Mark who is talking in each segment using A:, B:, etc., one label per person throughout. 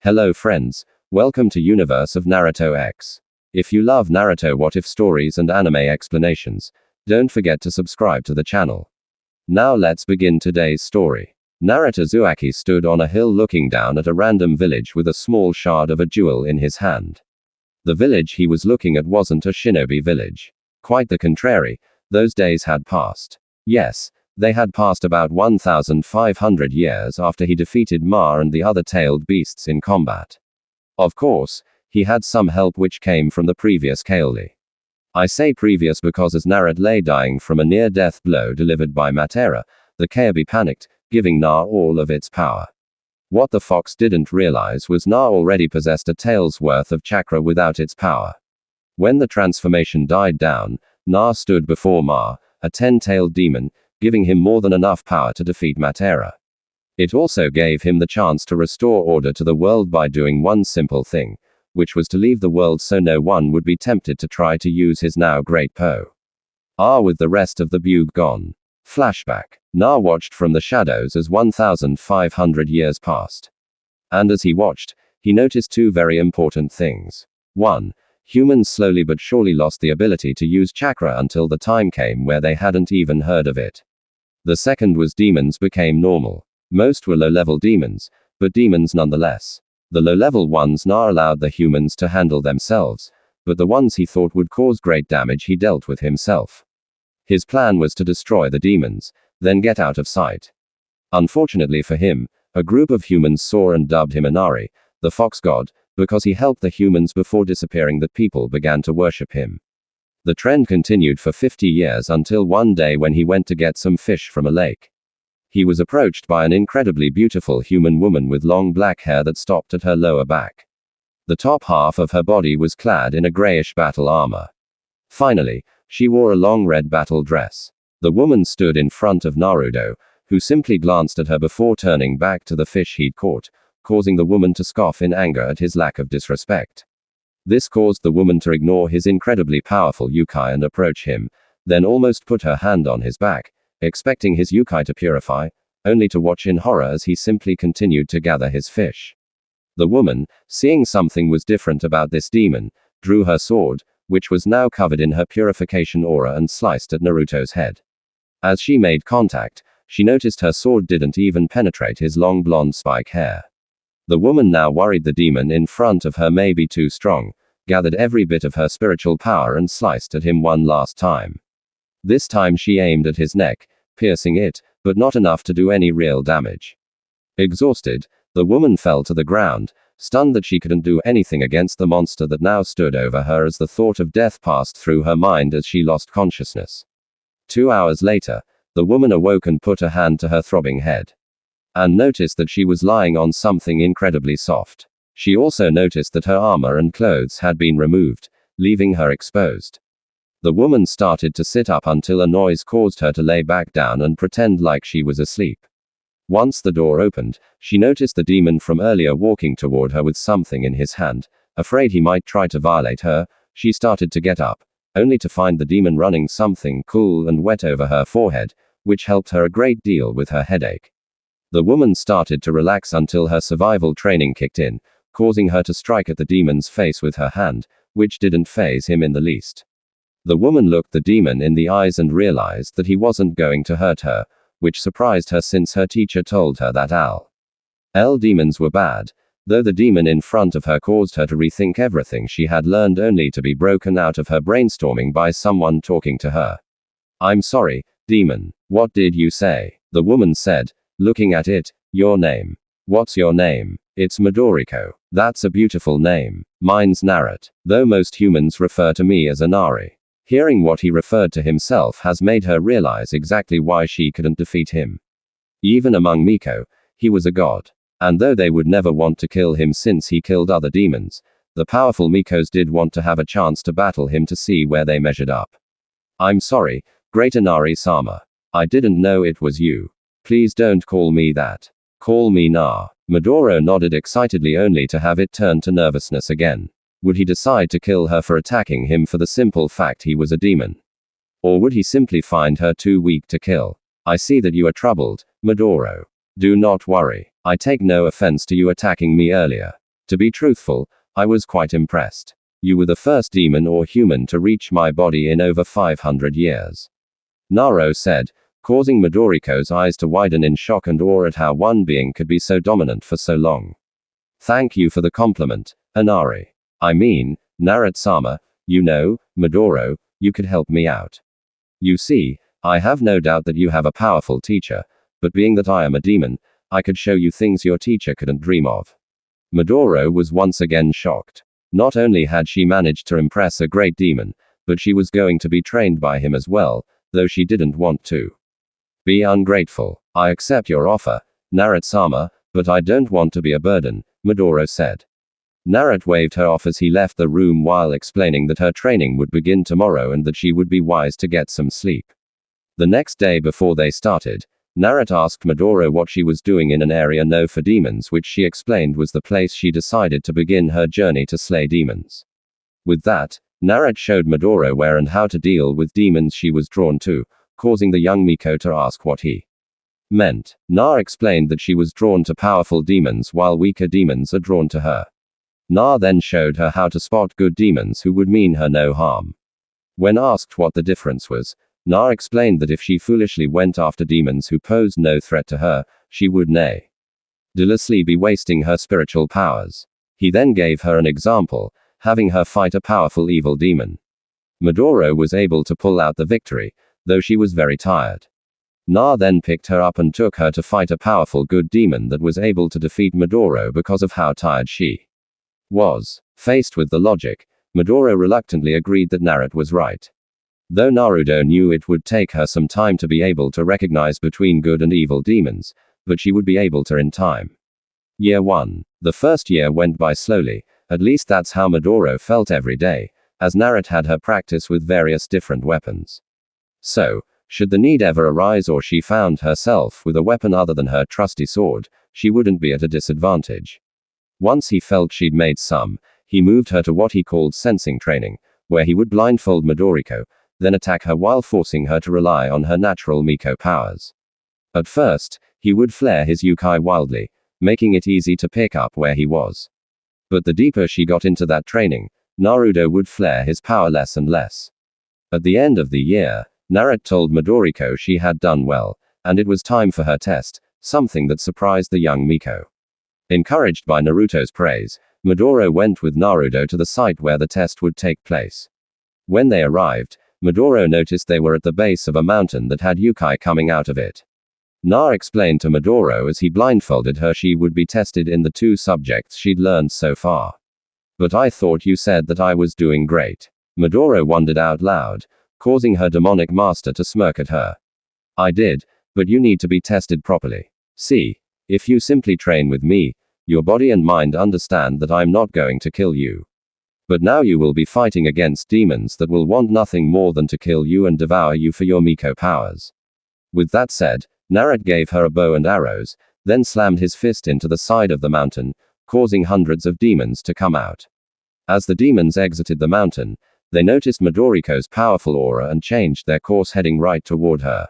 A: Hello friends, welcome to Universe of Naruto X. If you love Naruto what if stories and anime explanations, don't forget to subscribe to the channel. Now let's begin today's story. Naruto Uzumaki stood on a hill looking down at a random village with a small shard of a jewel in his hand. The village he was looking at wasn't a shinobi village. Quite the contrary, those days had passed. Yes, they had passed about 1,500 years after he defeated Ma and the other tailed beasts in combat. Of course, he had some help which came from the previous Kaoli. I say previous because as Naruto lay dying from a near-death blow delivered by Madara, the Kyuubi panicked, giving Na all of its power. What the fox didn't realize was Na already possessed a tail's worth of chakra without its power. When the transformation died down, Na stood before Ma, a 10-tailed demon, giving him more than enough power to defeat Madara. It also gave him the chance to restore order to the world by doing one simple thing, which was to leave the world so no one would be tempted to try to use his now great Po. With the rest of the Bijuu gone. Flashback. Na watched from the shadows as 1,500 years passed. And as he watched, he noticed two very important things. 1. Humans slowly but surely lost the ability to use chakra until the time came where they hadn't even heard of it. The second was demons became normal. Most were low-level demons, but demons nonetheless. The low-level ones Na allowed the humans to handle themselves, but the ones he thought would cause great damage he dealt with himself. His plan was to destroy the demons, then get out of sight. Unfortunately for him, a group of humans saw and dubbed him Inari, the fox god, because he helped the humans before disappearing that people began to worship him. The trend continued for 50 years until one day when he went to get some fish from a lake. He was approached by an incredibly beautiful human woman with long black hair that stopped at her lower back. The top half of her body was clad in a grayish battle armor. Finally, she wore a long red battle dress. The woman stood in front of Naruto, who simply glanced at her before turning back to the fish he'd caught, causing the woman to scoff in anger at his lack of disrespect. This caused the woman to ignore his incredibly powerful yukai and approach him, then almost put her hand on his back, expecting his yukai to purify, only to watch in horror as he simply continued to gather his fish. The woman, seeing something was different about this demon, drew her sword, which was now covered in her purification aura, and sliced at Naruto's head. As she made contact, she noticed her sword didn't even penetrate his long blonde spike hair. The woman now worried the demon in front of her may be too strong, gathered every bit of her spiritual power and sliced at him one last time. This time she aimed at his neck, piercing it, but not enough to do any real damage. Exhausted, the woman fell to the ground, stunned that she couldn't do anything against the monster that now stood over her as the thought of death passed through her mind as she lost consciousness. 2 hours later, the woman awoke and put a hand to her throbbing head. And noticed that she was lying on something incredibly soft. She also noticed that her armor and clothes had been removed, leaving her exposed. The woman started to sit up until a noise caused her to lay back down and pretend like she was asleep. Once the door opened, she noticed the demon from earlier walking toward her with something in his hand. Afraid he might try to violate her, she started to get up, only to find the demon running something cool and wet over her forehead, which helped her a great deal with her headache. The woman started to relax until her survival training kicked in, causing her to strike at the demon's face with her hand, which didn't faze him in the least. The woman looked the demon in the eyes and realized that he wasn't going to hurt her, which surprised her since her teacher told her that L demons were bad, though the demon in front of her caused her to rethink everything she had learned only to be broken out of her brainstorming by someone talking to her. "I'm sorry, demon. What did you say?" The woman said, looking at it. "Your name." "What's your name?" "It's Midoriko." "That's a beautiful name. Mine's Naruto, though most humans refer to me as Inari." Hearing what he referred to himself has made her realize exactly why she couldn't defeat him. Even among Miko, he was a god. And though they would never want to kill him since he killed other demons, the powerful Mikos did want to have a chance to battle him to see where they measured up. "I'm sorry, Great Inari-sama. I didn't know it was you. Please don't call me that. Call me Na." Midoro nodded excitedly only to have it turn to nervousness again. Would he decide to kill her for attacking him for the simple fact he was a demon? Or would he simply find her too weak to kill? "I see that you are troubled, Midoro. Do not worry. I take no offense to you attacking me earlier. To be truthful, I was quite impressed. You were the first demon or human to reach my body in over 500 years. Naruto said, causing Midoriko's eyes to widen in shock and awe at how one being could be so dominant for so long. Thank you for the compliment, Inari. I mean, Naruto-sama, you know, Midoro, you could help me out. You see, I have no doubt that you have a powerful teacher, but being that I am a demon, I could show you things your teacher couldn't dream of. Midoro was once again shocked. Not only had she managed to impress a great demon, but she was going to be trained by him as well, though she didn't want to. Be ungrateful. I accept your offer, Naruto-sama, but I don't want to be a burden, Midoro said. Naruto waved her off as he left the room while explaining that her training would begin tomorrow and that she would be wise to get some sleep. The next day before they started, Naruto asked Midoro what she was doing in an area known for demons, which she explained was the place she decided to begin her journey to slay demons. With that, Naruto showed Midoro where and how to deal with demons she was drawn to, causing the young Miko to ask what he meant. Na explained that she was drawn to powerful demons while weaker demons are drawn to her. Na then showed her how to spot good demons who would mean her no harm. When asked what the difference was, Na explained that if she foolishly went after demons who posed no threat to her, she would needlessly be wasting her spiritual powers. He then gave her an example, having her fight a powerful evil demon. Midoro was able to pull out the victory, though she was very tired. Na then picked her up and took her to fight a powerful good demon that was able to defeat Midoro because of how tired she was. Faced with the logic, Midoro reluctantly agreed that Naruto was right. Though Naruto knew it would take her some time to be able to recognize between good and evil demons, but she would be able to in time. Year 1. The first year went by slowly, at least that's how Midoro felt every day, as Naruto had her practice with various different weapons. So, should the need ever arise or she found herself with a weapon other than her trusty sword, she wouldn't be at a disadvantage. Once he felt she'd made some, he moved her to what he called sensing training, where he would blindfold Midoriko, then attack her while forcing her to rely on her natural Miko powers. At first, he would flare his Yukai wildly, making it easy to pick up where he was. But the deeper she got into that training, Naruto would flare his power less and less. At the end of the year, Naruto told Midoriko she had done well, and it was time for her test, something that surprised the young Miko. Encouraged by Naruto's praise, Midoro went with Naruto to the site where the test would take place. When they arrived, Midoro noticed they were at the base of a mountain that had Yukai coming out of it. Na explained to Midoro as he blindfolded her she would be tested in the 2 subjects she'd learned so far. But I thought you said that I was doing great. Midoro wondered out loud, causing her demonic master to smirk at her. I did, but you need to be tested properly. See, if you simply train with me, your body and mind understand that I'm not going to kill you. But now you will be fighting against demons that will want nothing more than to kill you and devour you for your Miko powers. With that said, Naruto gave her a bow and arrows, then slammed his fist into the side of the mountain, causing hundreds of demons to come out. As the demons exited the mountain, they noticed Midoriko's powerful aura and changed their course heading right toward her.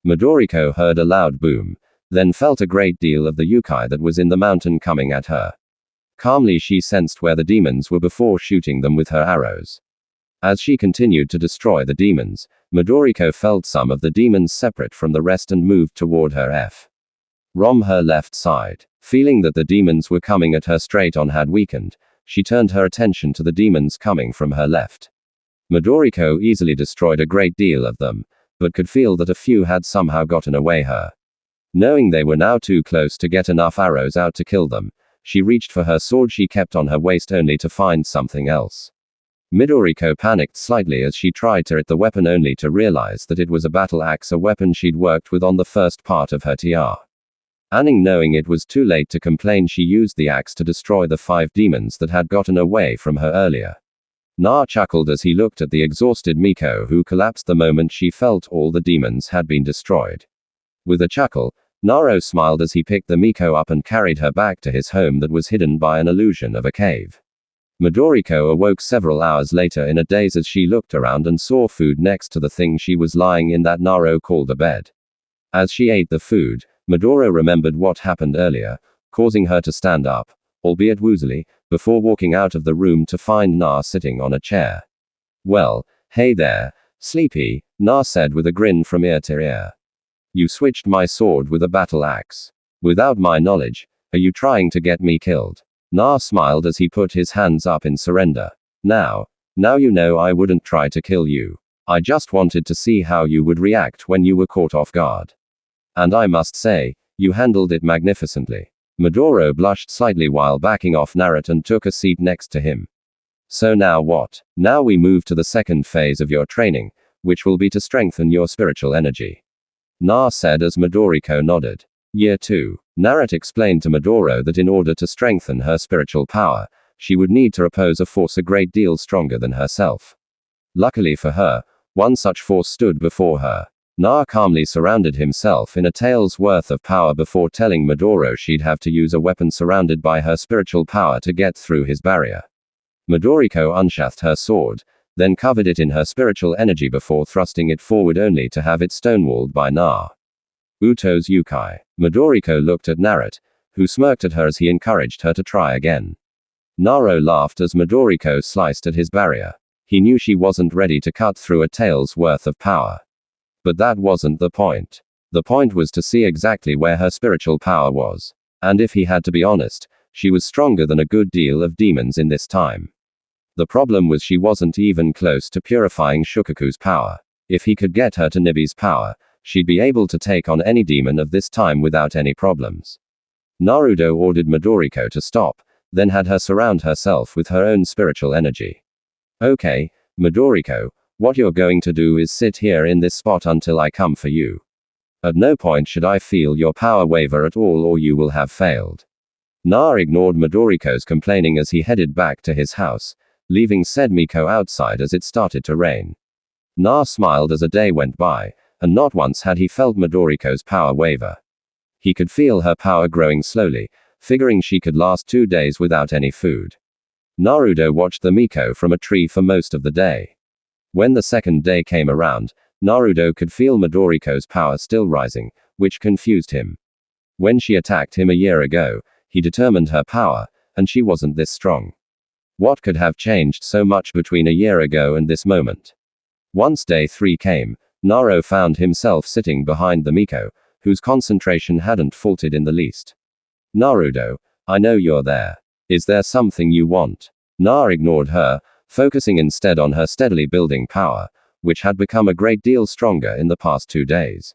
A: Midoriko heard a loud boom, then felt a great deal of the Yukai that was in the mountain coming at her. Calmly she sensed where the demons were before shooting them with her arrows. As she continued to destroy the demons, Midoriko felt some of the demons separate from the rest and moved toward her from her left side. Feeling that the demons were coming at her straight on had weakened, she turned her attention to the demons coming from her left. Midoriko easily destroyed a great deal of them, but could feel that a few had somehow gotten away her. Knowing they were now too close to get enough arrows out to kill them, she reached for her sword she kept on her waist only to find something else. Midoriko panicked slightly as she tried to hit the weapon only to realize that it was a battle axe, a weapon she'd worked with on the first part of her TR. Anning, knowing it was too late to complain, she used the axe to destroy the 5 demons that had gotten away from her earlier. Na chuckled as he looked at the exhausted Miko, who collapsed the moment she felt all the demons had been destroyed. With a chuckle, Naruto smiled as he picked the Miko up and carried her back to his home that was hidden by an illusion of a cave. Midoriko awoke several hours later in a daze as she looked around and saw food next to the thing she was lying in that Naruto called a bed. As she ate the food, Midoro remembered what happened earlier, causing her to stand up, albeit woozily, before walking out of the room to find Na sitting on a chair. Well, hey there, sleepy, Na said with a grin from ear to ear. You switched my sword with a battle axe. Without my knowledge, are you trying to get me killed? Na smiled as he put his hands up in surrender. Now you know I wouldn't try to kill you. I just wanted to see how you would react when you were caught off guard. And I must say, you handled it magnificently. Midoro blushed slightly while backing off Naruto and took a seat next to him. So now what? Now we move to the second phase of your training, which will be to strengthen your spiritual energy. Na said as Midoriko nodded. Year 2. Naruto explained to Midoro that in order to strengthen her spiritual power, she would need to repose a force a great deal stronger than herself. Luckily for her, one such force stood before her. Na calmly surrounded himself in a tael's worth of power before telling Midoro she'd have to use a weapon surrounded by her spiritual power to get through his barrier. Midoriko unsheathed her sword, then covered it in her spiritual energy before thrusting it forward only to have it stonewalled by Na. Uto's Yukai. Midoriko looked at Naruto, who smirked at her as he encouraged her to try again. Naruto laughed as Midoriko sliced at his barrier. He knew she wasn't ready to cut through a tael's worth of power. But that wasn't the point. The point was to see exactly where her spiritual power was. And if he had to be honest, she was stronger than a good deal of demons in this time. The problem was she wasn't even close to purifying Shukaku's power. If he could get her to Nibi's power, she'd be able to take on any demon of this time without any problems. Naruto ordered Midoriko to stop, then had her surround herself with her own spiritual energy. Okay, Midoriko, what you're going to do is sit here in this spot until I come for you. At no point should I feel your power waver at all or you will have failed. Na ignored Midoriko's complaining as he headed back to his house, leaving said Miko outside as it started to rain. Na smiled as a day went by, and not once had he felt Midoriko's power waver. He could feel her power growing slowly, figuring she could last 2 days without any food. Naruto watched the Miko from a tree for most of the day. When the second day came around, Naruto could feel Midoriko's power still rising, which confused him. When she attacked him a year ago, he determined her power, and she wasn't this strong. What could have changed so much between a year ago and this moment? Once day 3 came, Naruto found himself sitting behind the Miko, whose concentration hadn't faltered in the least. Naruto, I know you're there. Is there something you want? Na ignored her, focusing instead on her steadily building power, which had become a great deal stronger in the past 2 days.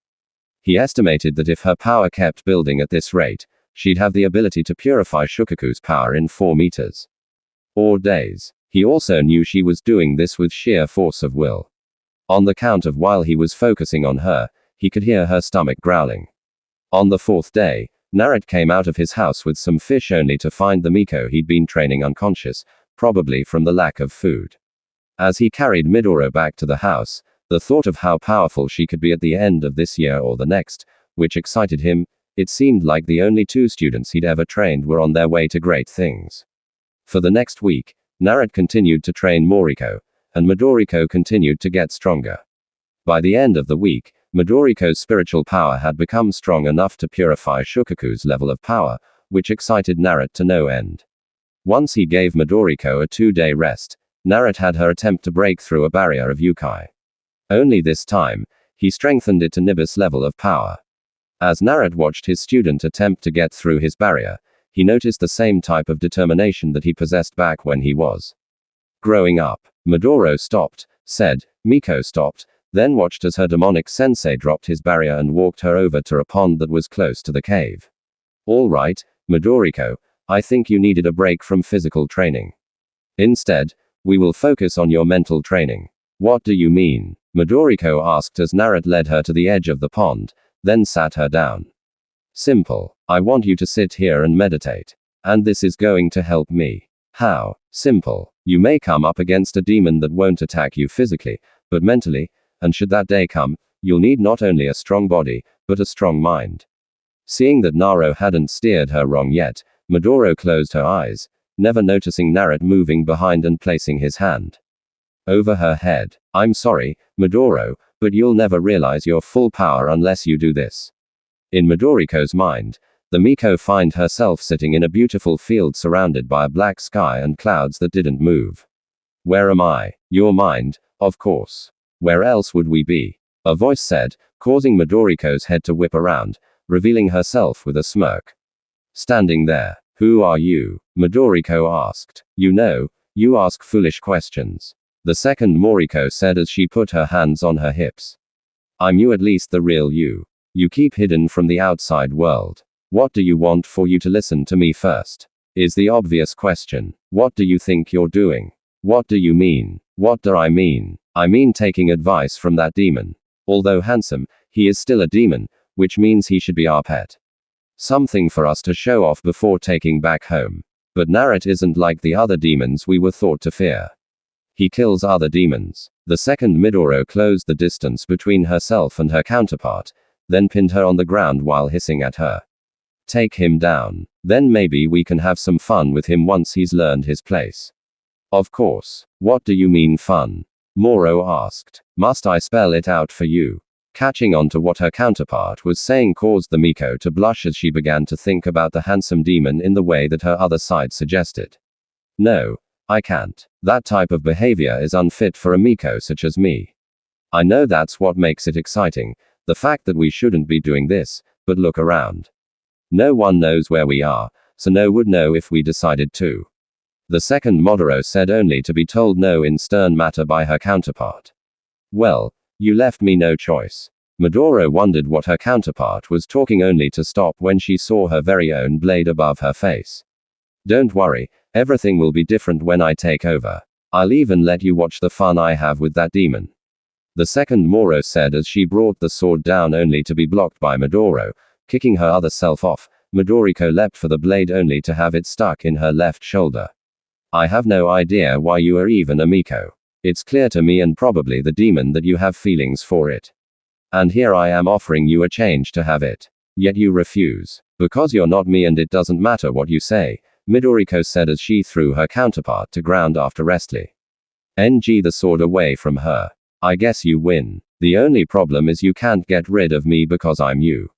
A: He estimated that if her power kept building at this rate, she'd have the ability to purify Shukaku's power in 4 meters. Or days. He also knew she was doing this with sheer force of will. On the count of while he was focusing on her, he could hear her stomach growling. On the 4th day, Naruto came out of his house with some fish only to find the Miko he'd been training unconscious, probably from the lack of food. As he carried Midoro back to the house, the thought of how powerful she could be at the end of this year or the next, which excited him. It seemed like the only 2 students he'd ever trained were on their way to great things. For the next week, Naruto continued to train Moriko, and Midoriko continued to get stronger. By the end of the week, Midoriko's spiritual power had become strong enough to purify Shukaku's level of power, which excited Naruto to no end. Once he gave Midoriko a 2-day rest, Naruto had her attempt to break through a barrier of Yukai. Only this time, he strengthened it to Nibi's level of power. As Naruto watched his student attempt to get through his barrier, he noticed the same type of determination that he possessed back when he was growing up. Midoro stopped, said, Miko stopped, then watched as her demonic sensei dropped his barrier and walked her over to a pond that was close to the cave. All right, Midoriko, I think you needed a break from physical training. Instead, we will focus on your mental training. What do you mean? Midoriko asked as Naruto led her to the edge of the pond, then sat her down. Simple. I want you to sit here and meditate. And this is going to help me. How? Simple. You may come up against a demon that won't attack you physically, but mentally, and should that day come, you'll need not only a strong body, but a strong mind. Seeing that Naruto hadn't steered her wrong yet, Midoro closed her eyes, never noticing Naruto moving behind and placing his hand over her head. I'm sorry, Midoro, but you'll never realize your full power unless you do this. In Midoriko's mind, The Miko find herself sitting in a beautiful field surrounded by a black sky and clouds that didn't move. Where am I? Your mind, of course. Where else would we be? A voice said, causing Midoriko's head to whip around, revealing herself with a smirk. Standing there. Who are you? Midoriko asked. You know, you ask foolish questions. The second Moriko said as she put her hands on her hips. I'm you, at least the real you. You keep hidden from the outside world. What do you want for you to listen to me first? Is the obvious question. What do you think you're doing? What do you mean? What do I mean? I mean taking advice from that demon. Although handsome, he is still a demon, which means he should be our pet. Something for us to show off before taking back home. But Naruto isn't like the other demons we were thought to fear. He kills other demons. The second Midoro closed the distance between herself and her counterpart, then pinned her on the ground while hissing at her. Take him down. Then maybe we can have some fun with him once he's learned his place. Of course. What do you mean fun? Moro asked. Must I spell it out for you? Catching on to what her counterpart was saying caused the Miko to blush as she began to think about the handsome demon in the way that her other side suggested. No, I can't. That type of behavior is unfit for a Miko such as me. I know that's what makes it exciting, the fact that we shouldn't be doing this, but look around. No one knows where we are, so no would know if we decided to. The second Modoro said, only to be told no in stern matter by her counterpart. Well, you left me no choice. Midoro wondered what her counterpart was talking, only to stop when she saw her very own blade above her face. Don't worry, everything will be different when I take over. I'll even let you watch the fun I have with that demon. The second Moro said as she brought the sword down, only to be blocked by Midoro. Kicking her other self off, Midoriko leapt for the blade only to have it stuck in her left shoulder. I have no idea why you are even a Miko. It's clear to me and probably the demon that you have feelings for it. And here I am offering you a change to have it. Yet you refuse. Because you're not me and it doesn't matter what you say, Midoriko said as she threw her counterpart to ground after Restly. NG the sword away from her. I guess you win. The only problem is you can't get rid of me because I'm you.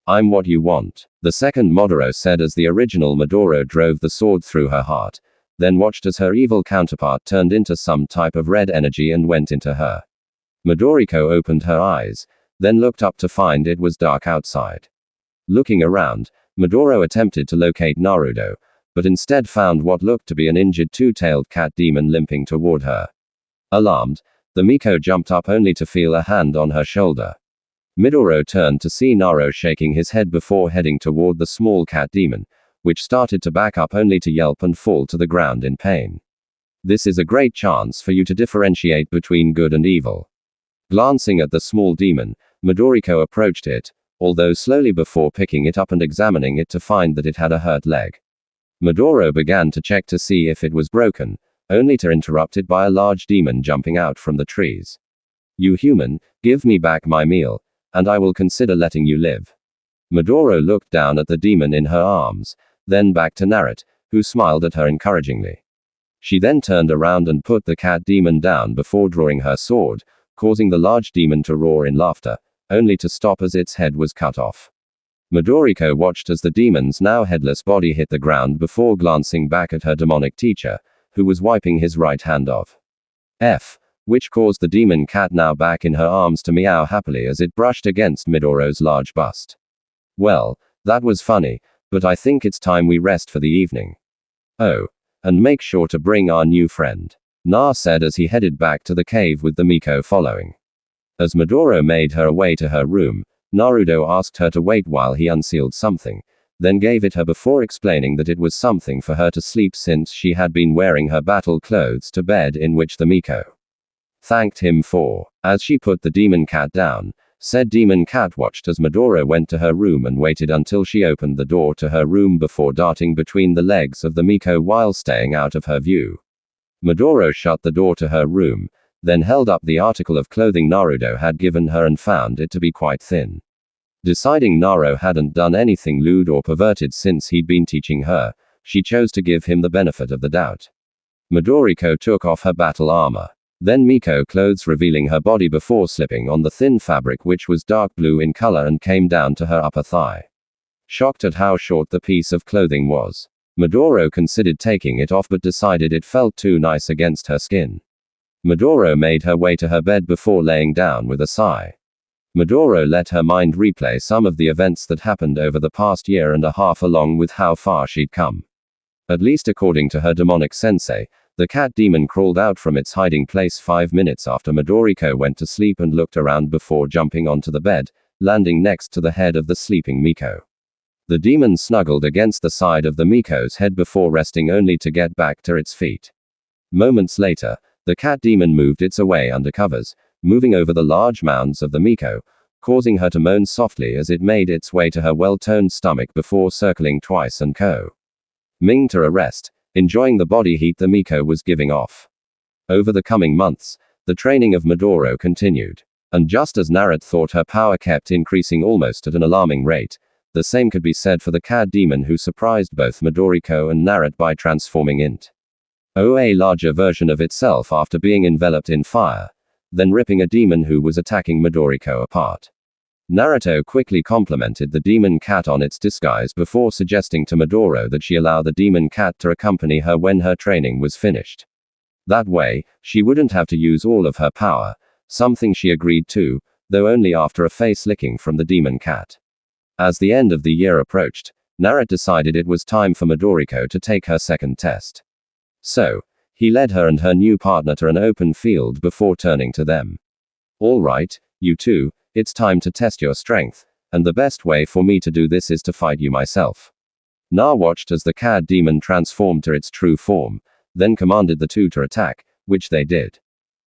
A: I'm what you want. The second Modoro said as the original Midoro drove the sword through her heart, then watched as her evil counterpart turned into some type of red energy and went into her. Midoriko opened her eyes, then looked up to find it was dark outside. Looking around, Midoro attempted to locate Naruto, but instead found what looked to be an injured two-tailed cat demon limping toward her. Alarmed, the Miko jumped up only to feel a hand on her shoulder. Midoro turned to see Naruto shaking his head before heading toward the small cat demon, which started to back up only to yelp and fall to the ground in pain. This is a great chance for you to differentiate between good and evil. Glancing at the small demon, Midoriko approached it, although slowly before picking it up and examining it to find that it had a hurt leg. Midoro began to check to see if it was broken, only to interrupted by a large demon jumping out from the trees. You human, give me back my meal, and I will consider letting you live. Midoro looked down at the demon in her arms, then back to Naruto, who smiled at her encouragingly. She then turned around and put the cat demon down before drawing her sword, causing the large demon to roar in laughter, only to stop as its head was cut off. Midoriko watched as the demon's now headless body hit the ground before glancing back at her demonic teacher, who was wiping his right hand off. Which caused the demon cat now back in her arms to meow happily as it brushed against Midoro's large bust. Well, that was funny, but I think it's time we rest for the evening. Oh, and make sure to bring our new friend, Na said as he headed back to the cave with the Miko following. As Midoro made her way to her room, Naruto asked her to wait while he unsealed something, then gave it her before explaining that it was something for her to sleep since she had been wearing her battle clothes to bed, in which the Miko thanked him for. As she put the demon cat down, said demon cat watched as Midoro went to her room and waited until she opened the door to her room before darting between the legs of the Miko while staying out of her view. Midoro shut the door to her room, then held up the article of clothing Naruto had given her and found it to be quite thin. Deciding Naruto hadn't done anything lewd or perverted since he'd been teaching her, she chose to give him the benefit of the doubt. Midoriko took off her battle armor. Then Miko clothes, revealing her body before slipping on the thin fabric which was dark blue in color and came down to her upper thigh. shocked at how short the piece of clothing was. Midoro considered taking it off but decided it felt too nice against her skin. Midoro made her way to her bed before laying down with a sigh. Midoro let her mind replay some of the events that happened over the past year and a half along with how far she'd come. At least according to her demonic sensei, the cat demon crawled out from its hiding place 5 minutes after Midoriko went to sleep and looked around before jumping onto the bed, landing next to the head of the sleeping Miko. The demon snuggled against the side of the Miko's head before resting only to get back to its feet. Moments later, the cat demon moved its way under covers, moving over the large mounds of the Miko, causing her to moan softly as it made its way to her well-toned stomach before circling twice and coming to a rest, enjoying the body heat the Miko was giving off. Over the coming months, the training of Midoro continued. And just as Naruto thought her power kept increasing almost at an alarming rate, the same could be said for the cat demon who surprised both Midoriko and Naruto by transforming into a larger version of itself after being enveloped in fire, then ripping a demon who was attacking Midoriko apart. Naruto quickly complimented the demon cat on its disguise before suggesting to Midoro that she allow the demon cat to accompany her when her training was finished. That way, she wouldn't have to use all of her power, something she agreed to, though only after a face licking from the demon cat. As the end of the year approached, Naruto decided it was time for Midoriko to take her second test. So, he led her and her new partner to an open field before turning to them. All right, you two, it's time to test your strength, and the best way for me to do this is to fight you myself. Na watched as the cat demon transformed to its true form, then commanded the two to attack, which they did.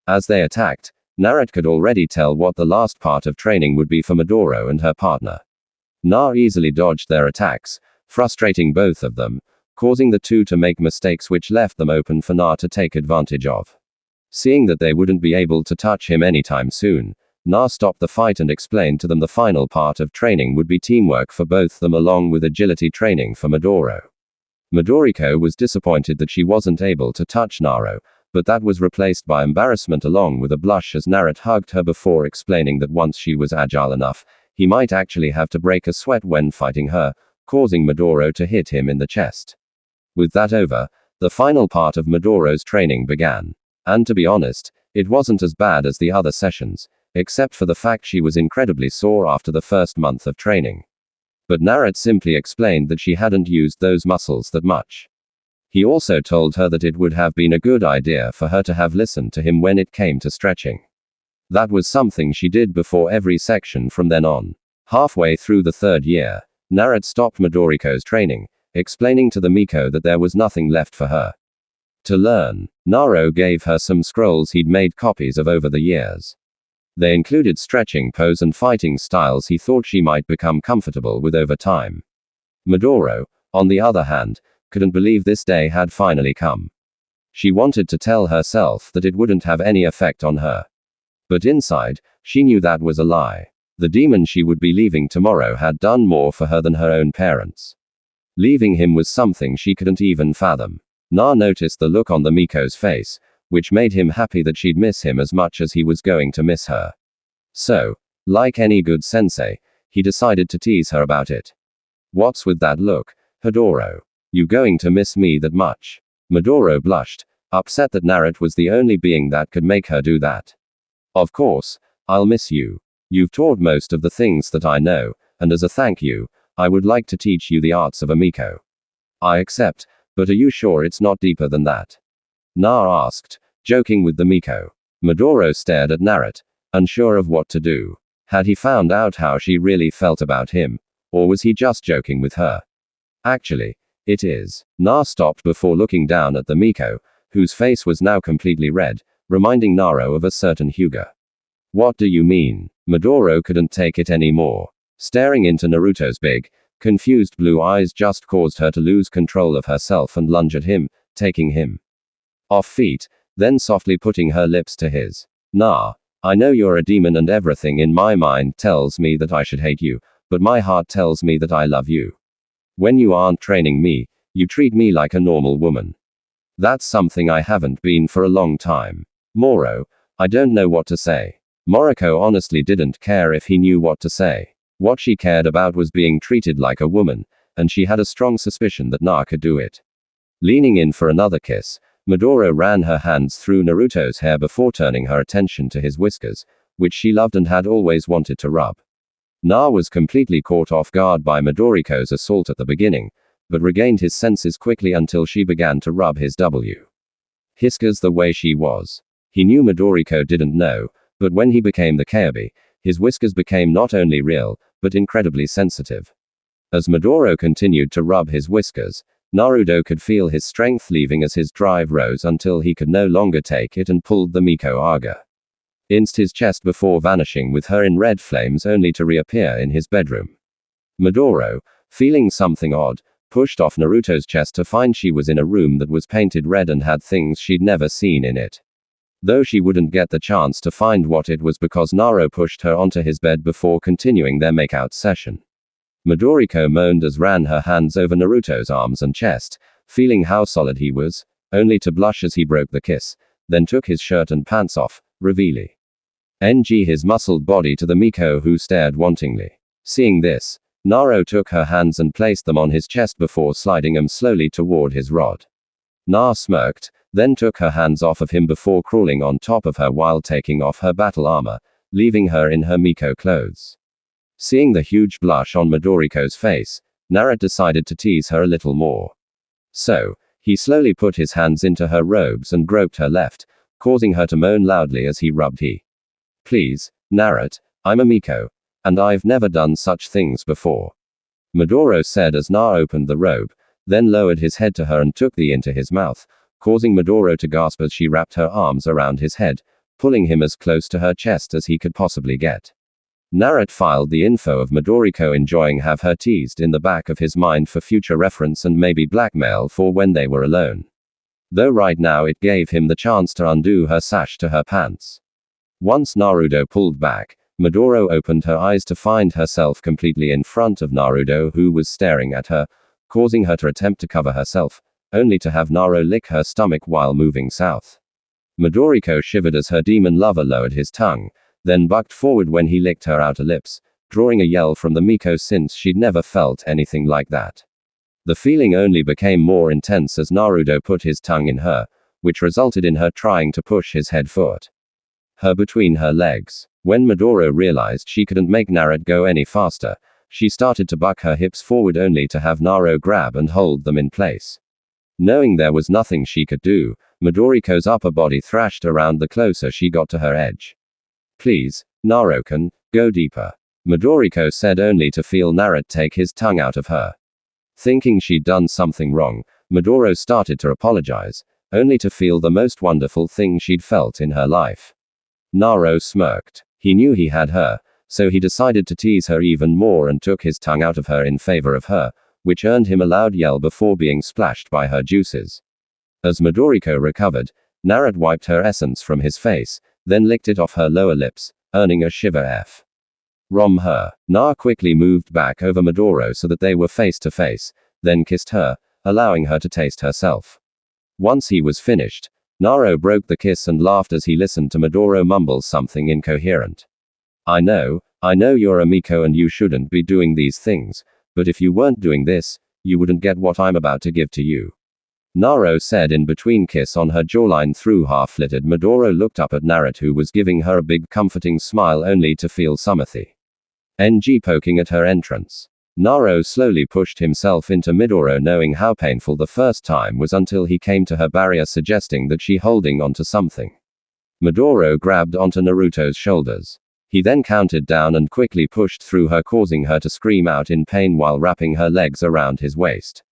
A: As they attacked, Naruto could already tell what the last part of training would be for Midoro and her partner. Na easily dodged their attacks, frustrating both of them, causing the two to make mistakes which left them open for Na to take advantage of. Seeing that they wouldn't be able to touch him anytime soon, Na stopped the fight and explained to them the final part of training would be teamwork for both them along with agility training for Midoro. Midoriko was disappointed that she wasn't able to touch Naruto, but that was replaced by embarrassment along with a blush as Naruto hugged her before explaining that once she was agile enough, he might actually have to break a sweat when fighting her, causing Midoro to hit him in the chest. With that over, the final part of Midoro's training began. And to be honest, it wasn't as bad as the other sessions, except for the fact she was incredibly sore after the first month of training. But Naruto simply explained that she hadn't used those muscles that much. He also told her that it would have been a good idea for her to have listened to him when it came to stretching. That was something she did before every section from then on. Halfway through the third year, Naruto stopped Midoriko's training, explaining to the Miko that there was nothing left for her to learn. Naruto gave her some scrolls he'd made copies of over the years. They included stretching pose and fighting styles he thought she might become comfortable with over time. Midoro, on the other hand, couldn't believe this day had finally come. She wanted to tell herself that it wouldn't have any effect on her. But inside, she knew that was a lie. The demon she would be leaving tomorrow had done more for her than her own parents. Leaving him was something she couldn't even fathom. Na noticed the look on the Miko's face, which made him happy that she'd miss him as much as he was going to miss her. So, like any good sensei, he decided to tease her about it. What's with that look, Hidoro? You going to miss me that much? Midoro blushed, upset that Naruto was the only being that could make her do that. Of course, I'll miss you. You've taught most of the things that I know, and as a thank you, I would like to teach you the arts of a Miko. I accept, but are you sure it's not deeper than that? Na asked, joking with the Miko. Midoro stared at Naruto, unsure of what to do. Had he found out how she really felt about him, or was he just joking with her? Actually, it is. Na stopped before looking down at the Miko, whose face was now completely red, reminding Naruto of a certain Hyuga. What do you mean? Midoro couldn't take it anymore. Staring into Naruto's big, confused blue eyes just caused her to lose control of herself and lunge at him, taking him off feet, then softly putting her lips to his. Nah, I know you're a demon and everything in my mind tells me that I should hate you, but my heart tells me that I love you. When you aren't training me, you treat me like a normal woman. That's something I haven't been for a long time. Moro, I don't know what to say. Moriko honestly didn't care if he knew what to say. What she cared about was being treated like a woman, and she had a strong suspicion that Na could do it. Leaning in for another kiss, Midoro ran her hands through Naruto's hair before turning her attention to his whiskers, which she loved and had always wanted to rub. Na was completely caught off guard by Midoriko's assault at the beginning, but regained his senses quickly until she began to rub his whiskers the way she was. He knew Midoriko didn't know, but when he became the Kyuubi, his whiskers became not only real, but incredibly sensitive. As Midoro continued to rub his whiskers, Naruto could feel his strength leaving as his drive rose until he could no longer take it and pulled the Miko Aga into his chest before vanishing with her in red flames only to reappear in his bedroom. Midoro, feeling something odd, pushed off Naruto's chest to find she was in a room that was painted red and had things she'd never seen in it. Though she wouldn't get the chance to find what it was because Naruto pushed her onto his bed before continuing their makeout session. Midoriko moaned as ran her hands over Naruto's arms and chest, feeling how solid he was, only to blush as he broke the kiss, then took his shirt and pants off, revealing his muscled body to the Miko, who stared wantingly. Seeing this, Naruto took her hands and placed them on his chest before sliding them slowly toward his rod. Na smirked, then took her hands off of him before crawling on top of her while taking off her battle armor, leaving her in her Miko clothes. Seeing the huge blush on Midoriko's face, Naruto decided to tease her a little more. So, he slowly put his hands into her robes and groped her left, causing her to moan loudly as he rubbed Please, Naruto, I'm a Miko, and I've never done such things before. Midoro said as Na opened the robe, then lowered his head to her and took the into his mouth, causing Midoro to gasp as she wrapped her arms around his head, pulling him as close to her chest as he could possibly get. Naruto filed the info of Midoriko enjoying have her teased in the back of his mind for future reference and maybe blackmail for when they were alone. Though right now it gave him the chance to undo her sash to her pants. Once Naruto pulled back, Midoro opened her eyes to find herself completely in front of Naruto, who was staring at her, causing her to attempt to cover herself, only to have Naruto lick her stomach while moving south. Midoriko shivered as her demon lover lowered his tongue, then bucked forward when he licked her outer lips, drawing a yell from the Miko since she'd never felt anything like that. The feeling only became more intense as Naruto put his tongue in her, which resulted in her trying to push his head foot her between her legs. When Midoro realized she couldn't make Naruto go any faster, she started to buck her hips forward only to have Naruto grab and hold them in place. Knowing there was nothing she could do, Midoriko's upper body thrashed around the closer she got to her edge. Please, Naruto-kun, go deeper. Midoriko said only to feel Naruto take his tongue out of her. Thinking she'd done something wrong, Midoro started to apologize, only to feel the most wonderful thing she'd felt in her life. Naruto smirked. He knew he had her, so he decided to tease her even more and took his tongue out of her in favor of her, which earned him a loud yell before being splashed by her juices. As Midoriko recovered, Naruto wiped her essence from his face, then licked it off her lower lips, earning a shiver from her. Na quickly moved back over Midoro so that they were face to face, then kissed her, allowing her to taste herself. Once he was finished, Naruto broke the kiss and laughed as he listened to Midoro mumble something incoherent. I know you're a Miko and you shouldn't be doing these things, but if you weren't doing this, you wouldn't get what I'm about to give to you. Naruto said in between kiss on her jawline through half-littered. Midoro looked up at Naruto, who was giving her a big comforting smile only to feel Sumathi poking at her entrance. Naruto slowly pushed himself into Midoro, knowing how painful the first time was until he came to her barrier suggesting that she holding onto something. Midoro grabbed onto Naruto's shoulders. He then counted down and quickly pushed through her, causing her to scream out in pain while wrapping her legs around his waist.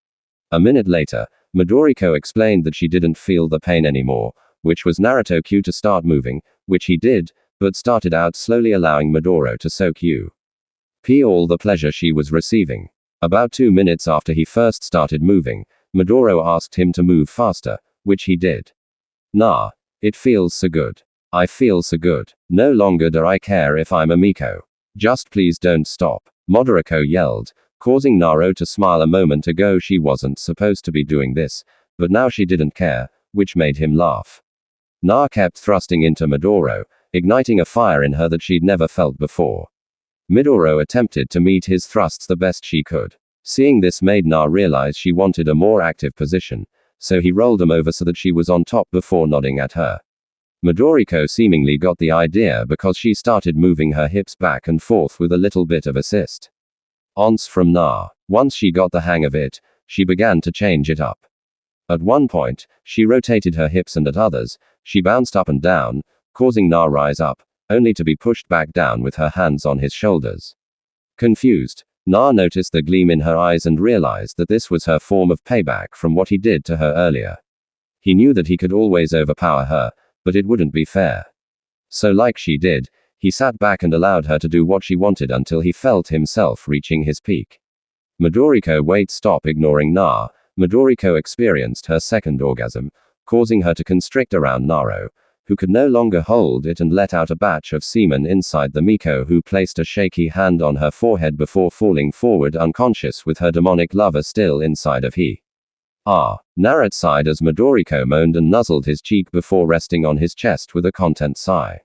A: A minute later, Midoriko explained that she didn't feel the pain anymore, which was Naruto's cue to start moving, which he did, but started out slowly, allowing Midoro to soak all the pleasure she was receiving. About 2 minutes after he first started moving, Midoro asked him to move faster, which he did. Nah, it feels so good. I feel so good. No longer do I care if I'm a Miko. Just please don't stop. Midoriko yelled, causing Naruto to smile. A moment ago she wasn't supposed to be doing this, but now she didn't care, which made him laugh. Na kept thrusting into Midoro, igniting a fire in her that she'd never felt before. Midoro attempted to meet his thrusts the best she could. Seeing this made Na realize she wanted a more active position, so he rolled him over so that she was on top before nodding at her. Midoriko seemingly got the idea because she started moving her hips back and forth with a little bit of assist. Once from Na. Once she got the hang of it, she began to change it up. At one point, she rotated her hips and at others, she bounced up and down, causing Na rise up, only to be pushed back down with her hands on his shoulders. Confused, Na noticed the gleam in her eyes and realized that this was her form of payback from what he did to her earlier. He knew that he could always overpower her, but it wouldn't be fair. So like she did, he sat back and allowed her to do what she wanted until he felt himself reaching his peak. Midoriko wait stop ignoring Na. Midoriko experienced her second orgasm, causing her to constrict around Naro, who could no longer hold it and let out a batch of semen inside the Miko, who placed a shaky hand on her forehead before falling forward unconscious with her demonic lover still inside of he. Narrat sighed as Midoriko moaned and nuzzled his cheek before resting on his chest with a content sigh.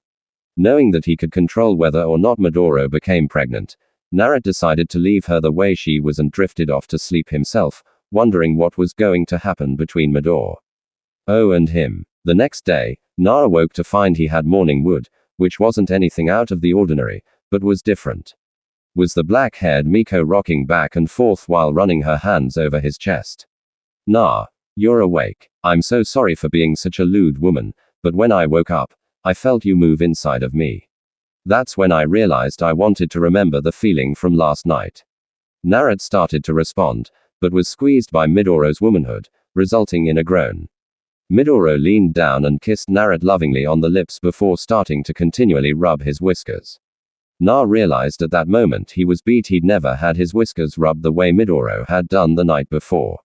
A: Knowing that he could control whether or not Midoro became pregnant, Narrat decided to leave her the way she was and drifted off to sleep himself, wondering what was going to happen between Midoro and him. The next day, Na awoke to find he had morning wood, which wasn't anything out of the ordinary, but was different. Was the black-haired Miko rocking back and forth while running her hands over his chest. Na, you're awake. I'm so sorry for being such a lewd woman, but when I woke up, I felt you move inside of me. That's when I realized I wanted to remember the feeling from last night. Narrat started to respond, but was squeezed by Midoro's womanhood, resulting in a groan. Midoro leaned down and kissed Narrat lovingly on the lips before starting to continually rub his whiskers. Na realized at that moment he was beat. He'd never had his whiskers rubbed the way Midoro had done the night before.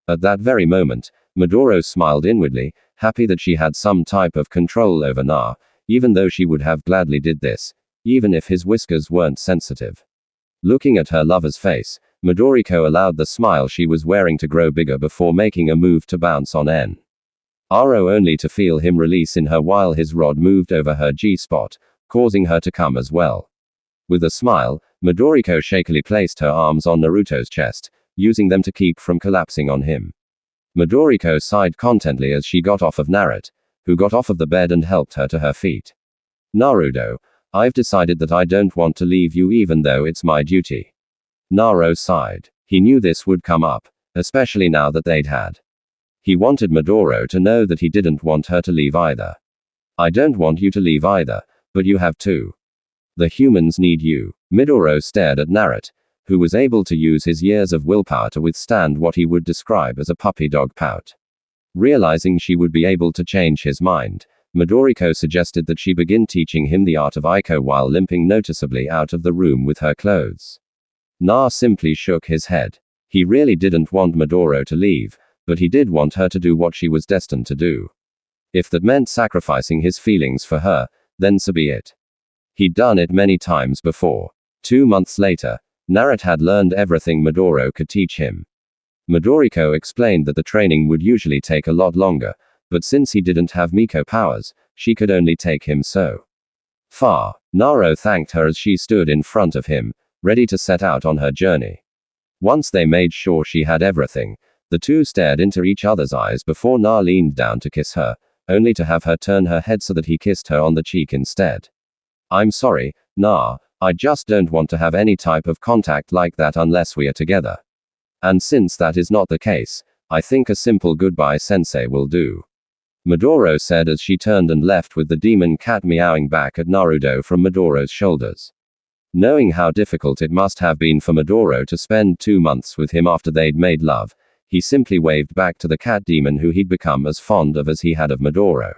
A: At that very moment, Midoro smiled inwardly, happy that she had some type of control over Na, even though she would have gladly did this, even if his whiskers weren't sensitive. Looking at her lover's face, Midoriko allowed the smile she was wearing to grow bigger before making a move to bounce on N. Aro, only to feel him release in her while his rod moved over her G-spot, causing her to come as well. With a smile, Midoriko shakily placed her arms on Naruto's chest, using them to keep from collapsing on him. Midoriko sighed contently as she got off of Narrat, who got off of the bed and helped her to her feet. Naruto, I've decided that I don't want to leave you even though it's my duty. Naro sighed. He knew this would come up, especially now that they'd had. He wanted Midoro to know that he didn't want her to leave either. I don't want you to leave either, but you have to. The humans need you. Midoro stared at Narrat, who was able to use his years of willpower to withstand what he would describe as a puppy dog pout. Realizing she would be able to change his mind, Midoriko suggested that she begin teaching him the art of Aiko while limping noticeably out of the room with her clothes. Na simply shook his head. He really didn't want Midoro to leave, but he did want her to do what she was destined to do. If that meant sacrificing his feelings for her, then so be it. He'd done it many times before. 2 months later, Narrat had learned everything Midoro could teach him. Midoriko explained that the training would usually take a lot longer, but since he didn't have Miko powers, she could only take him so far. Naro thanked her as she stood in front of him, ready to set out on her journey. Once they made sure she had everything, the two stared into each other's eyes before Na leaned down to kiss her, only to have her turn her head so that he kissed her on the cheek instead. I'm sorry, Na, I just don't want to have any type of contact like that unless we are together. And since that is not the case, I think a simple goodbye sensei will do. Midoro said as she turned and left with the demon cat meowing back at Naruto from Midoro's shoulders. Knowing how difficult it must have been for Midoro to spend 2 months with him after they'd made love, he simply waved back to the cat demon who he'd become as fond of as he had of Midoro.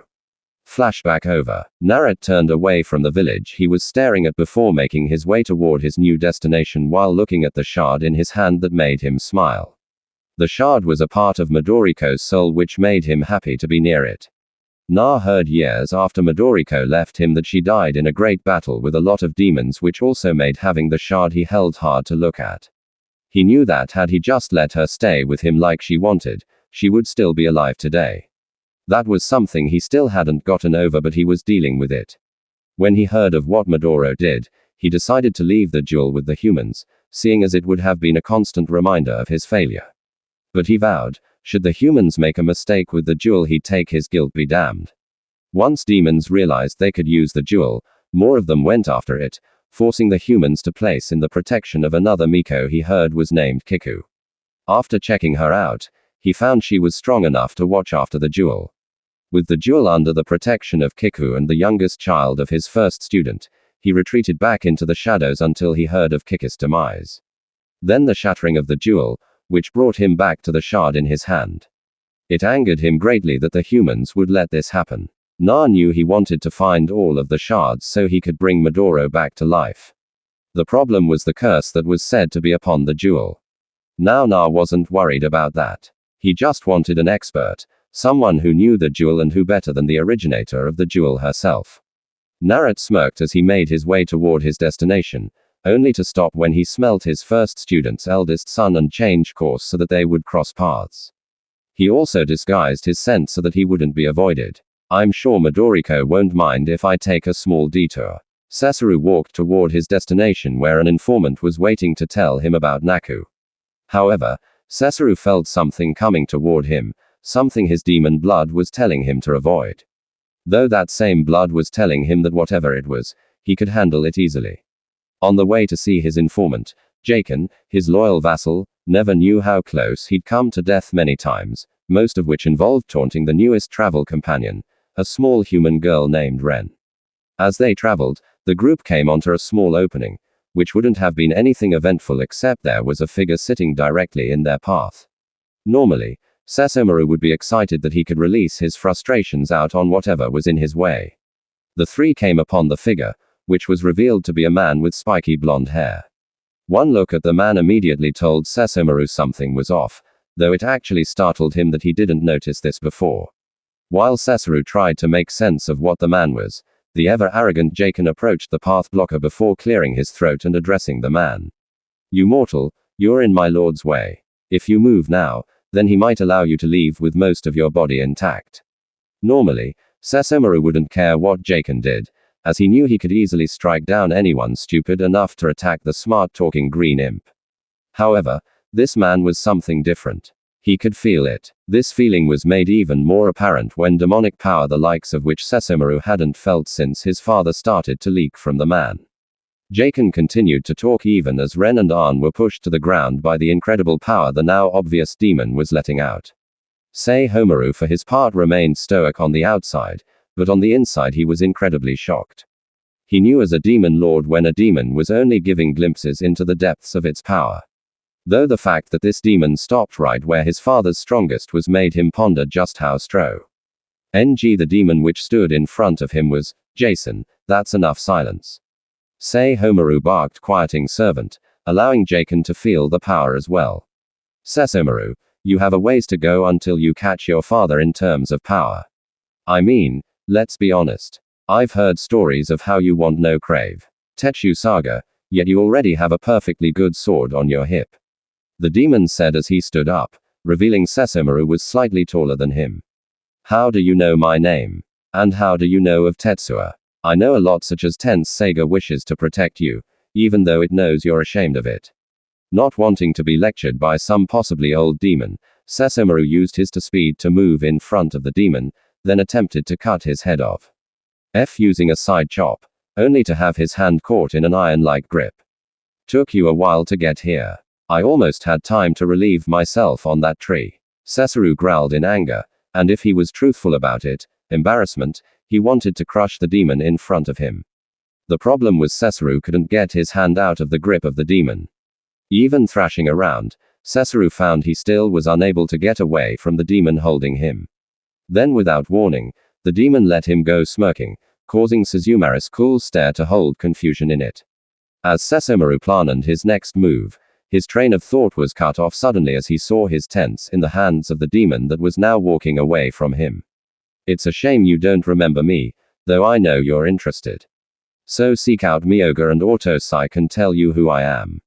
A: Flashback over. Narrat turned away from the village he was staring at before making his way toward his new destination while looking at the shard in his hand that made him smile. The shard was a part of Midoriko's soul which made him happy to be near it. Na heard years after Midoriko left him that she died in a great battle with a lot of demons, which also made having the shard he held hard to look at. He knew that had he just let her stay with him like she wanted, she would still be alive today. That was something he still hadn't gotten over, but he was dealing with it. When he heard of what Midoro did, he decided to leave the duel with the humans, seeing as it would have been a constant reminder of his failure. But he vowed, should the humans make a mistake with the duel, he'd take his guilt be damned. Once demons realized they could use the duel, more of them went after it, forcing the humans to place in the protection of another Miko he heard was named Kiku. After checking her out, he found she was strong enough to watch after the duel. With the duel under the protection of Kiku and the youngest child of his first student, he retreated back into the shadows until he heard of Kiku's demise. Then the shattering of the duel, which brought him back to the shard in his hand. It angered him greatly that the humans would let this happen. Na knew he wanted to find all of the shards so he could bring Midoro back to life. The problem was the curse that was said to be upon the duel. Now Na wasn't worried about that. He just wanted an expert, someone who knew the duel and who better than the originator of the duel herself. Naruto smirked as he made his way toward his destination, only to stop when he smelt his first student's eldest son and change course so that they would cross paths. He also disguised his scent so that he wouldn't be avoided. I'm sure Midoriko won't mind if I take a small detour. Sessuru walked toward his destination where an informant was waiting to tell him about Naku. However, Sessuru felt something coming toward him, something his demon blood was telling him to avoid. Though that same blood was telling him that whatever it was, he could handle it easily. On the way to see his informant, Jaken, his loyal vassal, never knew how close he'd come to death many times, most of which involved taunting the newest travel companion, a small human girl named Ren. As they traveled, the group came onto a small opening, which wouldn't have been anything eventful except there was a figure sitting directly in their path. Normally, Sesshomaru would be excited that he could release his frustrations out on whatever was in his way. The three came upon the figure, which was revealed to be a man with spiky blonde hair. One look at the man immediately told Sesshomaru something was off, though it actually startled him that he didn't notice this before. While Sessuru tried to make sense of what the man was, the ever-arrogant Jaken approached the path blocker before clearing his throat and addressing the man. You mortal, you're in my lord's way. If you move now, then he might allow you to leave with most of your body intact. Normally, Sesshomaru wouldn't care what Jaken did, as he knew he could easily strike down anyone stupid enough to attack the smart-talking green imp. However, this man was something different. He could feel it. This feeling was made even more apparent when demonic power the likes of which Sesshomaru hadn't felt since his father started to leak from the man. Jaken continued to talk even as Ren and Arn were pushed to the ground by the incredible power the now obvious demon was letting out. Sesshomaru for his part remained stoic on the outside, but on the inside he was incredibly shocked. He knew as a demon lord when a demon was only giving glimpses into the depths of its power. Though the fact that this demon stopped right where his father's strongest was made him ponder just how strong. The demon which stood in front of him was, Jason, that's enough silence. Sesshomaru barked, quieting servant, allowing Jaken to feel the power as well. Sesshomaru, you have a ways to go until you catch your father in terms of power. I mean, let's be honest. I've heard stories of how you want no crave. Tetsu saga, yet you already have a perfectly good sword on your hip. The demon said as he stood up, revealing Sesshomaru was slightly taller than him. How do you know my name? And how do you know of Tetsuya? I know a lot, such as Tense Seiga wishes to protect you, even though it knows you're ashamed of it. Not wanting to be lectured by some possibly old demon, Sesshomaru used his speed to move in front of the demon, then attempted to cut his head off. Using a side chop, only to have his hand caught in an iron-like grip. Took you a while to get here. I almost had time to relieve myself on that tree. Sessuru growled in anger, and if he was truthful about it, embarrassment, he wanted to crush the demon in front of him. The problem was Sessuru couldn't get his hand out of the grip of the demon. Even thrashing around, Sessuru found he still was unable to get away from the demon holding him. Then without warning, the demon let him go smirking, causing Suzumaru's cool stare to hold confusion in it. As Sesshomaru planned his next move, his train of thought was cut off suddenly as he saw his tense in the hands of the demon that was now walking away from him. It's a shame you don't remember me, though I know you're interested. So seek out Myoga and Autosai can tell you who I am.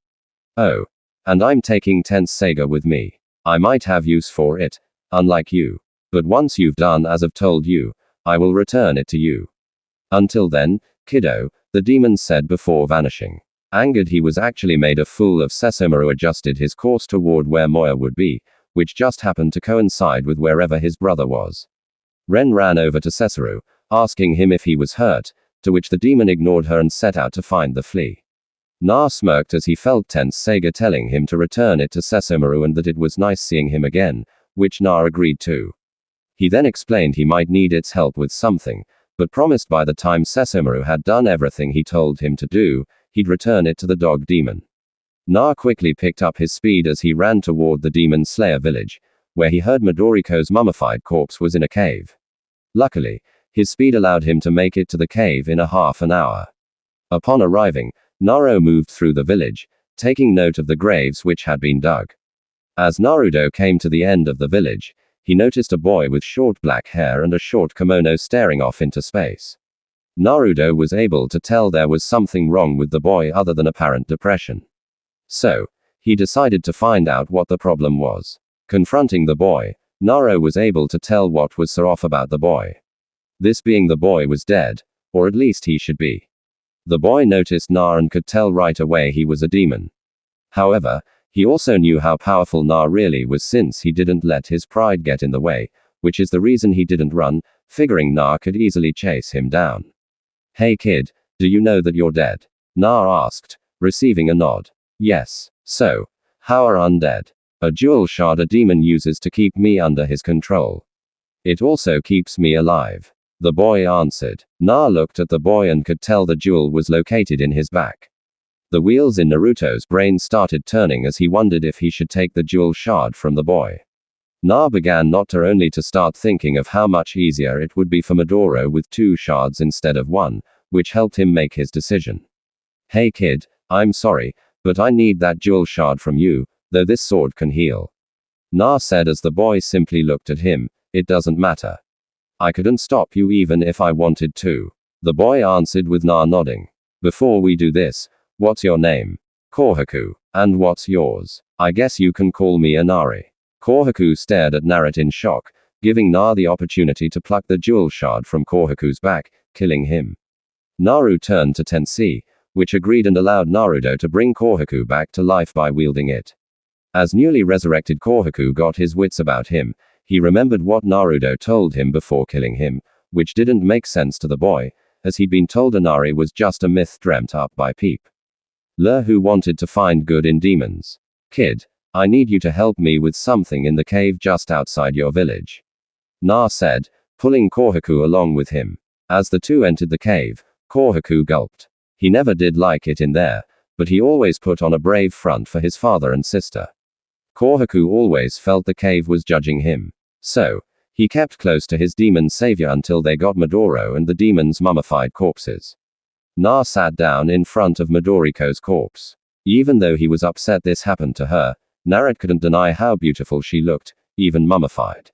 A: Oh. And I'm taking Tense Seiga with me. I might have use for it, unlike you. But once you've done as I've told you, I will return it to you. Until then, kiddo, the demon said before vanishing. Angered, he was actually made a fool of. Sesomaru adjusted his course toward where Moya would be, which just happened to coincide with wherever his brother was. Ren ran over to Sesomaru, asking him if he was hurt, to which the demon ignored her and set out to find the flea. Na smirked as he felt tense, Seiga telling him to return it to Sesomaru and that it was nice seeing him again, which Na agreed to. He then explained he might need its help with something, but promised by the time Sesomaru had done everything he told him to do, he'd return it to the dog demon. Na quickly picked up his speed as he ran toward the demon slayer village, where he heard Midoriko's mummified corpse was in a cave. Luckily, his speed allowed him to make it to the cave in a half an hour. Upon arriving, Naruto moved through the village, taking note of the graves which had been dug. As Naruto came to the end of the village, he noticed a boy with short black hair and a short kimono staring off into space. Naruto was able to tell there was something wrong with the boy other than apparent depression. So, he decided to find out what the problem was. Confronting the boy, Naruto was able to tell what was so off about the boy. This being the boy was dead, or at least he should be. The boy noticed Na and could tell right away he was a demon. However, he also knew how powerful Na really was since he didn't let his pride get in the way, which is the reason he didn't run, figuring Na could easily chase him down. Hey kid, do you know that you're dead? Na asked, receiving a nod. Yes. So, how are undead? A jewel shard a demon uses to keep me under his control. It also keeps me alive. The boy answered. Na looked at the boy and could tell the jewel was located in his back. The wheels in Naruto's brain started turning as he wondered if he should take the jewel shard from the boy. Na began not to only to start thinking of how much easier it would be for Midoro with 2 shards instead of 1, which helped him make his decision. Hey kid, I'm sorry, but I need that jewel shard from you, though this sword can heal. Na said as the boy simply looked at him. It doesn't matter. I couldn't stop you even if I wanted to. The boy answered with Na nodding. Before we do this, what's your name? Kohaku. And what's yours? I guess you can call me Inari. Kohaku stared at Naruto in shock, giving Na the opportunity to pluck the jewel shard from Kohaku's back, killing him. Naru turned to Tensei, which agreed and allowed Naruto to bring Kohaku back to life by wielding it. As newly resurrected Kohaku got his wits about him, he remembered what Naruto told him before killing him, which didn't make sense to the boy, as he'd been told Inari was just a myth dreamt up by Peep. Who wanted to find good in demons. Kid, I need you to help me with something in the cave just outside your village. Na said, pulling Kohaku along with him. As the two entered the cave, Kohaku gulped. He never did like it in there, but he always put on a brave front for his father and sister. Kohaku always felt the cave was judging him. So, he kept close to his demon savior until they got Midoro and the demon's mummified corpses. Na sat down in front of Midoriko's corpse. Even though he was upset this happened to her, Naruto couldn't deny how beautiful she looked, even mummified.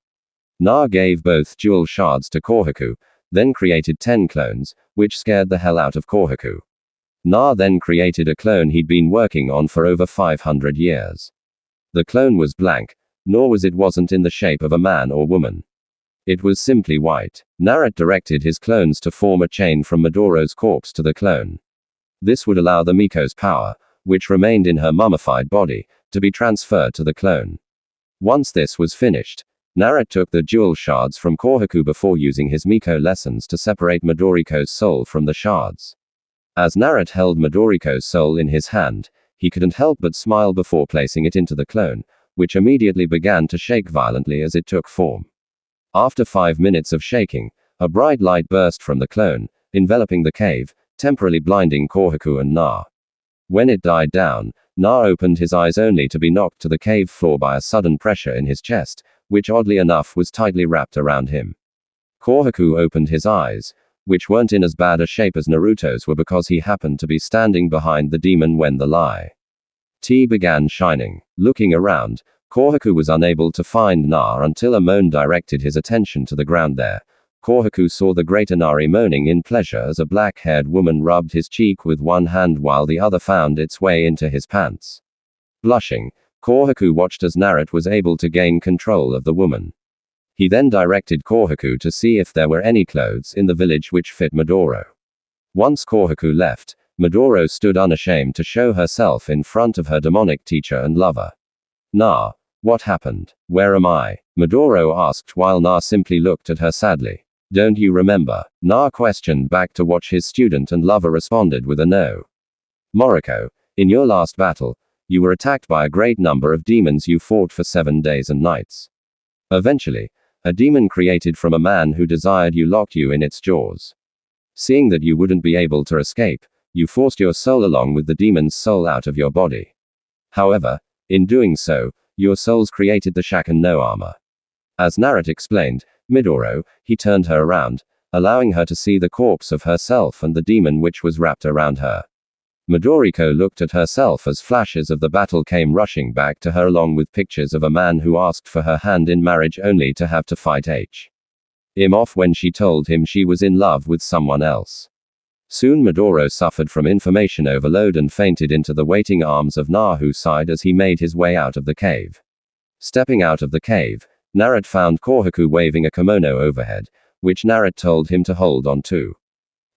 A: Na gave both jewel shards to Kohaku, then created 10 clones, which scared the hell out of Kohaku. Na then created a clone he'd been working on for over 500 years. The clone was blank, nor wasn't in the shape of a man or woman. It was simply white. Naruto directed his clones to form a chain from Midoro's corpse to the clone. This would allow the Miko's power, which remained in her mummified body, to be transferred to the clone. Once this was finished, Naruto took the jewel shards from Kohaku before using his Miko lessons to separate Midoriko's soul from the shards. As Naruto held Midoriko's soul in his hand, he couldn't help but smile before placing it into the clone, which immediately began to shake violently as it took form. After 5 minutes of shaking, a bright light burst from the clone, enveloping the cave, temporarily blinding Kohaku and Na. When it died down, Na opened his eyes only to be knocked to the cave floor by a sudden pressure in his chest, which oddly enough was tightly wrapped around him. Kohaku opened his eyes, which weren't in as bad a shape as Naruto's were because he happened to be standing behind the demon when the light began shining. Looking around, Kohaku was unable to find Na until a moan directed his attention to the ground there. Kohaku saw the great Inari moaning in pleasure as a black-haired woman rubbed his cheek with one hand while the other found its way into his pants. Blushing, Kohaku watched as Naruto was able to gain control of the woman. He then directed Kohaku to see if there were any clothes in the village which fit Midoro. Once Kohaku left, Midoro stood unashamed to show herself in front of her demonic teacher and lover. "Na, what happened? Where am I?" Midoro asked while Na simply looked at her sadly. "Don't you remember?" Na questioned back to which his student and lover responded with a no. "Moriko, in your last battle, you were attacked by a great number of demons you fought for 7 days and nights. Eventually, a demon created from a man who desired you locked you in its jaws. Seeing that you wouldn't be able to escape, you forced your soul along with the demon's soul out of your body. However, in doing so, your souls created the Shaken no armor." As Naruto explained, Midoro, he turned her around, allowing her to see the corpse of herself and the demon which was wrapped around her. Midoriko looked at herself as flashes of the battle came rushing back to her along with pictures of a man who asked for her hand in marriage only to have to fight him off when she told him she was in love with someone else. Soon Midoro suffered from information overload and fainted into the waiting arms of Na, who sighed as he made his way out of the cave. Stepping out of the cave, Naruto found Kohaku waving a kimono overhead, which Naruto told him to hold on to.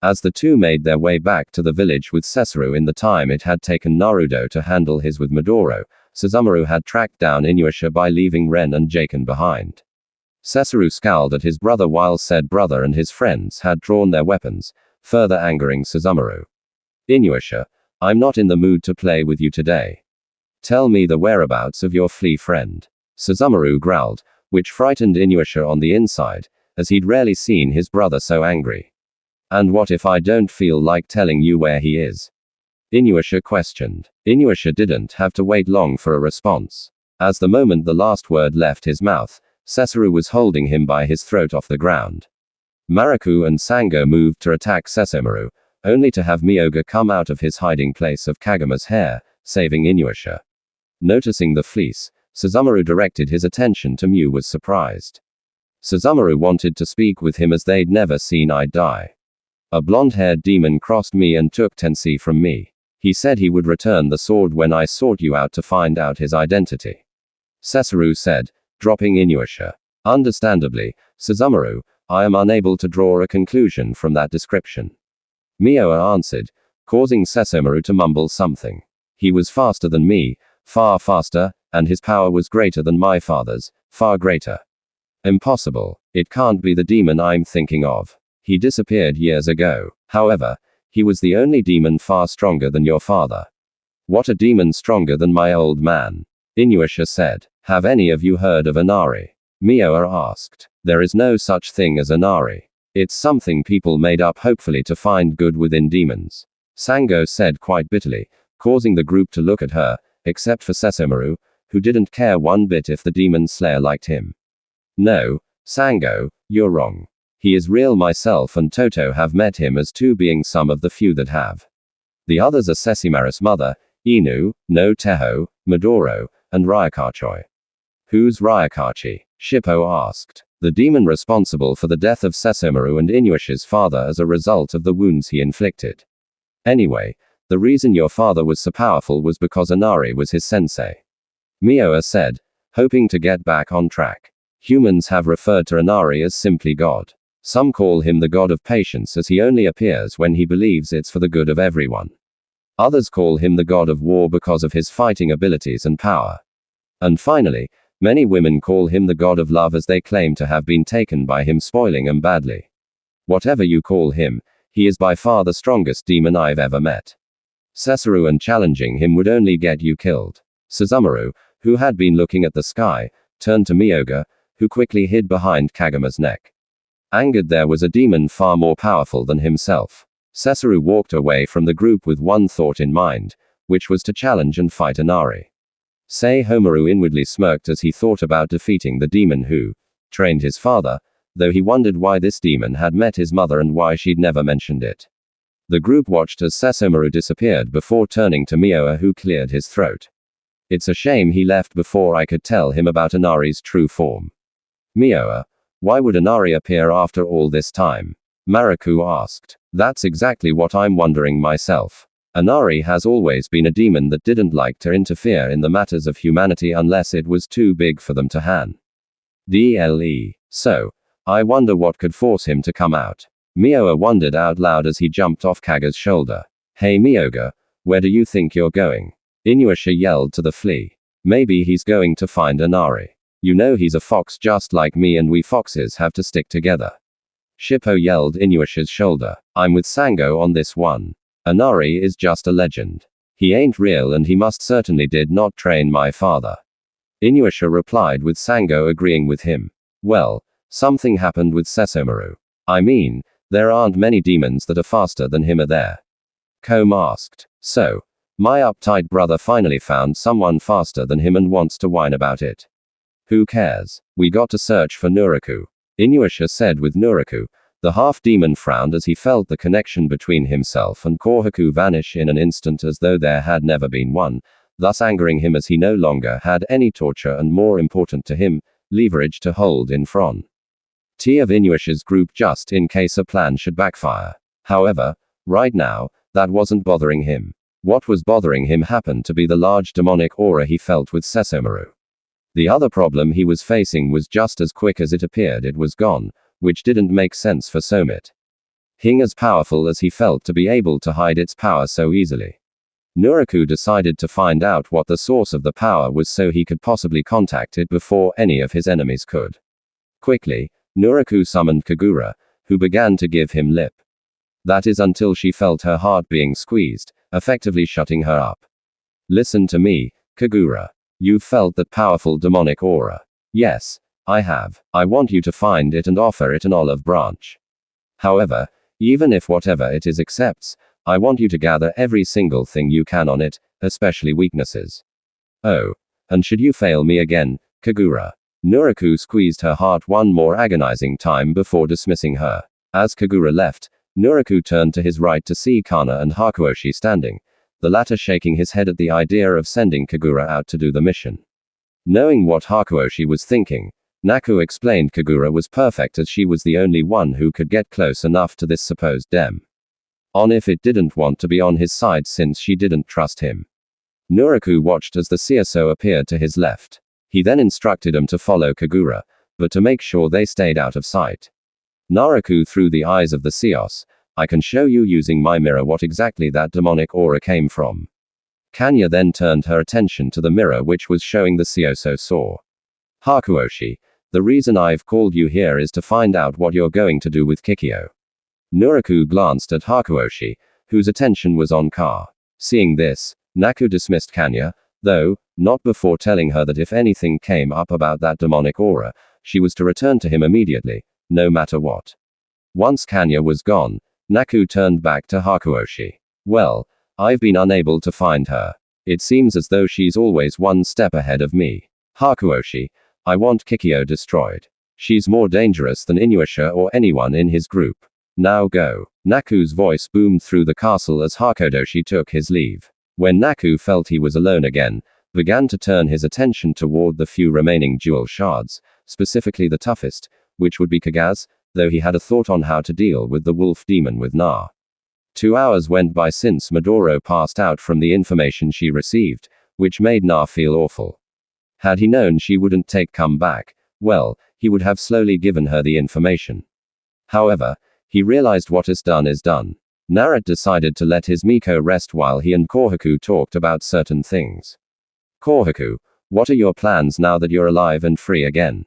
A: As the two made their way back to the village with Sessuru in the time it had taken Naruto to handle his with Midoro, Suzumaru had tracked down Inuyasha by leaving Ren and Jaken behind. Sessuru scowled at his brother while said brother and his friends had drawn their weapons, further angering Suzumaru. "Inuyasha, I'm not in the mood to play with you today. Tell me the whereabouts of your flea friend." Suzumaru growled, which frightened Inuyasha on the inside, as he'd rarely seen his brother so angry. "And what if I don't feel like telling you where he is?" Inuyasha questioned. Inuyasha didn't have to wait long for a response. As the moment the last word left his mouth, Sessuru was holding him by his throat off the ground. Maraku and Sango moved to attack Sesshomaru, only to have Myoga come out of his hiding place of Kagama's hair, saving Inuyasha. Noticing the fleece, Suzumaru directed his attention to Mew was surprised. Suzumaru wanted to speak with him as they'd never seen eye to eye. "A blonde-haired demon crossed me and took Tensei from me. He said he would return the sword when I sought you out to find out his identity," Sessuru said, dropping Inuyasha. "Understandably, Suzumaru, I am unable to draw a conclusion from that description," Mioa answered, causing Sesshomaru to mumble something. "He was faster than me, far faster, and his power was greater than my father's, far greater." "Impossible. It can't be the demon I'm thinking of. He disappeared years ago. However, he was the only demon far stronger than your father." "What a demon stronger than my old man?" Inuyasha said. "Have any of you heard of Inari?" Mioa asked. "There is no such thing as Inari. It's something people made up hopefully to find good within demons," Sango said quite bitterly, causing the group to look at her, except for Sesshomaru, who didn't care one bit if the demon slayer liked him. "No, Sango, you're wrong. He is real. Myself and Toto have met him as two being some of the few that have. The others are Sesshomaru's mother, Inu, no Teho, Midoro, and Ryakachi." "Who's Ryakachi?" Shippo asked. "The demon responsible for the death of Sesshomaru and Inuyasha's father as a result of the wounds he inflicted. Anyway, the reason your father was so powerful was because Inari was his sensei," Mioa said, hoping to get back on track. "Humans have referred to Inari as simply God. Some call him the god of patience as he only appears when he believes it's for the good of everyone. Others call him the god of war because of his fighting abilities and power. And finally, many women call him the god of love as they claim to have been taken by him spoiling them badly. Whatever you call him, he is by far the strongest demon I've ever met. Sessuru, and challenging him would only get you killed." Suzumaru, who had been looking at the sky, turned to Myoga, who quickly hid behind Kagama's neck. Angered, there was a demon far more powerful than himself. Sessuru walked away from the group with one thought in mind, which was to challenge and fight Inari. Sesshomaru inwardly smirked as he thought about defeating the demon who trained his father, though he wondered why this demon had met his mother and why she'd never mentioned it. The group watched as Sesshomaru disappeared before turning to Mioa, who cleared his throat. "It's a shame he left before I could tell him about Inari's true form." "Mioa, why would Inari appear after all this time?" Maraku asked. "That's exactly what I'm wondering myself. Inari has always been a demon that didn't like to interfere in the matters of humanity unless it was too big for them to handle. So, I wonder what could force him to come out." Mioga wondered out loud as he jumped off Kaga's shoulder. Hey Mioga, where do you think you're going? Inuyasha yelled to the flea. Maybe he's going to find Inari. You know he's a fox just like me and we foxes have to stick together. Shippo yelled Inuyasha's shoulder. I'm with Sango on this one. Inari is just a legend. He ain't real and he most certainly did not train my father. Inuyasha replied with Sango agreeing with him. Well, something happened with Sesomaru. I mean, there aren't many demons that are faster than him are there? Kom asked. So, my uptight brother finally found someone faster than him and wants to whine about it. Who cares? We got to search for Nuraku. Inuyasha said with Nuraku. The half-demon frowned as he felt the connection between himself and Kohaku vanish in an instant as though there had never been one, thus angering him as he no longer had any torture and more important to him, leverage to hold in front of Inuyasha's group just in case a plan should backfire. However, right now, that wasn't bothering him. What was bothering him happened to be the large demonic aura he felt with Sesomaru. The other problem he was facing was just as quick as it appeared it was gone, which didn't make sense for Somit. Being as powerful as he felt to be able to hide its power so easily. Nuraku decided to find out what the source of the power was so he could possibly contact it before any of his enemies could. Quickly, Nuraku summoned Kagura, who began to give him lip. That is until she felt her heart being squeezed, effectively shutting her up. Listen to me, Kagura. You've felt that powerful demonic aura. Yes, I have. I want you to find it and offer it an olive branch. However, even if whatever it is accepts, I want you to gather every single thing you can on it, especially weaknesses. Oh, and should you fail me again, Kagura? Nuraku squeezed her heart one more agonizing time before dismissing her. As Kagura left, Nuraku turned to his right to see Kana and Hakuoshi standing, the latter shaking his head at the idea of sending Kagura out to do the mission. Knowing what Hakuoshi was thinking, Naku explained Kagura was perfect as she was the only one who could get close enough to this supposed dem. On if it didn't want to be on his side since she didn't trust him. Nuraku watched as the CSO appeared to his left. He then instructed him to follow Kagura, but to make sure they stayed out of sight. Naraku through the eyes of the Seos, I can show you using my mirror what exactly that demonic aura came from. Kanya then turned her attention to the mirror which was showing the Seoso saw. Hakuoshi, the reason I've called you here is to find out what you're going to do with Kikyo. Nuraku glanced at Hakuoshi, whose attention was on Ka. Seeing this, Naku dismissed Kanya, though, not before telling her that if anything came up about that demonic aura, she was to return to him immediately, no matter what. Once Kanya was gone, Naku turned back to Hakuoshi. Well, I've been unable to find her. It seems as though she's always one step ahead of me. Hakuoshi, I want Kikyo destroyed. She's more dangerous than Inuyasha or anyone in his group. Now go. Naku's voice boomed through the castle as Hakodoshi took his leave. When Naku felt he was alone again, began to turn his attention toward the few remaining jewel shards, specifically the toughest, which would be Kaga's, though he had a thought on how to deal with the wolf demon with Na. 2 hours went by since Midoro passed out from the information she received, which made Na feel awful. Had he known she wouldn't come back, well, he would have slowly given her the information. However, he realized what is done. Naruto decided to let his Miko rest while he and Kohaku talked about certain things. Kohaku, what are your plans now that you're alive and free again?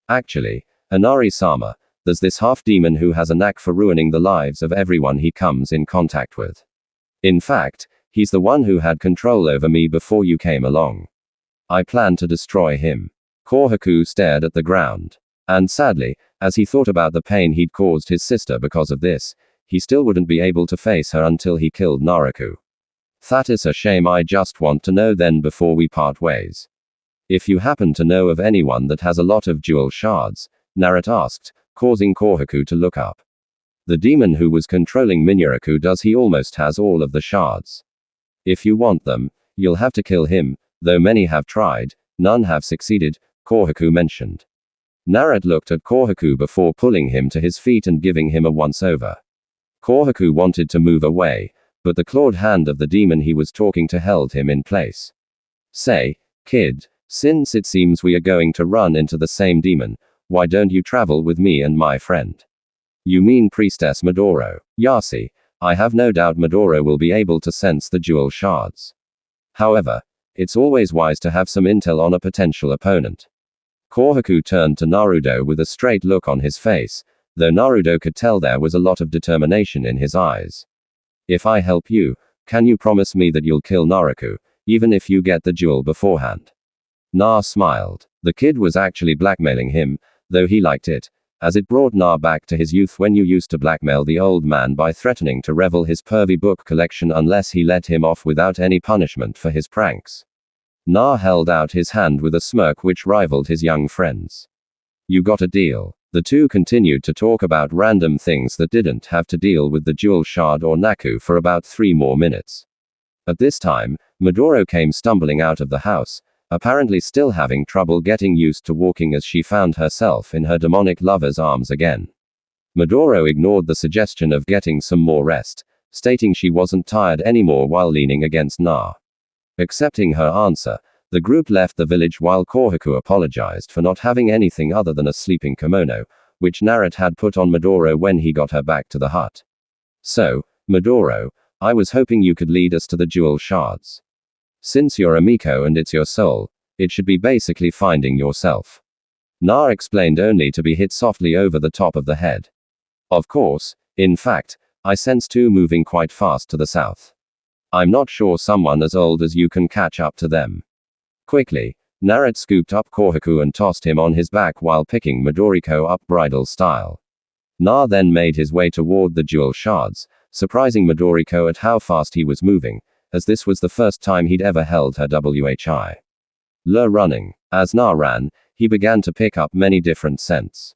A: Actually, Inari-sama, there's this half-demon who has a knack for ruining the lives of everyone he comes in contact with. In fact, he's the one who had control over me before you came along. I plan to destroy him. Kohaku stared at the ground. And sadly, as he thought about the pain he'd caused his sister because of this, he still wouldn't be able to face her until he killed Naraku. That is a shame. I just want to know then before we part ways. If you happen to know of anyone that has a lot of jewel shards, Naruto asked, causing Kohaku to look up. The demon who was controlling Minuraku does. He almost has all of the shards. If you want them, you'll have to kill him, though many have tried, none have succeeded, Kohaku mentioned. Naruto looked at Kohaku before pulling him to his feet and giving him a once-over. Kohaku wanted to move away, but the clawed hand of the demon he was talking to held him in place. Say, kid, since it seems we are going to run into the same demon, why don't you travel with me and my friend? You mean Priestess Midoro. Yasi. I have no doubt Midoro will be able to sense the jewel shards. However, it's always wise to have some intel on a potential opponent. Kohaku turned to Naruto with a straight look on his face, though Naruto could tell there was a lot of determination in his eyes. If I help you, can you promise me that you'll kill Naruto, even if you get the jewel beforehand? Na smiled. The kid was actually blackmailing him, though he liked it, as it brought Na back to his youth when you used to blackmail the old man by threatening to reveal his pervy book collection unless he let him off without any punishment for his pranks. Na held out his hand with a smirk which rivaled his young friend's. You got a deal. The two continued to talk about random things that didn't have to deal with the jewel shard or Naku for about 3 more minutes. At this time, Midoro came stumbling out of the house, apparently still having trouble getting used to walking as she found herself in her demonic lover's arms again. Midoro ignored the suggestion of getting some more rest, stating she wasn't tired anymore while leaning against Na. Accepting her answer, the group left the village while Kohaku apologized for not having anything other than a sleeping kimono, which Naruto had put on Midoro when he got her back to the hut. So, Midoro, I was hoping you could lead us to the jewel shards. Since you're a Miko and it's your soul, it should be basically finding yourself. Na explained only to be hit softly over the top of the head. Of course, in fact, I sense two moving quite fast to the south. I'm not sure someone as old as you can catch up to them. Quickly, Naruto scooped up Kohaku and tossed him on his back while picking Midoriko up bridal style. Na then made his way toward the jewel shards, surprising Midoriko at how fast he was moving, as this was the first time he'd ever held her WHI. Running. As Na ran, he began to pick up many different scents.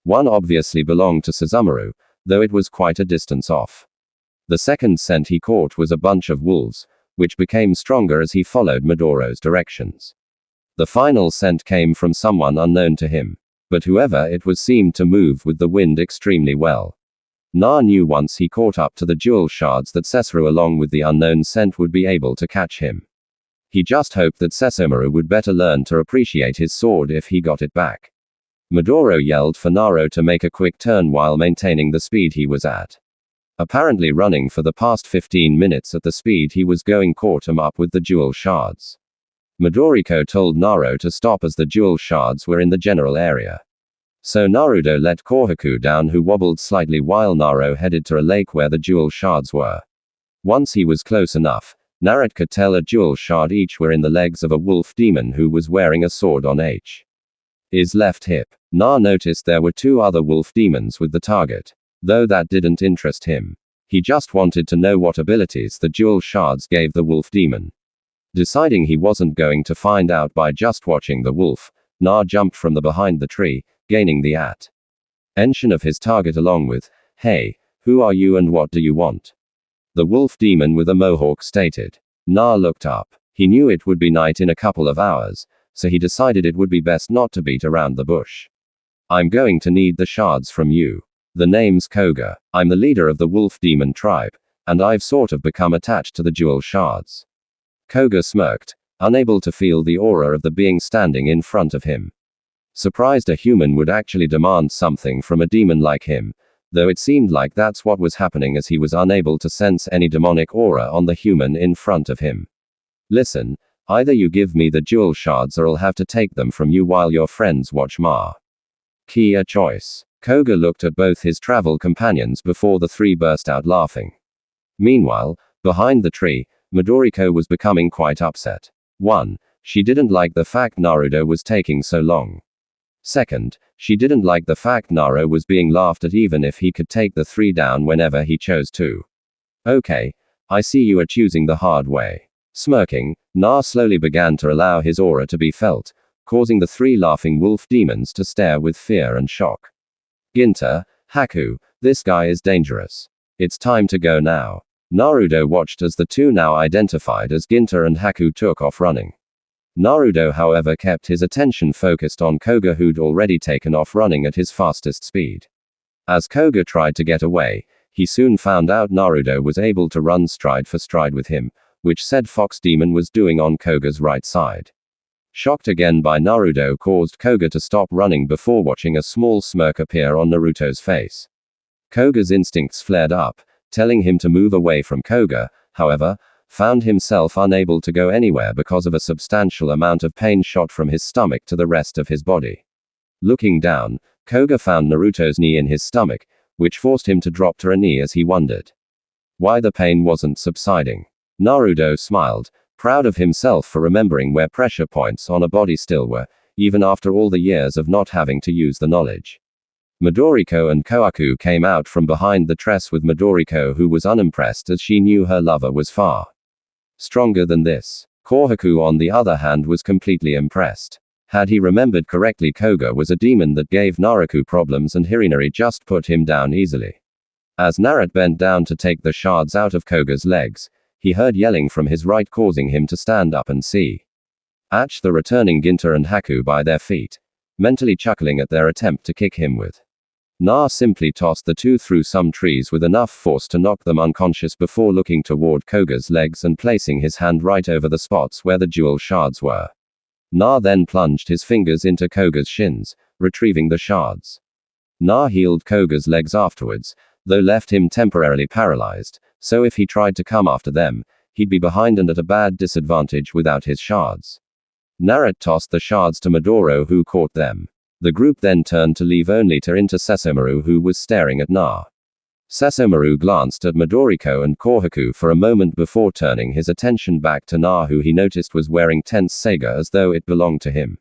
A: One obviously belonged to Suzumaru, though it was quite a distance off. The second scent he caught was a bunch of wolves, which became stronger as he followed Midoro's directions. The final scent came from someone unknown to him, but whoever it was seemed to move with the wind extremely well. Na knew once he caught up to the jewel shards that Sesaru along with the unknown scent would be able to catch him. He just hoped that Sesaru would better learn to appreciate his sword if he got it back. Midoro yelled for Naruto to make a quick turn while maintaining the speed he was at. Apparently running for the past 15 minutes at the speed he was going caught him up with the jewel shards. Midoriko told Naruto to stop as the jewel shards were in the general area. So Naruto let Kohaku down, who wobbled slightly while Naruto headed to a lake where the jewel shards were. Once he was close enough, Naruto could tell a jewel shard each were in the legs of a wolf demon who was wearing a sword on his left hip. Na noticed there were 2 other wolf demons with the target, though that didn't interest him. He just wanted to know what abilities the jewel shards gave the wolf demon. Deciding he wasn't going to find out by just watching the wolf, Na jumped from behind the tree, gaining the attention of his target along with, "Hey, who are you and what do you want?" The wolf demon with a mohawk stated. Na looked up. He knew it would be night in a couple of hours, so he decided it would be best not to beat around the bush. "I'm going to need the shards from you. The name's Koga. I'm the leader of the wolf demon tribe, and I've sort of become attached to the jewel shards." Koga smirked, unable to feel the aura of the being standing in front of him. Surprised a human would actually demand something from a demon like him, though it seemed like that's what was happening as he was unable to sense any demonic aura on the human in front of him. "Listen, either you give me the jewel shards or I'll have to take them from you while your friends watch Ma. Key a choice." Koga looked at both his travel companions before the 3 burst out laughing. Meanwhile, behind the tree, Midoriko was becoming quite upset. 1. She didn't like the fact Naruto was taking so long. 2nd, she didn't like the fact Naruto was being laughed at even if he could take the 3 down whenever he chose to. "Okay, I see you are choosing the hard way." Smirking, Na slowly began to allow his aura to be felt, causing the 3 laughing wolf demons to stare with fear and shock. "Ginter, Haku, this guy is dangerous. It's time to go now." Naruto watched as the 2 now identified as Ginter and Haku took off running. Naruto however kept his attention focused on Koga, who'd already taken off running at his fastest speed. As Koga tried to get away, he soon found out Naruto was able to run stride for stride with him, which said Fox Demon was doing on Koga's right side. Shocked again by Naruto caused Koga to stop running before watching a small smirk appear on Naruto's face. Koga's instincts flared up, telling him to move away from Koga, however, found himself unable to go anywhere because of a substantial amount of pain shot from his stomach to the rest of his body. Looking down, Koga found Naruto's knee in his stomach, which forced him to drop to a knee as he wondered why the pain wasn't subsiding. Naruto smiled, proud of himself for remembering where pressure points on a body still were, even after all the years of not having to use the knowledge. Midoriko and Kohaku came out from behind the tress with Midoriko, who was unimpressed as she knew her lover was far stronger than this. Kohaku, on the other hand, was completely impressed. Had he remembered correctly, Koga was a demon that gave Naruto problems and Hirinari just put him down easily. As Naruto bent down to take the shards out of Koga's legs, he heard yelling from his right, causing him to stand up and see the returning Ginta and Haku by their feet, mentally chuckling at their attempt to kick him with. Na simply tossed the two through some trees with enough force to knock them unconscious before looking toward Koga's legs and placing his hand right over the spots where the jewel shards were. Na then plunged his fingers into Koga's shins, retrieving the shards. Na healed Koga's legs afterwards, though left him temporarily paralyzed, so if he tried to come after them, he'd be behind and at a bad disadvantage without his shards. Naruto tossed the shards to Midoro, who caught them. The group then turned to leave only to enter Sesshomaru, who was staring at Na. Sesshomaru glanced at Midoriko and Kohaku for a moment before turning his attention back to Na, who he noticed was wearing tense Seiga as though it belonged to him.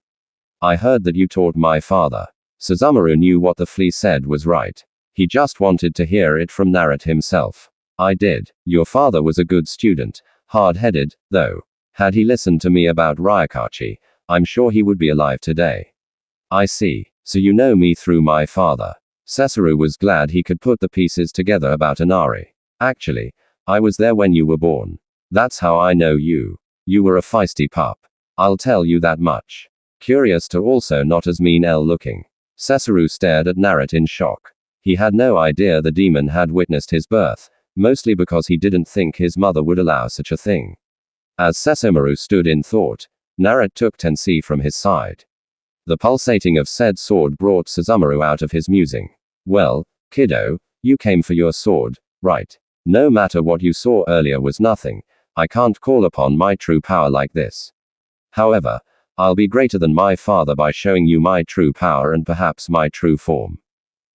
A: I heard that you taught my father. Suzumaru knew what the flea said was right. He just wanted to hear it from Naruto himself. I did. Your father was a good student, hard-headed, though. Had he listened to me about Ryukachi, I'm sure he would be alive today. I see. So you know me through my father. Sesshomaru was glad he could put the pieces together about Inari. Actually, I was there when you were born. That's how I know you. You were a feisty pup. I'll tell you that much. Curious to also not as mean looking. Sesshomaru stared at Naruto in shock. He had no idea the demon had witnessed his birth, mostly because he didn't think his mother would allow such a thing. As Sesshomaru stood in thought, Naruto took Tensei from his side. The pulsating of said sword brought Suzumaru out of his musing. Well, kiddo, you came for your sword, right? No matter what you saw earlier was nothing. I can't call upon my true power like this. However, I'll be greater than my father by showing you my true power and perhaps my true form.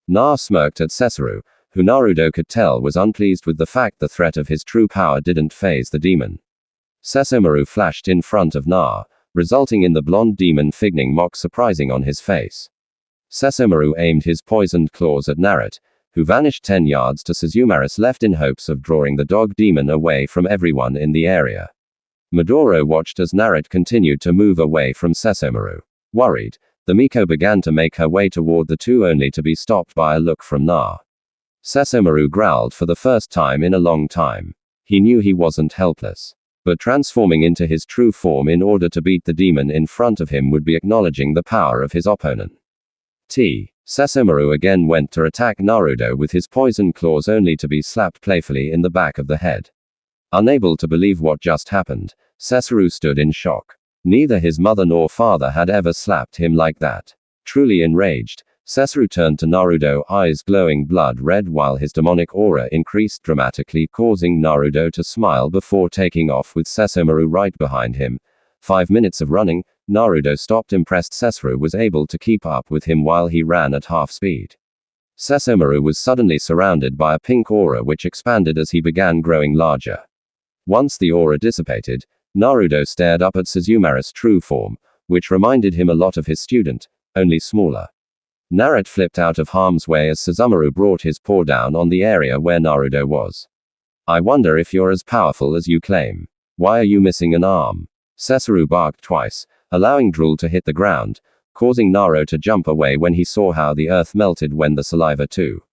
A: Na smirked at Sesshomaru, who Naruto could tell was unpleased with the fact the threat of his true power didn't faze the demon. Sesshomaru flashed in front of Na, resulting in the blonde demon figning mock surprising on his face. Sesshomaru aimed his poisoned claws at Naruto, who vanished 10 yards to Suzumaru's left in hopes of drawing the dog demon away from everyone in the area. Midoro watched as Naruto continued to move away from Sesshomaru. Worried, the Miko began to make her way toward the two, only to be stopped by a look from Na. Sesshomaru growled for the first time in a long time. He knew he wasn't helpless. But transforming into his true form in order to beat the demon in front of him would be acknowledging the power of his opponent. Sesshomaru again went to attack Naruto with his poison claws, only to be slapped playfully in the back of the head. Unable to believe what just happened, Sesshomaru stood in shock. Neither his mother nor father had ever slapped him like that. Truly enraged, Sesshomaru turned to Naruto, eyes glowing blood red while his demonic aura increased dramatically, causing Naruto to smile before taking off with Sesshomaru right behind him. 5 minutes of running, Naruto stopped. Impressed Sesshomaru was able to keep up with him while he ran at half speed. Sesshomaru was suddenly surrounded by a pink aura which expanded as he began growing larger. Once the aura dissipated, Naruto stared up at Suzumaru's true form, which reminded him a lot of his student, only smaller. Naruto flipped out of harm's way as Suzumaru brought his paw down on the area where Naruto was. I wonder if you're as powerful as you claim. Why are you missing an arm? Sesshomaru barked twice, allowing drool to hit the ground, causing Naruto to jump away when he saw how the earth melted when the saliva too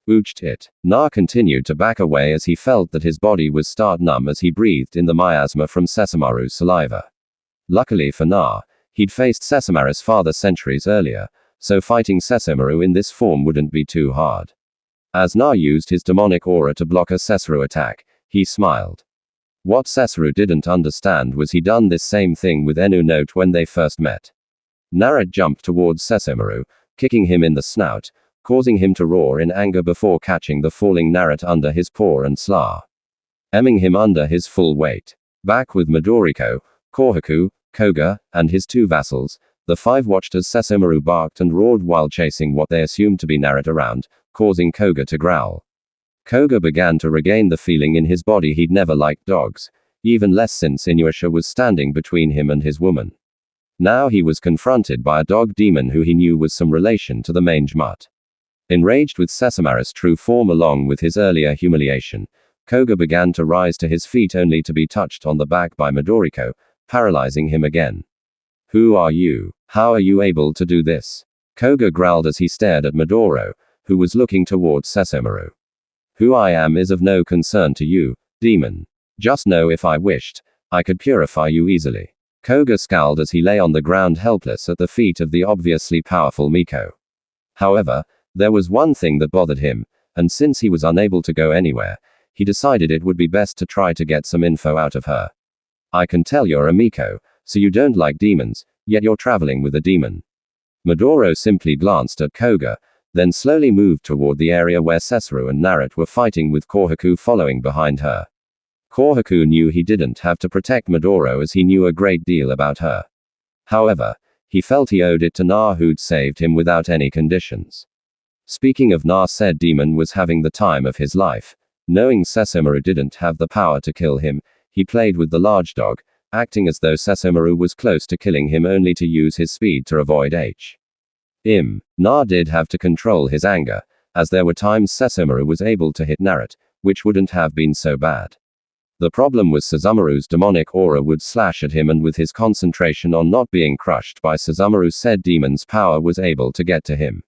A: ooched it. Na continued to back away as he felt that his body was start numb as he breathed in the miasma from Sesshomaru's saliva. Luckily for Na, he'd faced Sesshomaru's father centuries earlier, so fighting Sesshomaru in this form wouldn't be too hard. As Na used his demonic aura to block a Sesshomaru attack, he smiled. What Sesshomaru didn't understand was he'd done this same thing with Enu Note when they first met. Naruto jumped towards Sesshomaru, kicking him in the snout, causing him to roar in anger before catching the falling Naruto under his paw and emming him under his full weight. Back with Midoriko, Kohaku, Koga, and his two vassals, the five watched as Sesshomaru barked and roared while chasing what they assumed to be Naruto around, causing Koga to growl. Koga began to regain the feeling in his body he'd never liked dogs, even less since Inuyasha was standing between him and his woman. Now he was confronted by a dog demon who he knew was some relation to the mange mutt. Enraged with Sesshomaru's true form along with his earlier humiliation, Koga began to rise to his feet only to be touched on the back by Midoriko, paralyzing him again. Who are you? How are you able to do this? Koga growled as he stared at Midoro, who was looking towards Sesshomaru. Who I am is of no concern to you, demon. Just know if I wished, I could purify you easily. Koga scowled as he lay on the ground helpless at the feet of the obviously powerful Miko. However, there was one thing that bothered him, and since he was unable to go anywhere, he decided it would be best to try to get some info out of her. I can tell you're a Miko, so you don't like demons, yet you're traveling with a demon. Midoro simply glanced at Koga, then slowly moved toward the area where Sesshomaru and Naruto were fighting with Kohaku following behind her. Kohaku knew he didn't have to protect Midoro as he knew a great deal about her. However, he felt he owed it to Na who'd saved him without any conditions. Speaking of Na, said demon was having the time of his life. Knowing Sesshomaru didn't have the power to kill him, he played with the large dog, acting as though Sesshomaru was close to killing him only to use his speed to avoid Na did have to control his anger, as there were times Sesshomaru was able to hit Naruto, which wouldn't have been so bad. The problem was Suzumaru's demonic aura would slash at him, and with his concentration on not being crushed by Suzumaru, said demon's power was able to get to him.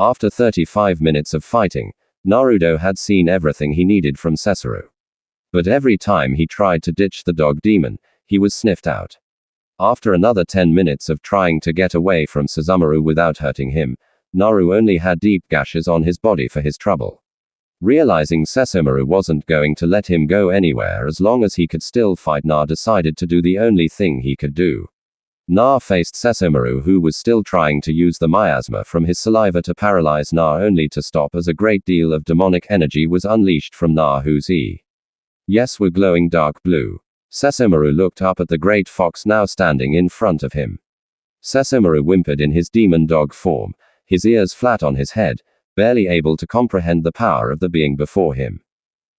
A: After 35 minutes of fighting, Naruto had seen everything he needed from Sesshomaru. But every time he tried to ditch the dog demon, he was sniffed out. After another 10 minutes of trying to get away from Suzumaru without hurting him, Naru only had deep gashes on his body for his trouble. Realizing Sesshomaru wasn't going to let him go anywhere as long as he could still fight, Na decided to do the only thing he could do. Na faced Sesshomaru, who was still trying to use the miasma from his saliva to paralyze Na, only to stop as a great deal of demonic energy was unleashed from Na, whose eyes were glowing dark blue. Sesshomaru looked up at the great fox now standing in front of him. Sesshomaru whimpered in his demon dog form, his ears flat on his head, barely able to comprehend the power of the being before him.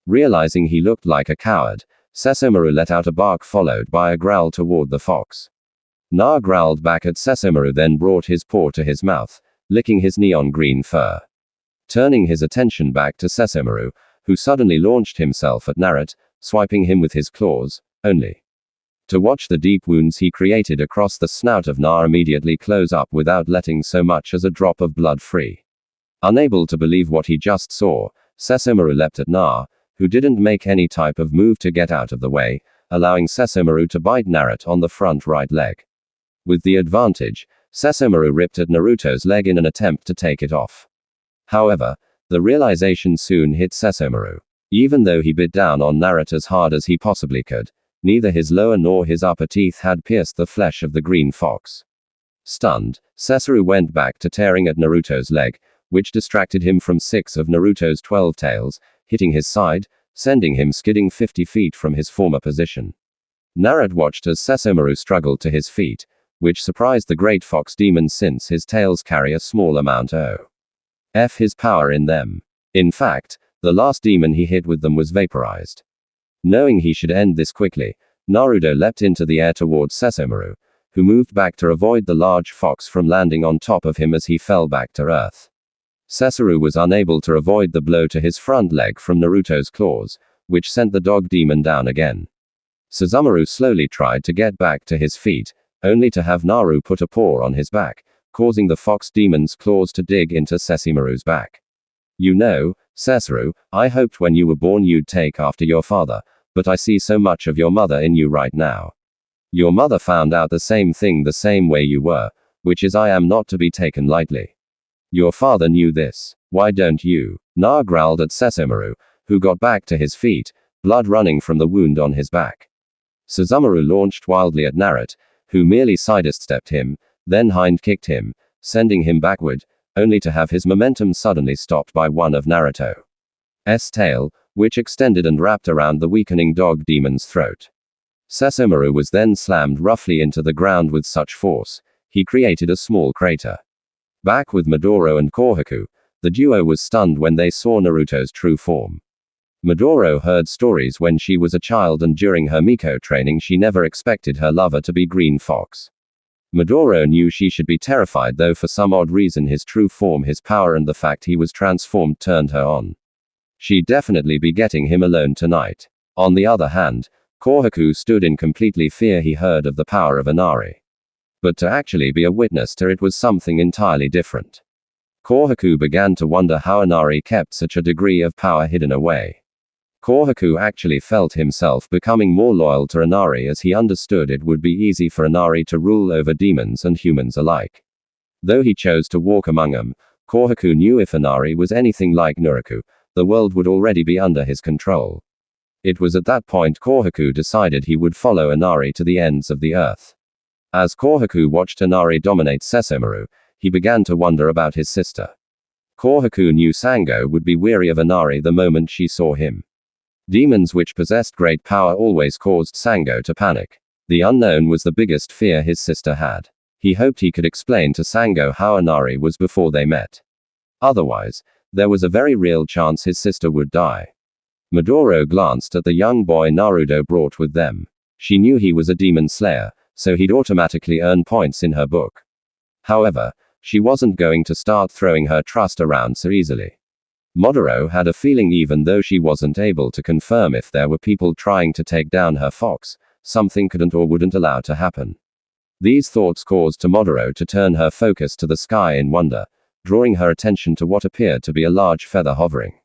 A: Realizing he looked like a coward, Sesshomaru let out a bark followed by a growl toward the fox. Na growled back at Sesshomaru, then brought his paw to his mouth, licking his neon green fur. Turning his attention back to Sesshomaru, who suddenly launched himself at Naruto, swiping him with his claws, only to watch the deep wounds he created across the snout of Na immediately close up without letting so much as a drop of blood free. Unable to believe what he just saw, Sesshomaru leapt at Na, who didn't make any type of move to get out of the way, allowing Sesshomaru to bite Naruto on the front right leg. With the advantage, Sesshomaru ripped at Naruto's leg in an attempt to take it off. However, the realization soon hit Sesshomaru. Even though he bit down on Naruto as hard as he possibly could, neither his lower nor his upper teeth had pierced the flesh of the green fox. Stunned, Sesshomaru went back to tearing at Naruto's leg, which distracted him from 6 of Naruto's 12 tails, hitting his side, sending him skidding 50 feet from his former position. Naruto watched as Sesshomaru struggled to his feet, which surprised the great fox demon since his tails carry a small amount of his power in them. In fact, the last demon he hit with them was vaporized. Knowing he should end this quickly, Naruto leapt into the air towards Sesshomaru, who moved back to avoid the large fox from landing on top of him as he fell back to earth. Sesshomaru was unable to avoid the blow to his front leg from Naruto's claws, which sent the dog demon down again. Suzumaru slowly tried to get back to his feet, only to have Naru put a paw on his back, causing the fox demon's claws to dig into Sesshomaru's back. You know, Sesshomaru, I hoped when you were born you'd take after your father, but I see so much of your mother in you right now. Your mother found out the same thing the same way you were, which is I am not to be taken lightly. Your father knew this. Why don't you? Na growled at Sesshomaru, who got back to his feet, blood running from the wound on his back. Suzumaru launched wildly at Naruto, who merely sidestepped him, then hind-kicked him, sending him backward, only to have his momentum suddenly stopped by one of Naruto's tail, which extended and wrapped around the weakening dog demon's throat. Sesshomaru was then slammed roughly into the ground with such force, he created a small crater. Back with Midoro and Kohaku, the duo was stunned when they saw Naruto's true form. Midoro heard stories when she was a child, and during her Miko training she never expected her lover to be Green Fox. Midoro knew she should be terrified, though for some odd reason his true form, his power, and the fact he was transformed turned her on. She'd definitely be getting him alone tonight. On the other hand, Kohaku stood in completely fear. He heard of the power of Inari, but to actually be a witness to it was something entirely different. Kohaku began to wonder how Inari kept such a degree of power hidden away. Kohaku actually felt himself becoming more loyal to Inari, as he understood it would be easy for Inari to rule over demons and humans alike. Though he chose to walk among them, Kohaku knew if Inari was anything like Nuraku, the world would already be under his control. It was at that point Kohaku decided he would follow Inari to the ends of the earth. As Kohaku watched Inari dominate Sesshomaru, he began to wonder about his sister. Kohaku knew Sango would be weary of Inari the moment she saw him. Demons which possessed great power always caused Sango to panic. The unknown was the biggest fear his sister had. He hoped he could explain to Sango how Inari was before they met. Otherwise, there was a very real chance his sister would die. Midoro glanced at the young boy Naruto brought with them. She knew he was a demon slayer, so he'd automatically earn points in her book. However, she wasn't going to start throwing her trust around so easily. Midoro had a feeling, even though she wasn't able to confirm if there were people trying to take down her fox, something couldn't or wouldn't allow to happen. These thoughts caused Midoro to turn her focus to the sky in wonder, drawing her attention to what appeared to be a large feather hovering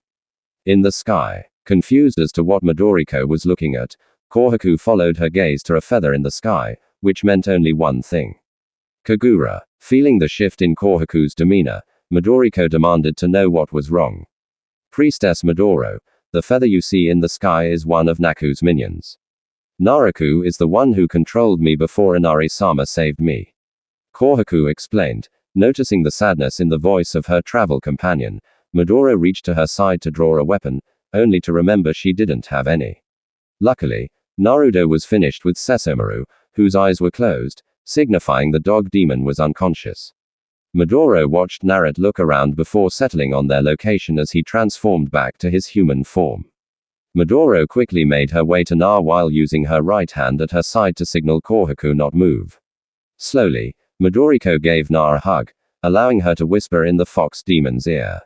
A: in the sky. Confused as to what Midoriko was looking at, Kohaku followed her gaze to a feather in the sky, which meant only one thing. Kagura. Feeling the shift in Kohaku's demeanor, Midoriko demanded to know what was wrong. Priestess Midoro, the feather you see in the sky is one of Naku's minions. Naraku is the one who controlled me before Inari-sama saved me. Kohaku explained. Noticing the sadness in the voice of her travel companion, Midoro reached to her side to draw a weapon, only to remember she didn't have any. Luckily, Naruto was finished with Sesshomaru, whose eyes were closed, signifying the dog demon was unconscious. Midoro watched Naruto look around before settling on their location as he transformed back to his human form. Midoro quickly made her way to Na while using her right hand at her side to signal Kohaku not move. Slowly, Midoriko gave Na a hug, allowing her to whisper in the fox demon's ear.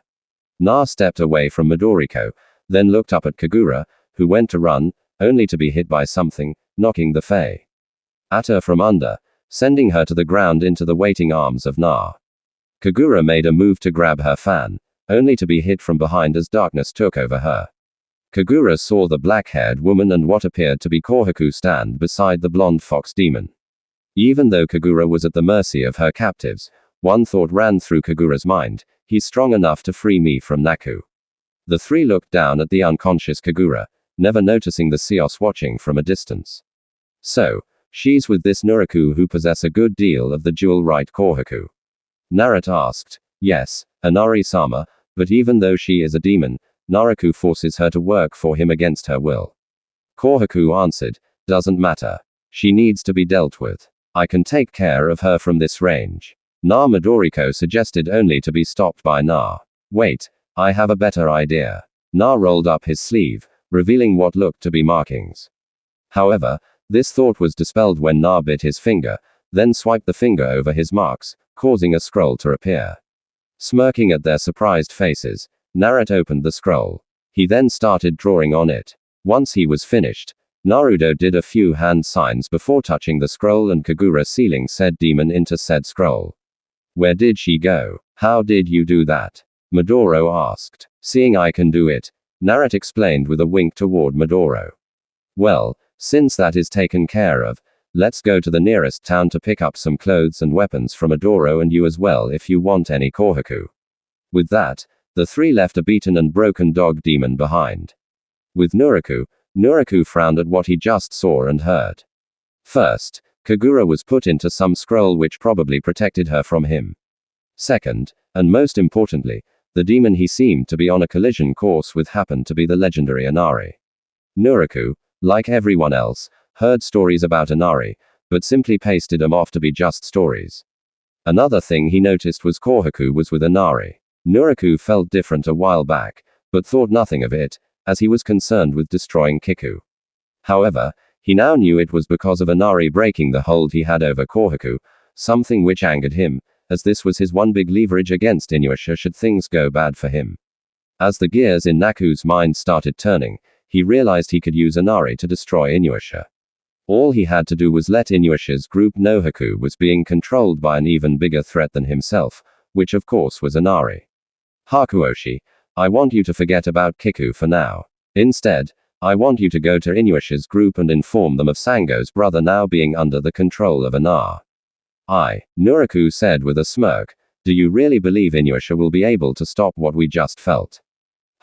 A: Na stepped away from Midoriko, then looked up at Kagura, who went to run, only to be hit by something, knocking the Fae at her from under, sending her to the ground into the waiting arms of Na. Kagura made a move to grab her fan, only to be hit from behind as darkness took over her. Kagura saw the black-haired woman and what appeared to be Kohaku stand beside the blonde fox demon. Even though Kagura was at the mercy of her captives, one thought ran through Kagura's mind: he's strong enough to free me from Naku. The three looked down at the unconscious Kagura, never noticing the Seos watching from a distance. So, she's with this Nuraku who possess a good deal of the dual right Kohaku? Naruto asked. Yes, Inari-sama, but even though she is a demon, Naraku forces her to work for him against her will. Kohaku answered. Doesn't matter. She needs to be dealt with. I can take care of her from this range. Na Midoriko suggested, only to be stopped by Na. Wait, I have a better idea. Na rolled up his sleeve, revealing what looked to be markings. However, this thought was dispelled when Na bit his finger, then swiped the finger over his marks, causing a scroll to appear. Smirking at their surprised faces, Naruto opened the scroll. He then started drawing on it. Once he was finished, Naruto did a few hand signs before touching the scroll and Kagura sealing said demon into said scroll. Where did she go? How did you do that? Midoro asked. Seeing I can do it, Naruto explained with a wink toward Midoro. Well, since that is taken care of, let's go to the nearest town to pick up some clothes and weapons from Midoro, and you as well if you want any Kohaku. With that, the three left a beaten and broken dog demon behind. With Nuraku frowned at what he just saw and heard. First, Kagura was put into some scroll which probably protected her from him. Second, and most importantly, the demon he seemed to be on a collision course with happened to be the legendary Inari. Naruto, like everyone else, heard stories about Inari, but simply pasted them off to be just stories. Another thing he noticed was Kohaku was with Inari. Naruto felt different a while back, but thought nothing of it, as he was concerned with destroying Kiku. However, he now knew it was because of Inari breaking the hold he had over Kohaku, something which angered him, as this was his one big leverage against Inuyasha should things go bad for him. As the gears in Naku's mind started turning, he realized he could use Inari to destroy Inuyasha. All he had to do was let Inuyasha's group know Haku was being controlled by an even bigger threat than himself, which of course was Inari. Hakuoshi, I want you to forget about Kiku for now. Instead, I want you to go to Inuyasha's group and inform them of Sango's brother now being under the control of Anar. Naruto said with a smirk, do you really believe Inuyasha will be able to stop what we just felt?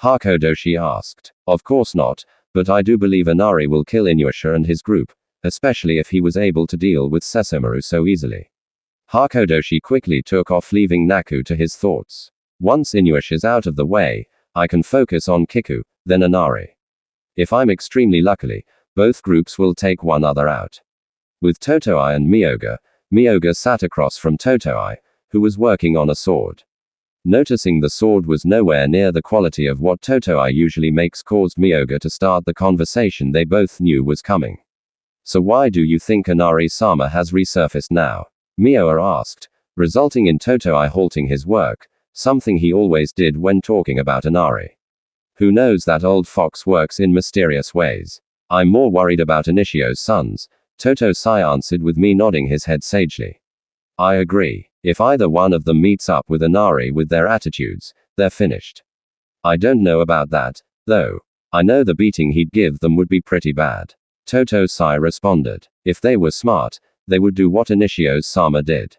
A: Hakodoshi asked. Of course not, but I do believe Inari will kill Inuyasha and his group, especially if he was able to deal with Sesomaru so easily. Hakodoshi quickly took off, leaving Naku to his thoughts. Once Inuyasha's out of the way, I can focus on Kiku, then Inari. If I'm extremely lucky, both groups will take one other out. With Totoi and Myoga sat across from Totoi, who was working on a sword. Noticing the sword was nowhere near the quality of what Totoi usually makes caused Myoga to start the conversation they both knew was coming. So why do you think Inari-sama has resurfaced now? Myoga asked, resulting in Totoi halting his work, something he always did when talking about Inari. Who knows, that old fox works in mysterious ways. I'm more worried about Inishio's sons, Totosai answered with me nodding his head sagely. I agree. If either one of them meets up with Inari with their attitudes, they're finished. I don't know about that, though. I know the beating he'd give them would be pretty bad. Totosai responded. If they were smart, they would do what Inishio-sama did.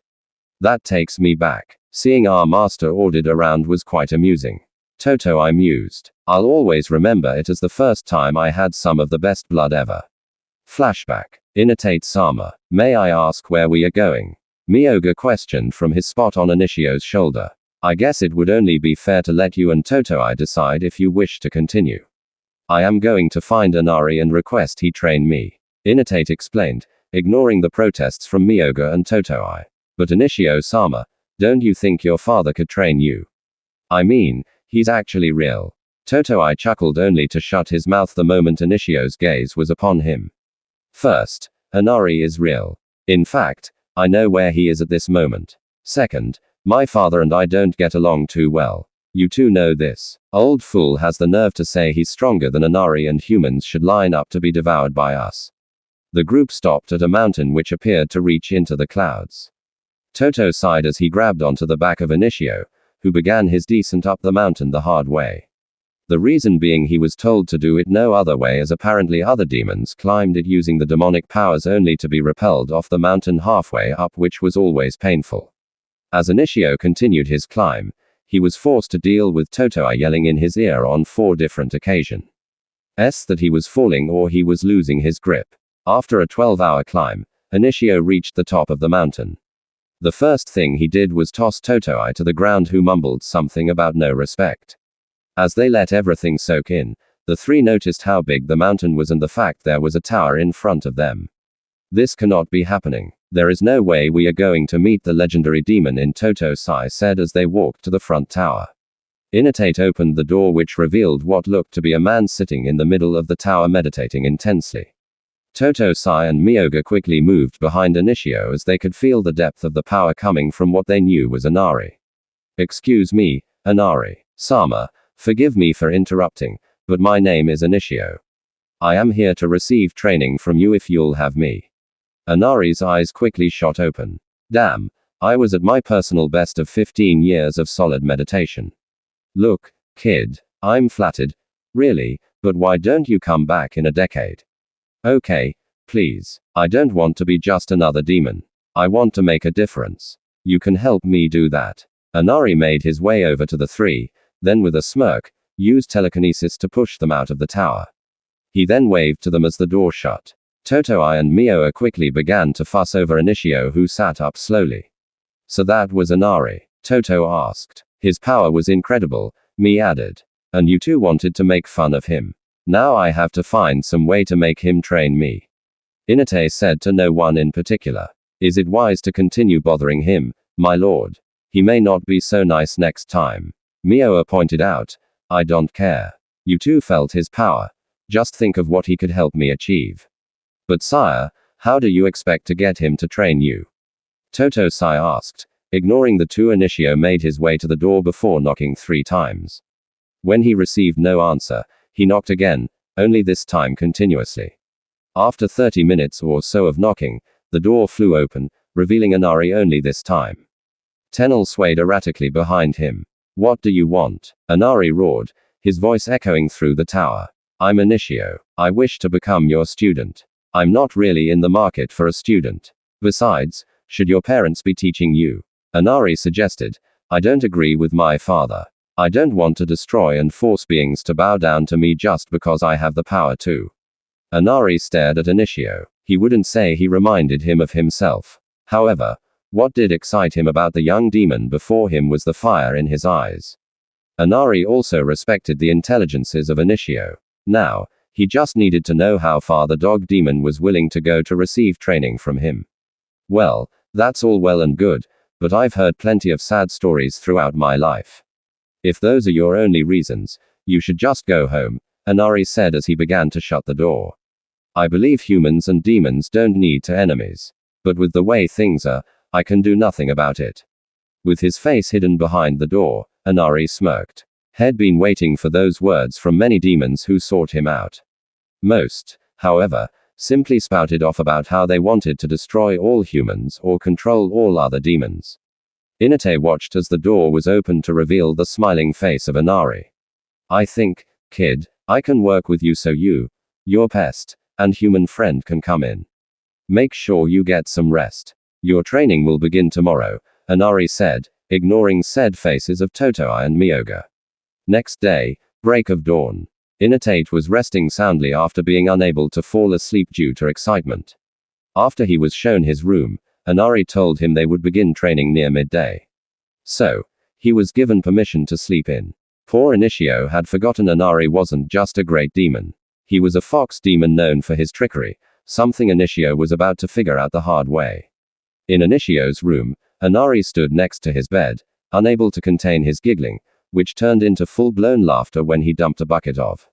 A: That takes me back. Seeing our master ordered around was quite amusing. Totoi mused. I'll always remember it as the first time I had some of the best blood ever. Flashback. Inotate-sama, may I ask where we are going? Myoga questioned from his spot on Inishio's shoulder. I guess it would only be fair to let you and Totoi decide if you wish to continue. I am going to find Inari and request he train me. Inotate explained, ignoring the protests from Myoga and Totoi. But Inishio-sama, don't you think your father could train you? I mean, he's actually real. Totoi chuckled only to shut his mouth the moment Inishio's gaze was upon him. First, Inari is real. In fact, I know where he is at this moment. Second, my father and I don't get along too well. You two know this. Old fool has the nerve to say he's stronger than Inari and humans should line up to be devoured by us. The group stopped at a mountain which appeared to reach into the clouds. Toto sighed as he grabbed onto the back of Inishio, who began his descent up the mountain the hard way. The reason being he was told to do it no other way, as apparently other demons climbed it using the demonic powers only to be repelled off the mountain halfway up, which was always painful. As Inishio continued his climb, he was forced to deal with Totoi yelling in his ear on 4 different occasions that he was falling or he was losing his grip. After a 12-hour climb, Inishio reached the top of the mountain. The first thing he did was toss Totoi to the ground, who mumbled something about no respect. As they let everything soak in, the 3 noticed how big the mountain was and the fact there was a tower in front of them. This cannot be happening. There is no way we are going to meet the legendary demon in, Totosai said as they walked to the front tower. Inotate opened the door, which revealed what looked to be a man sitting in the middle of the tower meditating intensely. Totosai and Myoga quickly moved behind Inishio as they could feel the depth of the power coming from what they knew was Inari. Excuse me, Inari-sama. Forgive me for interrupting, but my name is Inishio. I am here to receive training from you if you'll have me. Inari's eyes quickly shot open. Damn, I was at my personal best of 15 years of solid meditation. Look, kid, I'm flattered. Really, but why don't you come back in a decade? Okay, please. I don't want to be just another demon. I want to make a difference. You can help me do that. Inari made his way over to the 3, then with a smirk, used telekinesis to push them out of the tower. He then waved to them as the door shut. Totoi and Myoga quickly began to fuss over Inishio, who sat up slowly. So that was Inari. Toto asked. His power was incredible, Mi added. And you two wanted to make fun of him. Now I have to find some way to make him train me. Inate said to no one in particular. Is it wise to continue bothering him, my lord? He may not be so nice next time. Mioa pointed out. I don't care. You two felt his power. Just think of what he could help me achieve. But sire, how do you expect to get him to train you? Toto-sai asked. Ignoring the two, Initio made his way to the door before knocking 3 times. When he received no answer, he knocked again, only this time continuously. After 30 minutes or so of knocking, the door flew open, revealing Inari only this time. Tenel swayed erratically behind him. What do you want? Inari roared, his voice echoing through the tower. I'm Initio. I wish to become your student. I'm not really in the market for a student. Besides, should your parents be teaching you? Inari suggested. I don't agree with my father. I don't want to destroy and force beings to bow down to me just because I have the power to. Inari stared at Initio. He wouldn't say he reminded him of himself. However, what did excite him about the young demon before him was the fire in his eyes. Inari also respected the intelligences of Initio. Now, he just needed to know how far the dog demon was willing to go to receive training from him. Well, that's all well and good, but I've heard plenty of sad stories throughout my life. If those are your only reasons, you should just go home, Inari said as he began to shut the door. I believe humans and demons don't need to enemies. But with the way things are, I can do nothing about it. With his face hidden behind the door, Inari smirked. Had been waiting for those words from many demons who sought him out. Most, however, simply spouted off about how they wanted to destroy all humans or control all other demons. Inate watched as the door was opened to reveal the smiling face of Inari. I think, kid, I can work with you so you, your pest, and human friend can come in. Make sure you get some rest. Your training will begin tomorrow, Inari said, ignoring said faces of Totoi and Myoga. Next day, break of dawn. Inate was resting soundly after being unable to fall asleep due to excitement. After he was shown his room, Inari told him they would begin training near midday. So, he was given permission to sleep in. Poor Initio had forgotten Inari wasn't just a great demon. He was a fox demon known for his trickery, something Initio was about to figure out the hard way. In Initio's room, Inari stood next to his bed, unable to contain his giggling, which turned into full-blown laughter when he dumped a bucket of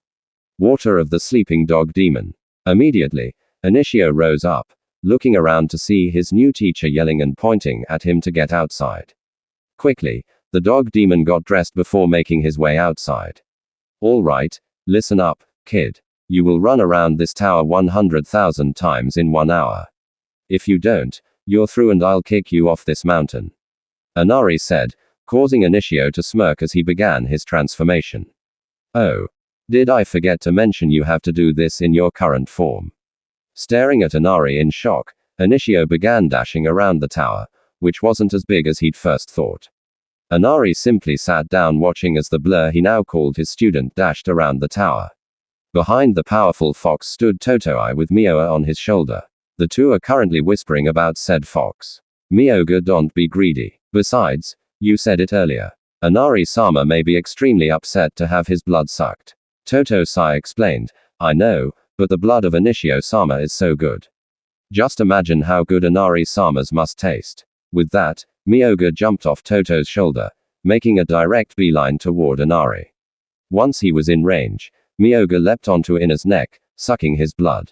A: water of the sleeping dog demon. Immediately, Initio rose up, looking around to see his new teacher yelling and pointing at him to get outside. Quickly, the dog demon got dressed before making his way outside. All right, listen up, kid. You will run around this tower 100,000 times in 1 hour. If you don't, you're through and I'll kick you off this mountain. Inari said, causing Initio to smirk as he began his transformation. Oh. Did I forget to mention you have to do this in your current form? Staring at Inari in shock, Initio began dashing around the tower, which wasn't as big as he'd first thought. Inari simply sat down watching as the blur he now called his student dashed around the tower. Behind the powerful fox stood Totoi with Myoga on his shoulder. The two are currently whispering about said fox. Myoga, don't be greedy. Besides, you said it earlier. Inari-sama may be extremely upset to have his blood sucked. Toto-sai explained, I know, but the blood of Initio-sama is so good. Just imagine how good Inari-sama's must taste. With that, Myoga jumped off Toto's shoulder, making a direct beeline toward Inari. Once he was in range, Myoga leapt onto Ina's neck, sucking his blood.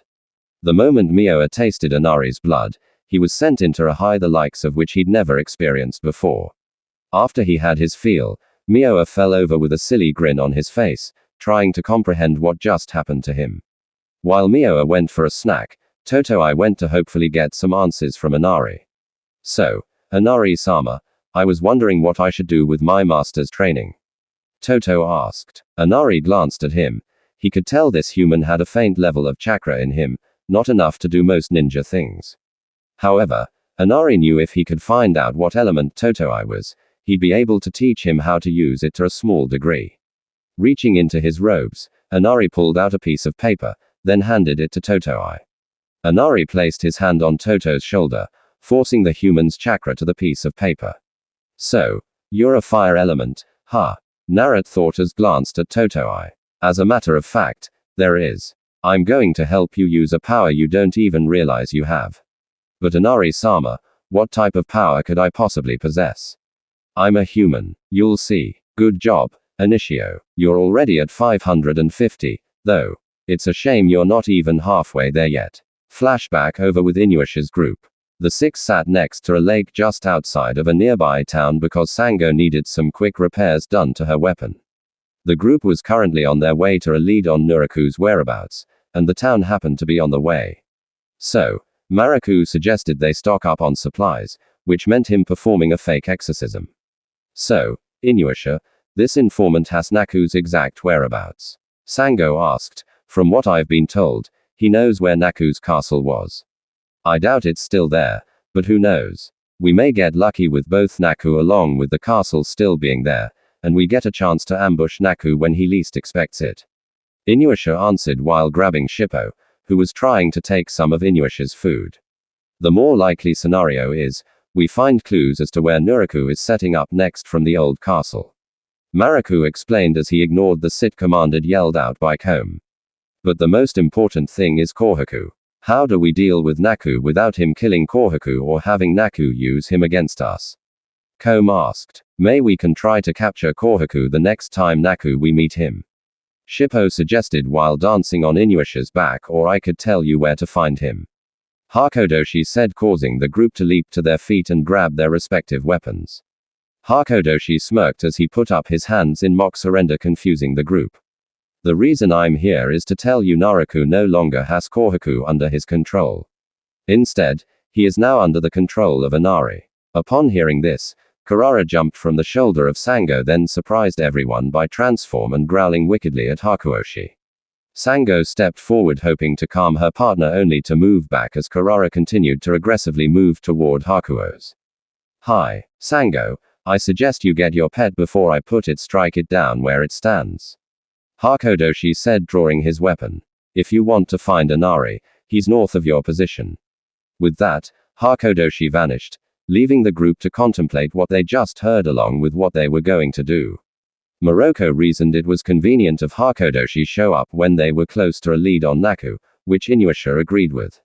A: The moment Myoga tasted Inari's blood, he was sent into a high the likes of which he'd never experienced before. After he had his feel, Myoga fell over with a silly grin on his face, trying to comprehend what just happened to him. While Myoga went for a snack, Totoi went to hopefully get some answers from Inari. So, Inari-sama, I was wondering what I should do with my master's training. Toto asked. Inari glanced at him. He could tell this human had a faint level of chakra in him, not enough to do most ninja things. However, Inari knew if he could find out what element Totoi was, he'd be able to teach him how to use it to a small degree. Reaching into his robes, Inari pulled out a piece of paper, then handed it to Totoi. Inari placed his hand on Toto's shoulder, forcing the human's chakra to the piece of paper. So, You're a fire element, huh? Naruto thought as glanced at Totoi. As a matter of fact, there is. I'm going to help you use a power you don't even realize you have. But Inari-sama, what type of power could I possibly possess? I'm a human. You'll see. Good job, Initio. You're already at 550, though. It's a shame you're not even halfway there yet. Flashback over with Inuyasha's group. The six sat next to a lake just outside of a nearby town because Sango needed some quick repairs done to her weapon. The group was currently on their way to a lead on Nuraku's whereabouts, and the town happened to be on the way. So, Maraku suggested they stock up on supplies, which meant him performing a fake exorcism. So, Inuyasha, this informant has Naku's exact whereabouts. Sango asked. From what I've been told, he knows where Naku's castle was. I doubt it's still there, but who knows? We may get lucky with both Naku along with the castle still being there, and we get a chance to ambush Naku when he least expects it. Inuyasha answered while grabbing Shippo, who was trying to take some of Inuyasha's food. The more likely scenario is, we find clues as to where Nuraku is setting up next from the old castle. Maraku explained as he ignored the sit commanded yelled out by Combe. But the most important thing is Kohaku. How do we deal with Naku without him killing Kohaku or having Naku use him against us? Combe asked. May we can try to capture Kohaku the next time Naku we meet him. Shippo suggested while dancing on Inuyasha's back, or I could tell you where to find him. Hakodoshi said, causing the group to leap to their feet and grab their respective weapons. Hakodoshi smirked as he put up his hands in mock surrender, confusing the group. The reason I'm here is to tell you Naraku no longer has Kohaku under his control. Instead, he is now under the control of Inari. Upon hearing this, Kurara jumped from the shoulder of Sango, then surprised everyone by transform and growling wickedly at Hakuoshi. Sango stepped forward hoping to calm her partner, only to move back as Kurara continued to aggressively move toward Hakuo's. Hi, Sango, I suggest you get your pet before I strike it down where it stands. Hakodoshi said, drawing his weapon. If you want to find Inari, he's north of your position. With that, Hakodoshi vanished, leaving the group to contemplate what they just heard along with what they were going to do. Morocco reasoned it was convenient of Hakodoshi show up when they were close to a lead on Naku, which Inuyasha agreed with.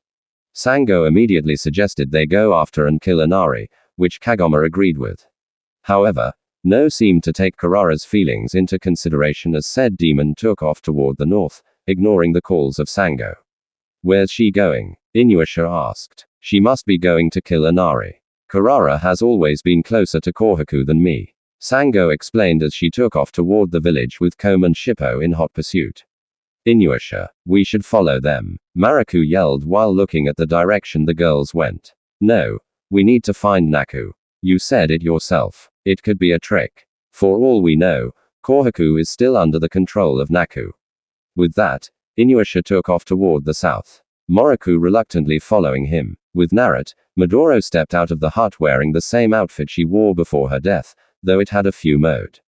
A: Sango immediately suggested they go after and kill Inari, which Kagome agreed with. However, No seemed to take Kurara's feelings into consideration as said demon took off toward the north, ignoring the calls of Sango. Where's she going? Inuyasha asked. She must be going to kill Inari. Kurara has always been closer to Kohaku than me. Sango explained as she took off toward the village with Combe and Shippo in hot pursuit. Inuyasha, we should follow them, Maraku yelled while looking at the direction the girls went. No, we need to find Naku. You said it yourself. It could be a trick. For all we know, Kohaku is still under the control of Naku. With that, Inuyasha took off toward the south. Moroku reluctantly following him. With Naruto, Midoro stepped out of the hut wearing the same outfit she wore before her death, though it had a few mode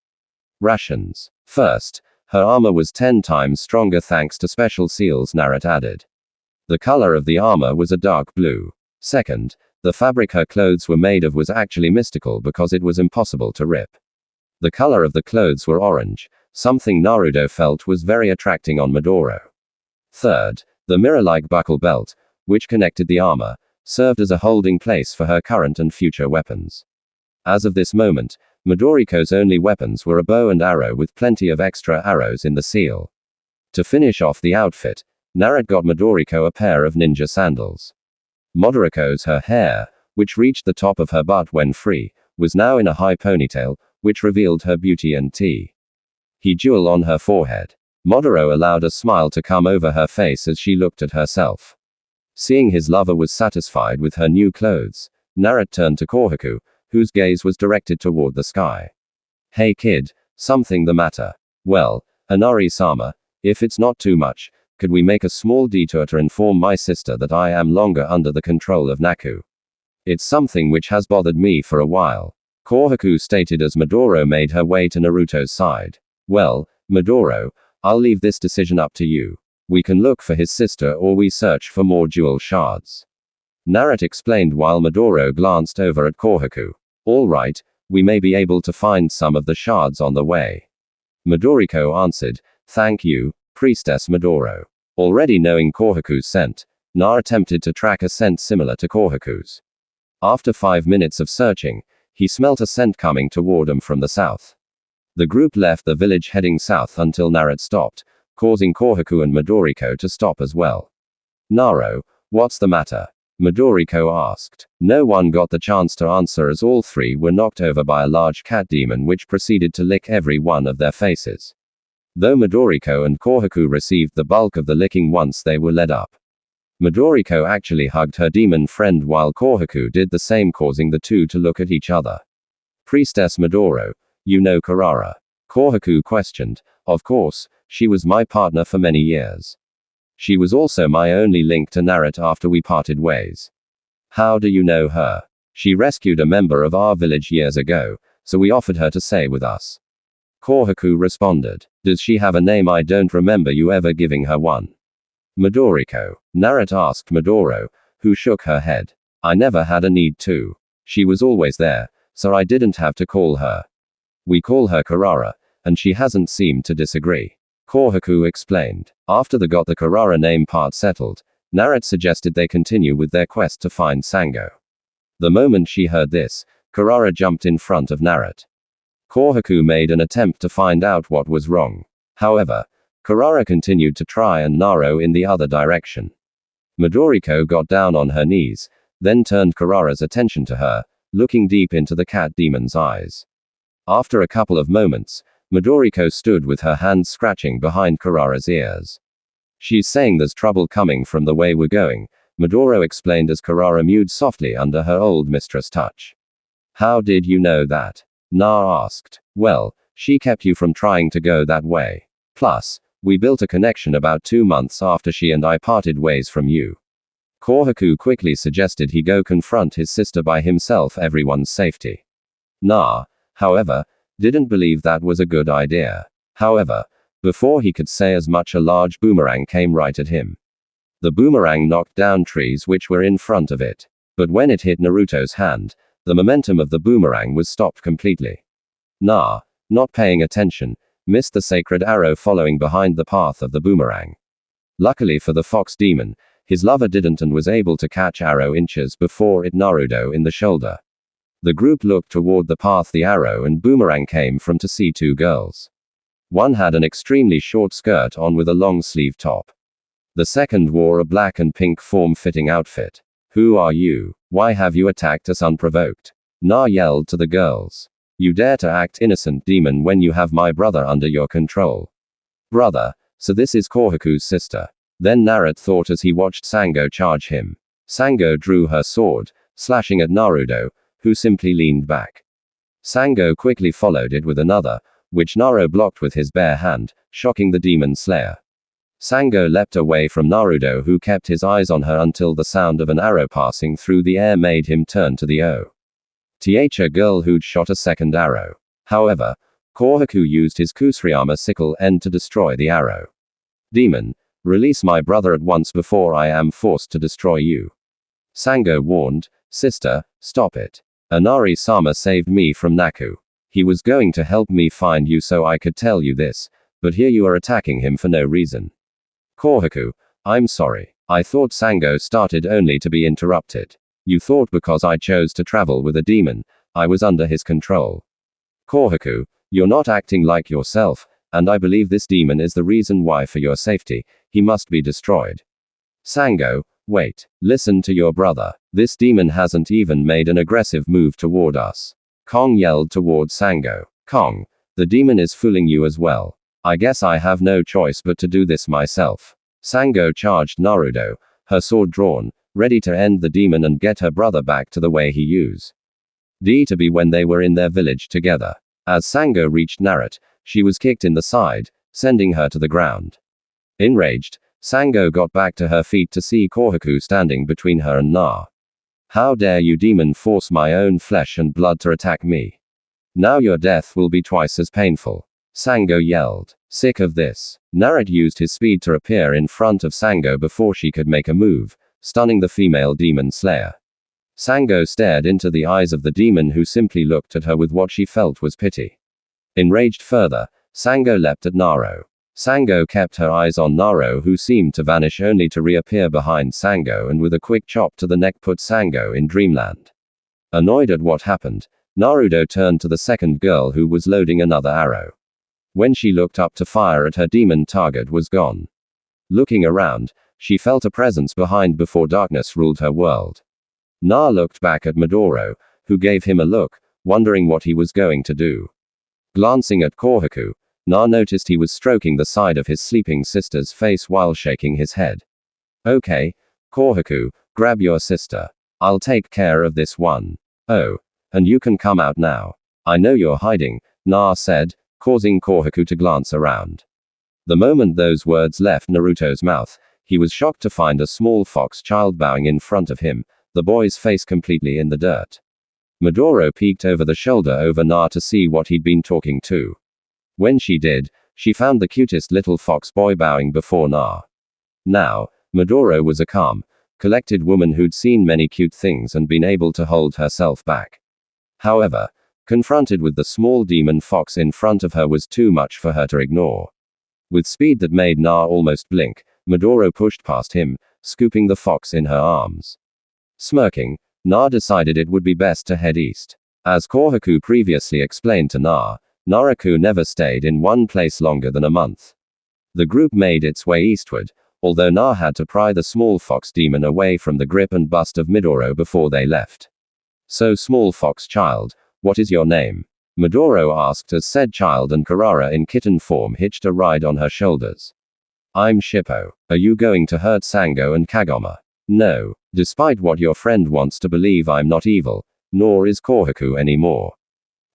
A: rations. First, her armor was 10 times stronger thanks to special seals Naruto added. The color of the armor was a dark blue. Second, the fabric her clothes were made of was actually mystical because it was impossible to rip. The color of the clothes were orange, something Naruto felt was very attracting on Midoro. Third, the mirror-like buckle belt, which connected the armor, served as a holding place for her current and future weapons. As of this moment, Midoriko's only weapons were a bow and arrow with plenty of extra arrows in the seal. To finish off the outfit, Naruto got Midoriko a pair of ninja sandals. Midoriko's hair, which reached the top of her butt when free, was now in a high ponytail, which revealed her beauty and jewel on her forehead. Midoro allowed a smile to come over her face as she looked at herself. Seeing his lover was satisfied with her new clothes, Naruto turned to Kohaku, whose gaze was directed toward the sky. Hey kid, something the matter? Well, Inari-sama, if it's not too much, could we make a small detour to inform my sister that I am longer under the control of Naku? It's something which has bothered me for a while, Kohaku stated as Midoro made her way to Naruto's side. Well, Midoro, I'll leave this decision up to you. We can look for his sister or we search for more jewel shards. Naruto explained while Midoro glanced over at Kohaku. Alright, We may be able to find some of the shards on the way. Midoriko answered, "Thank you, Priestess Midoro." Already knowing Kohaku's scent, Na attempted to track a scent similar to Kohaku's. After 5 minutes of searching, he smelt a scent coming toward him from the south. The group left the village heading south until Naruto stopped, causing Kohaku and Midoriko to stop as well. "Naro, what's the matter?" Midoriko asked. No one got the chance to answer as all three were knocked over by a large cat demon which proceeded to lick every one of their faces. Though Midoriko and Kohaku received the bulk of the licking once they were led up. Midoriko actually hugged her demon friend while Kohaku did the same, causing the two to look at each other. "Priestess Midoro, you know Karara?" Kohaku questioned. "Of course, she was my partner for many years. She was also my only link to Naruto after we parted ways." "How do you know her?" "She rescued a member of our village years ago, so we offered her to stay with us." Kohaku responded. "Does she have a name? I don't remember you ever giving her one." Midoriko. Naruto asked Midoro, who shook her head. "I never had a need to. She was always there, so I didn't have to call her. We call her Karara, and she hasn't seemed to disagree." Kohaku explained. After they got the Karara name part settled, Naruto suggested they continue with their quest to find Sango. The moment she heard this, Karara jumped in front of Naruto. Kohaku made an attempt to find out what was wrong. However, Karara continued to try and Naruto in the other direction. Midoriko got down on her knees, then turned Karara's attention to her, looking deep into the cat demon's eyes. After a couple of moments, Midoriko stood with her hands scratching behind Karara's ears. "She's saying there's trouble coming from the way we're going," Midoro explained as Karara mewed softly under her old mistress' touch. "How did you know that?" Na asked. "Well, she kept you from trying to go that way. Plus, we built a connection about 2 months after she and I parted ways from you." Kohaku quickly suggested he go confront his sister by himself for everyone's safety. Na, however, didn't believe that was a good idea. However, before he could say as much, a large boomerang came right at him. The boomerang knocked down trees which were in front of it. But when it hit Naruto's hand, the momentum of the boomerang was stopped completely. Na, not paying attention, missed the sacred arrow following behind the path of the boomerang. Luckily for the fox demon, his lover didn't and was able to catch arrow inches before it Naruto in the shoulder. The group looked toward the path the arrow and boomerang came from to see 2 girls. One had an extremely short skirt on with a long sleeve top. The second wore a black and pink form-fitting outfit. "Who are you? Why have you attacked us unprovoked?" Na yelled to the girls. "You dare to act innocent, demon, when you have my brother under your control." "Brother, so this is Kohaku's sister." Then Naruto thought as he watched Sango charge him. Sango drew her sword, slashing at Naruto, who simply leaned back. Sango quickly followed it with another, which Naruto blocked with his bare hand, shocking the demon slayer. Sango leapt away from Naruto, who kept his eyes on her until the sound of an arrow passing through the air made him turn to the girl who'd shot a second arrow. However, Kohaku used his Kusriyama sickle end to destroy the arrow. "Demon, release my brother at once before I am forced to destroy you." Sango warned. "Sister, stop it. Inari-sama saved me from Naku. He was going to help me find you so I could tell you this, but here you are attacking him for no reason." Kohaku, "I'm sorry. I thought Sango started only to be interrupted. You thought because I chose to travel with a demon, I was under his control." Kohaku, "You're not acting like yourself, and I believe this demon is the reason why. For your safety, he must be destroyed." Sango, "Wait. Listen to your brother. This demon hasn't even made an aggressive move toward us." Kong yelled toward Sango. "Kong, the demon is fooling you as well. I guess I have no choice but to do this myself." Sango charged Naruto, her sword drawn, ready to end the demon and get her brother back to the way he used to be when they were in their village together. As Sango reached Naruto, she was kicked in the side, sending her to the ground. Enraged, Sango got back to her feet to see Kohaku standing between her and Na. "How dare you, demon, force my own flesh and blood to attack me? Now your death will be twice as painful." Sango yelled. Sick of this, Naruto used his speed to appear in front of Sango before she could make a move, stunning the female demon slayer. Sango stared into the eyes of the demon, who simply looked at her with what she felt was pity. Enraged further, Sango leapt at Naro. Sango kept her eyes on Naro, who seemed to vanish only to reappear behind Sango, and with a quick chop to the neck put Sango in dreamland. Annoyed at what happened, Naruto turned to the second girl, who was loading another arrow. When she looked up to fire at her, demon target was gone. Looking around, she felt a presence behind before darkness ruled her world. Na looked back at Midoro, who gave him a look, wondering what he was going to do. Glancing at Kohaku, Na noticed he was stroking the side of his sleeping sister's face while shaking his head. Okay, Kohaku, grab your sister. I'll take care of this one. Oh, and you can come out now. I know you're hiding, Na said, causing Kohaku to glance around. The moment those words left Naruto's mouth, he was shocked to find a small fox child bowing in front of him, the boy's face completely in the dirt. Midoro peeked over the shoulder over Na to see what he'd been talking to. When she did, she found the cutest little fox boy bowing before Na. Now, Midoro was a calm, collected woman who'd seen many cute things and been able to hold herself back. However, confronted with the small demon fox in front of her was too much for her to ignore. With speed that made Na almost blink, Midoro pushed past him, scooping the fox in her arms. Smirking, Na decided it would be best to head east. As Kohaku previously explained to Na, Naruto never stayed in one place longer than a month. The group made its way eastward, although Na had to pry the small fox demon away from the grip and bust of Midoro before they left. So, small fox child, what is your name? Midoro asked as said child and Karara in kitten form hitched a ride on her shoulders. I'm Shippo. Are you going to hurt Sango and Kagoma? No. Despite what your friend wants to believe, I'm not evil, nor is Kohaku anymore.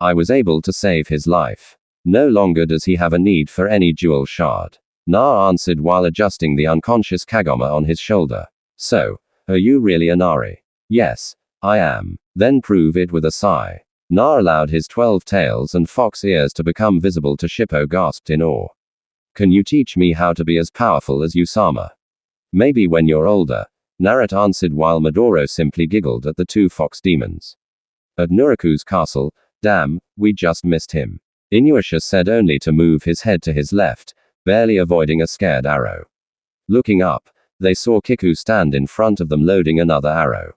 A: I was able to save his life. No longer does he have a need for any jewel shard. Na answered while adjusting the unconscious Kagoma on his shoulder. So, are you really a Nari? Yes, I am. Then prove it with a sigh. Na allowed his 12 tails and fox ears to become visible to Shippo gasped in awe. Can you teach me how to be as powerful as Usama? Maybe when you're older, Naruto answered while Midoro simply giggled at the two fox demons. At Nuraku's castle, damn, we just missed him. Inuyasha said only to move his head to his left, barely avoiding a scared arrow. Looking up, they saw Kiku stand in front of them loading another arrow.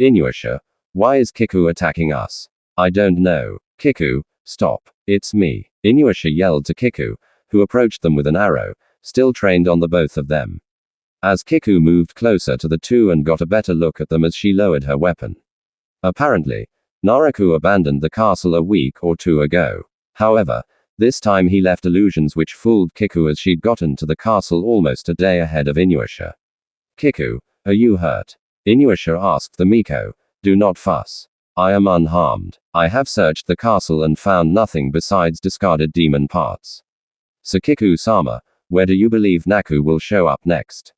A: Inuyasha, why is Kiku attacking us? I don't know. Kiku, stop. It's me. Inuyasha yelled to Kiku, who approached them with an arrow, still trained on the both of them. As Kiku moved closer to the two and got a better look at them as she lowered her weapon. Apparently, Naruto abandoned the castle a week or two ago. However, this time he left illusions which fooled Kiku as she'd gotten to the castle almost a day ahead of Inuyasha. Kiku, are you hurt? Inuyasha asked the Miko. Do not fuss. I am unharmed. I have searched the castle and found nothing besides discarded demon parts. So Kiku-sama, where do you believe Naku will show up next?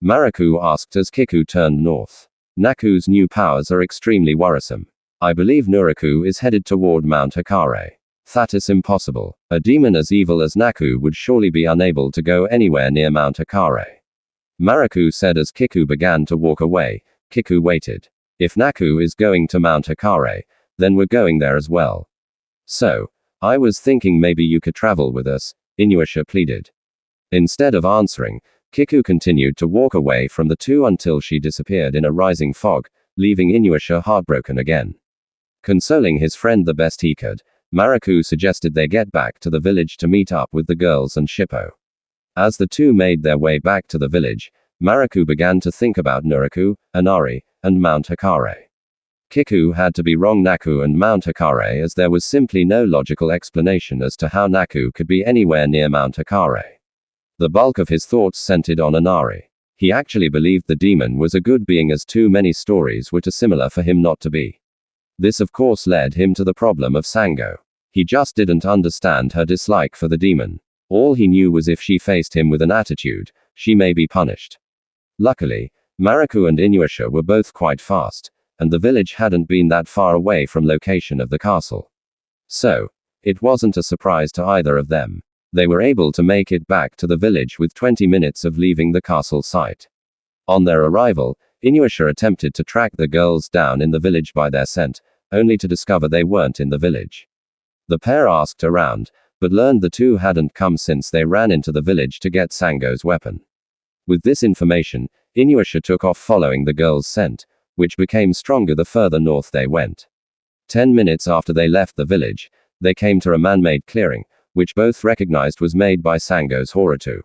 A: Maruku asked as Kiku turned north. Naku's new powers are extremely worrisome. I believe Nuraku is headed toward Mount Hikare. That is impossible. A demon as evil as Naku would surely be unable to go anywhere near Mount Hikare. Maruku said as Kiku began to walk away. Kiku waited. If Naku is going to Mount Hikare, then we're going there as well. So, I was thinking maybe you could travel with us, Inuyasha pleaded. Instead of answering, Kiku continued to walk away from the two until she disappeared in a rising fog, leaving Inuyasha heartbroken again. Consoling his friend the best he could, Maruku suggested they get back to the village to meet up with the girls and Shippo. As the two made their way back to the village, Maruku began to think about Nuraku, Inari, and Mount Hikare. Kiku had to be wrong Naku and Mount Hikare, as there was simply no logical explanation as to how Naku could be anywhere near Mount Hikare. The bulk of his thoughts centered on Inari. He actually believed the demon was a good being, as too many stories were too similar for him not to be. This of course led him to the problem of Sango. He just didn't understand her dislike for the demon. All he knew was if she faced him with an attitude, she may be punished. Luckily, Maruku and Inuyasha were both quite fast, and the village hadn't been that far away from location of the castle. So, it wasn't a surprise to either of them. They were able to make it back to the village with 20 minutes of leaving the castle site. On their arrival, Inuyasha attempted to track the girls down in the village by their scent, only to discover they weren't in the village. The pair asked around, but learned the two hadn't come since they ran into the village to get Sango's weapon. With this information, Inuyasha took off following the girls' scent, which became stronger the further north they went. 10 minutes after they left the village, they came to a man-made clearing, which both recognized was made by Sango's Horuto.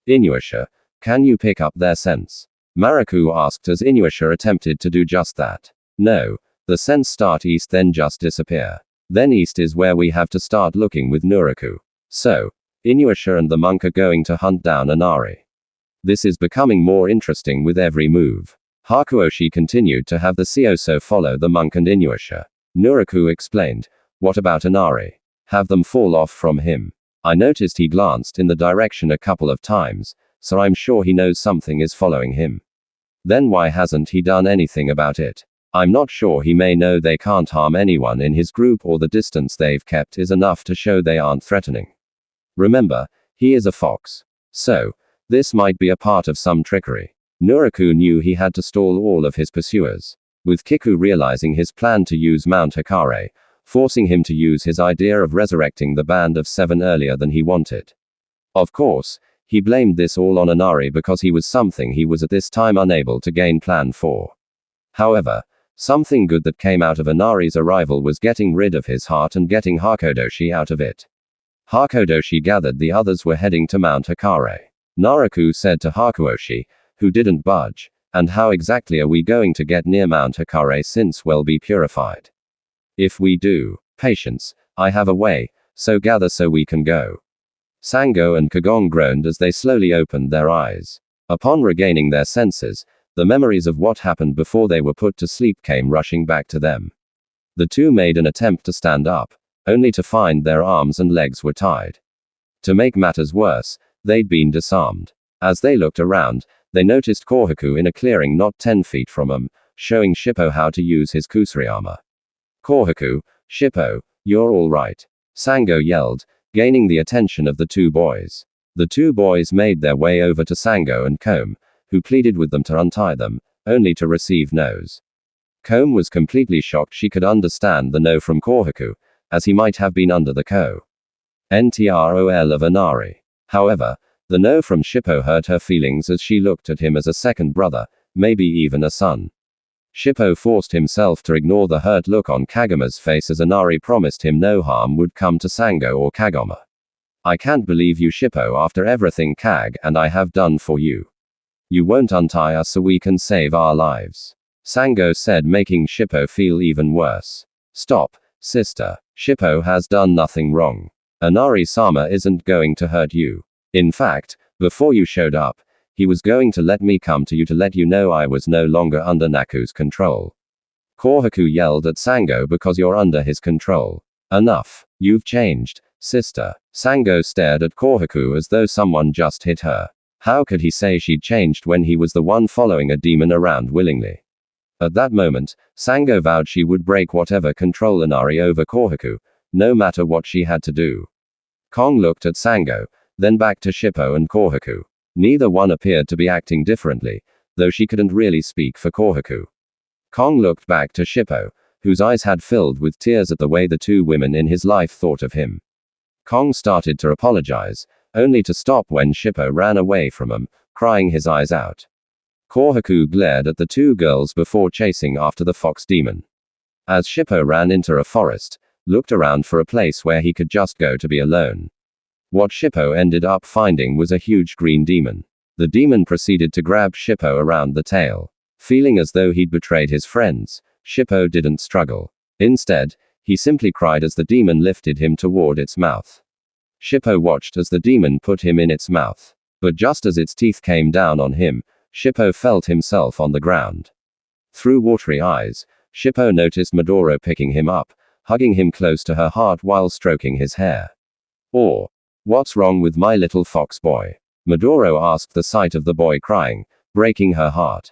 A: Inuyasha, can you pick up their scents? Maraku asked as Inuyasha attempted to do just that. No, the scents start east then just disappear. Then east is where we have to start looking with Nuraku. So, Inuyasha and the monk are going to hunt down Inari. This is becoming more interesting with every move. Hakuoshi continued to have the Seoso follow the monk and Inuyasha. Nuraku explained, what about Inari? Have them fall off from him. I noticed he glanced in the direction a couple of times, so I'm sure he knows something is following him. Then why hasn't he done anything about it? I'm not sure. He may know they can't harm anyone in his group, or the distance they've kept is enough to show they aren't threatening. Remember, he is a fox. So, this might be a part of some trickery. Nuraku knew he had to stall all of his pursuers, with Kiku realizing his plan to use Mount Hikare, forcing him to use his idea of resurrecting the Band of Seven earlier than he wanted. Of course, he blamed this all on Inari because he was something he was at this time unable to gain plan for. However, something good that came out of Inari's arrival was getting rid of his heart and getting Hakodoshi out of it. Hakodoshi gathered the others were heading to Mount Hikare. Naraku said to Hakuoshi, who didn't budge, and how exactly are we going to get near Mount Hikare since we'll be purified? If we do, patience, I have a way, so gather so we can go. Sango and Kagong groaned as they slowly opened their eyes. Upon regaining their senses, the memories of what happened before they were put to sleep came rushing back to them. The two made an attempt to stand up, only to find their arms and legs were tied. To make matters worse, they'd been disarmed. As they looked around, they noticed Kohaku in a clearing not 10 feet from them, showing Shippo how to use his Kusariyama. Kohaku, Shippo, you're all right. Sango yelled, gaining the attention of the two boys. The two boys made their way over to Sango and Comb, who pleaded with them to untie them, only to receive no's. Comb was completely shocked she could understand the no from Kohaku, as he might have been under the control of Inari. However, the no from Shippo hurt her feelings as she looked at him as a second brother, maybe even a son. Shippo forced himself to ignore the hurt look on Kagama's face as Inari promised him no harm would come to Sango or Kagama. I can't believe you, Shippo, after everything Kag and I have done for you. You won't untie us so we can save our lives. Sango said, making Shippo feel even worse. Stop, sister. Shippo has done nothing wrong. Inari-sama isn't going to hurt you. In fact, before you showed up, he was going to let me come to you to let you know I was no longer under Naku's control. Kohaku yelled at Sango, because you're under his control. Enough. You've changed, sister. Sango stared at Kohaku as though someone just hit her. How could he say she'd changed when he was the one following a demon around willingly? At that moment, Sango vowed she would break whatever control Inari over Kohaku, no matter what she had to do. Kong looked at Sango, then back to Shippo and Kohaku. Neither one appeared to be acting differently, though she couldn't really speak for Kohaku. Kong looked back to Shippo, whose eyes had filled with tears at the way the two women in his life thought of him. Kong started to apologize, only to stop when Shippo ran away from him, crying his eyes out. Kohaku glared at the two girls before chasing after the fox demon. As Shippo ran into a forest, looked around for a place where he could just go to be alone. What Shippo ended up finding was a huge green demon. The demon proceeded to grab Shippo around the tail. Feeling as though he'd betrayed his friends, Shippo didn't struggle. Instead, he simply cried as the demon lifted him toward its mouth. Shippo watched as the demon put him in its mouth. But just as its teeth came down on him, Shippo felt himself on the ground. Through watery eyes, Shippo noticed Midoro picking him up, hugging him close to her heart while stroking his hair. Or, what's wrong with my little fox boy? Midoro asked, the sight of the boy crying, breaking her heart.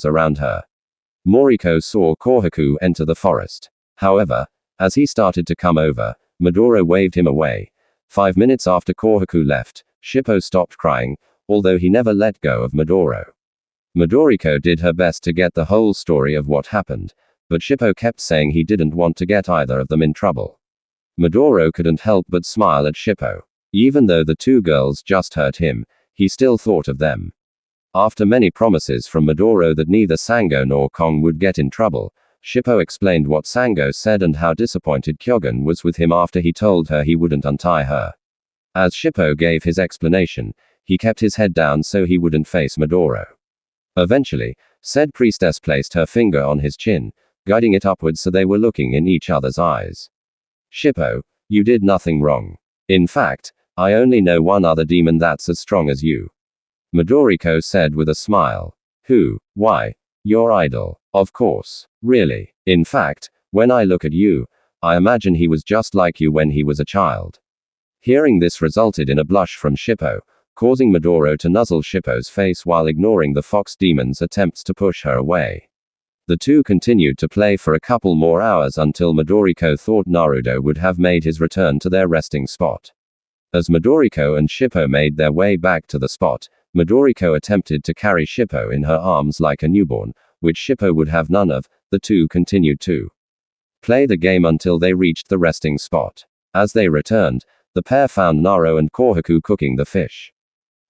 A: arms around her. Moriko saw Kohaku enter the forest. However, as he started to come over, Midoro waved him away. 5 minutes after Kohaku left, Shippo stopped crying, although he never let go of Midoro. Midoriko did her best to get the whole story of what happened, but Shippo kept saying he didn't want to get either of them in trouble. Midoro couldn't help but smile at Shippo. Even though the two girls just hurt him, he still thought of them. After many promises from Midoro that neither Sango nor Kong would get in trouble, Shippo explained what Sango said and how disappointed Kyogen was with him after he told her he wouldn't untie her. As Shippo gave his explanation, he kept his head down so he wouldn't face Midoro. Eventually, said priestess placed her finger on his chin, guiding it upwards so they were looking in each other's eyes. Shippo, you did nothing wrong. In fact, I only know one other demon that's as strong as you. Midoriko said with a smile. Who? Why? Your idol. Of course. Really. In fact, when I look at you, I imagine he was just like you when he was a child. Hearing this resulted in a blush from Shippo, causing Midoro to nuzzle Shippo's face while ignoring the fox demon's attempts to push her away. The two continued to play for a couple more hours until Midoriko thought Naruto would have made his return to their resting spot. As Midoriko and Shippo made their way back to the spot, Midoriko attempted to carry Shippo in her arms like a newborn, which Shippo would have none of. The two continued to play the game until they reached the resting spot. As they returned, the pair found Naro and Kohaku cooking the fish.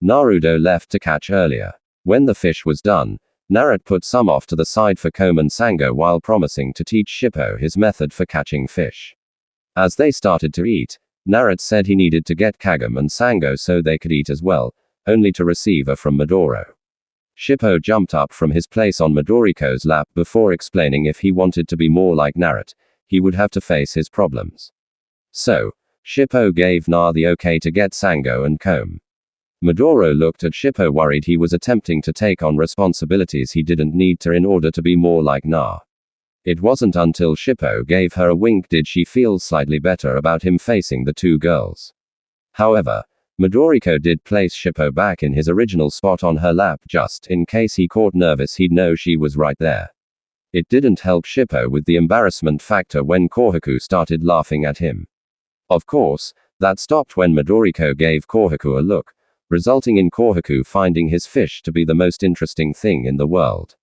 A: Naruto left to catch earlier. When the fish was done, Naruto put some off to the side for Kome and Sango while promising to teach Shippo his method for catching fish. As they started to eat, Naruto said he needed to get Kagome and Sango so they could eat as well, only to receive a from Midoro. Shippo jumped up from his place on Midoriko's lap before explaining if he wanted to be more like Naruto, he would have to face his problems. So, Shippo gave Na the okay to get Sango and Kome. Midoro looked at Shippo worried he was attempting to take on responsibilities he didn't need to in order to be more like Na. It wasn't until Shippo gave her a wink did she feel slightly better about him facing the two girls. However, Midoriko did place Shippo back in his original spot on her lap just in case he caught nervous he'd know she was right there. It didn't help Shippo with the embarrassment factor when Kohaku started laughing at him. Of course, that stopped when Midoriko gave Kohaku a look, resulting in Kohaku finding his fish to be the most interesting thing in the world.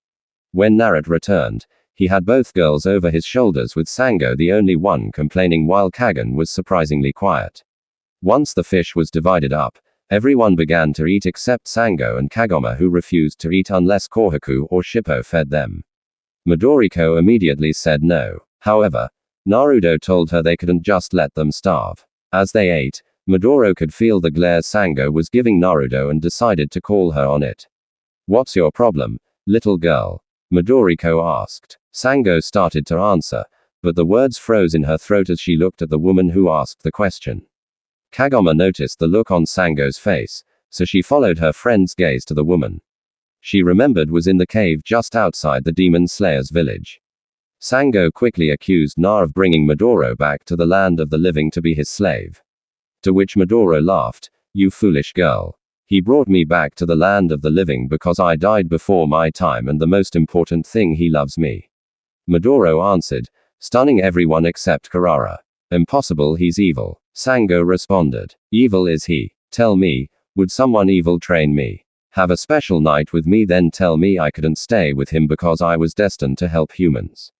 A: When Naruto returned, he had both girls over his shoulders with Sango the only one complaining while Kagome was surprisingly quiet. Once the fish was divided up, everyone began to eat except Sango and Kagome who refused to eat unless Kohaku or Shippo fed them. Midoriko immediately said no. However, Naruto told her they couldn't just let them starve. As they ate, Midoro could feel the glare Sango was giving Naruto and decided to call her on it. What's your problem, little girl? Midoriko asked. Sango started to answer, but the words froze in her throat as she looked at the woman who asked the question. Kagome noticed the look on Sango's face, so she followed her friend's gaze to the woman she remembered was in the cave just outside the demon slayer's village. Sango quickly accused Na of bringing Midoro back to the land of the living to be his slave. To which Midoro laughed, "You foolish girl. He brought me back to the land of the living because I died before my time and the most important thing he loves me." Midoro answered, stunning everyone except Karara. "Impossible, he's evil." Sango responded, "Evil is he. Tell me, would someone evil train me? Have a special night with me then tell me I couldn't stay with him because I was destined to help humans."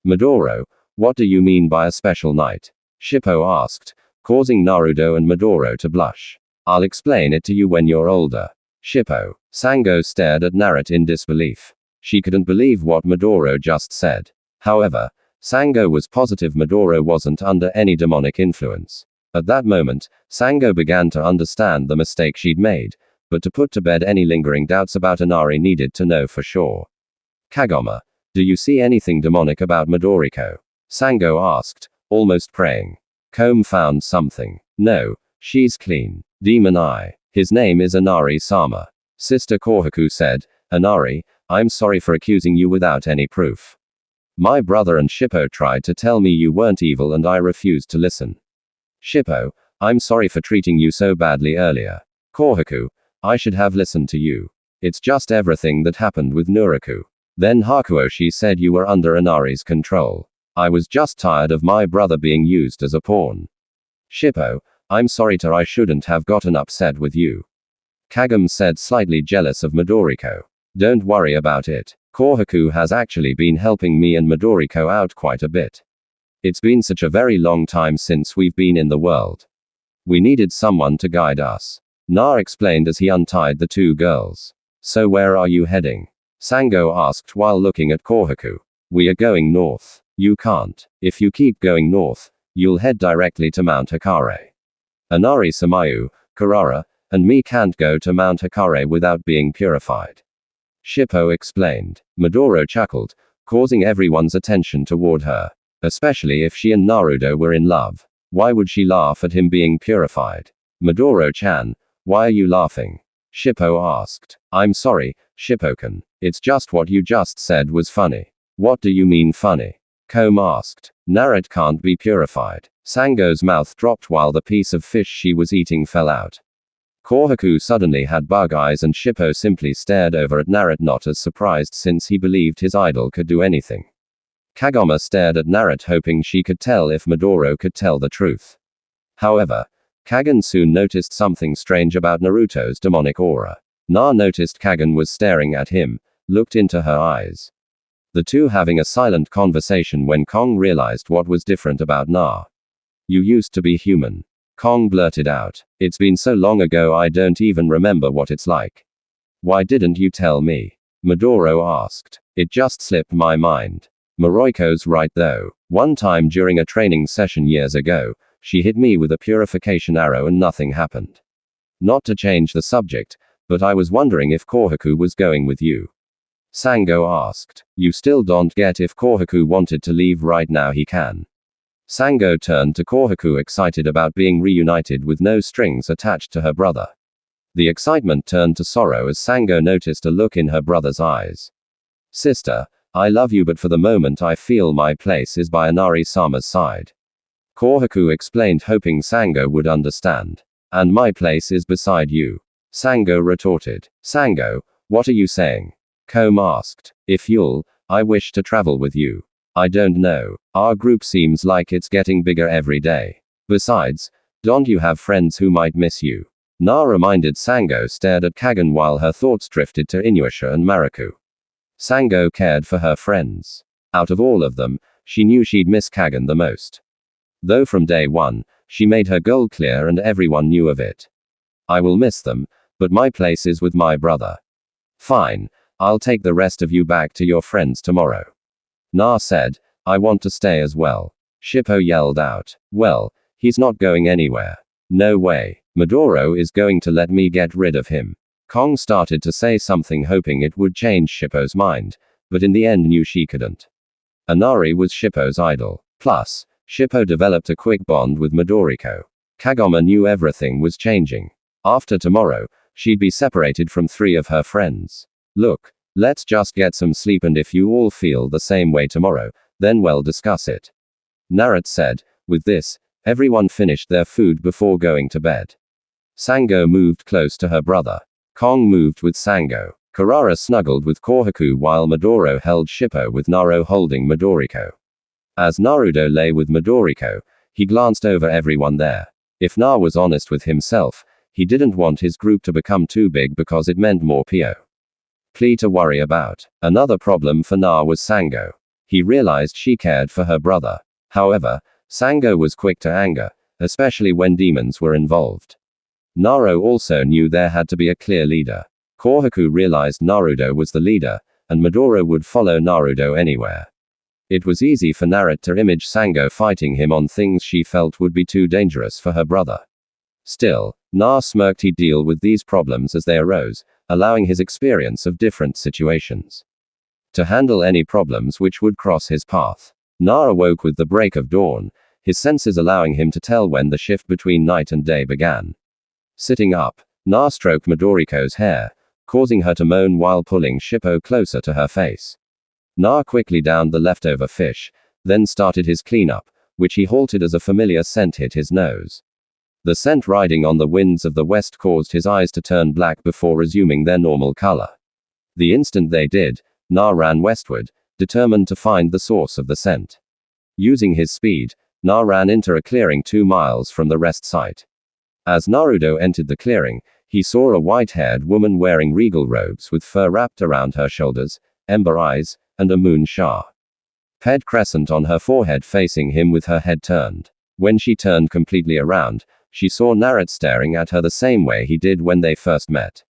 A: Midoro, what do you mean by a special night? Shippo asked, causing Naruto and Midoro to blush. I'll explain it to you when you're older. Shippo. Sango stared at Naruto in disbelief. She couldn't believe what Midoro just said. However, Sango was positive Midoro wasn't under any demonic influence. At that moment, Sango began to understand the mistake she'd made, but to put to bed any lingering doubts about Inari needed to know for sure. Kagome, do you see anything demonic about Midoriko? Sango asked, almost praying. Kome found something. No, she's clean. Demon Eye. His name is Inari-sama. Sister Kohaku said, Inari, I'm sorry for accusing you without any proof. My brother and Shippo tried to tell me you weren't evil and I refused to listen. Shippo, I'm sorry for treating you so badly earlier. Kohaku, I should have listened to you. It's just everything that happened with Nuraku. Then Hakuoshi said you were under Inari's control. I was just tired of my brother being used as a pawn. Shippo, I'm sorry I shouldn't have gotten upset with you. Kagome said, slightly jealous of Midoriko. Don't worry about it. Kohaku has actually been helping me and Midoriko out quite a bit. It's been such a very long time since we've been in the world. We needed someone to guide us. Na explained as he untied the two girls. So where are you heading? Sango asked while looking at Kohaku. We are going north. You can't. If you keep going north, you'll head directly to Mount Hikare. Inari Samayu, Karara, and me can't go to Mount Hikare without being purified. Shippo explained. Midoro chuckled, causing everyone's attention toward her. Especially if she and Naruto were in love. Why would she laugh at him being purified? Midoro-chan, why are you laughing? Shippo asked. I'm sorry, Shippo-kun. It's just what you just said was funny. What do you mean funny? Kome asked. Naruto can't be purified. Sango's mouth dropped while the piece of fish she was eating fell out. Kohaku suddenly had bug eyes and Shippo simply stared over at Naruto, not as surprised since he believed his idol could do anything. Kagome stared at Naruto, hoping she could tell if Midoro could tell the truth. However, Kagome soon noticed something strange about Naruto's demonic aura. Na noticed Kagome was staring at him, looked into her eyes. The two having a silent conversation when Kong realized what was different about Na. You used to be human. Kong blurted out. It's been so long ago I don't even remember what it's like. Why didn't you tell me? Midoro asked. It just slipped my mind. Moriko's right though. One time during a training session years ago, she hit me with a purification arrow and nothing happened. Not to change the subject, but I was wondering if Kohaku was going with you. Sango asked. You still don't get if Kohaku wanted to leave right now he can. Sango turned to Kohaku, excited about being reunited with no strings attached to her brother. The excitement turned to sorrow as Sango noticed a look in her brother's eyes. Sister, I love you but for the moment I feel my place is by Inari-sama's side. Kohaku explained, hoping Sango would understand. And my place is beside you. Sango retorted. Sango, what are you saying? Kome asked. If you'll, I wish to travel with you. I don't know. Our group seems like it's getting bigger every day. Besides, don't you have friends who might miss you? Na reminded. Sango stared at Kagome while her thoughts drifted to Inuyasha and Maruku. Sango cared for her friends. Out of all of them, she knew she'd miss Kagome the most. Though from day one, she made her goal clear and everyone knew of it. I will miss them, but my place is with my brother. Fine, I'll take the rest of you back to your friends tomorrow. Na said, I want to stay as well. Shippo yelled out. Well, he's not going anywhere. No way. Midoro is going to let me get rid of him. Kong started to say something hoping it would change Shippo's mind, but in the end knew she couldn't. Inari was Shippo's idol. Plus, Shippo developed a quick bond with Midoriko. Kagome knew everything was changing. After tomorrow, she'd be separated from 3 of her friends. Look, let's just get some sleep and if you all feel the same way tomorrow, then we'll discuss it. Naruto said. With this, everyone finished their food before going to bed. Sango moved close to her brother. Kong moved with Sango. Karara snuggled with Kohaku while Midoro held Shippo with Naruto holding Midoriko. As Naruto lay with Midoriko, he glanced over everyone there. If Na was honest with himself, he didn't want his group to become too big because it meant more plea to worry about. Another problem for Na was Sango. He realized she cared for her brother. However, Sango was quick to anger, especially when demons were involved. Naruto also knew there had to be a clear leader. Kohaku realized Naruto was the leader, and Midoro would follow Naruto anywhere. It was easy for Naruto to image Sango fighting him on things she felt would be too dangerous for her brother. Still, Na smirked. He'd deal with these problems as they arose, allowing his experience of different situations to handle any problems which would cross his path. Na awoke with the break of dawn, his senses allowing him to tell when the shift between night and day began. Sitting up, Na stroked Midoriko's hair, causing her to moan while pulling Shippo closer to her face. Na quickly downed the leftover fish, then started his cleanup, which he halted as a familiar scent hit his nose. The scent riding on the winds of the west caused his eyes to turn black before resuming their normal color. The instant they did, Na ran westward, determined to find the source of the scent. Using his speed, Na ran into a clearing 2 miles from the rest site. As Naruto entered the clearing, he saw a white-haired woman wearing regal robes with fur wrapped around her shoulders, ember eyes, and a moon ped crescent on her forehead facing him with her head turned. When she turned completely around, she saw Naruto staring at her the same way he did when they first met.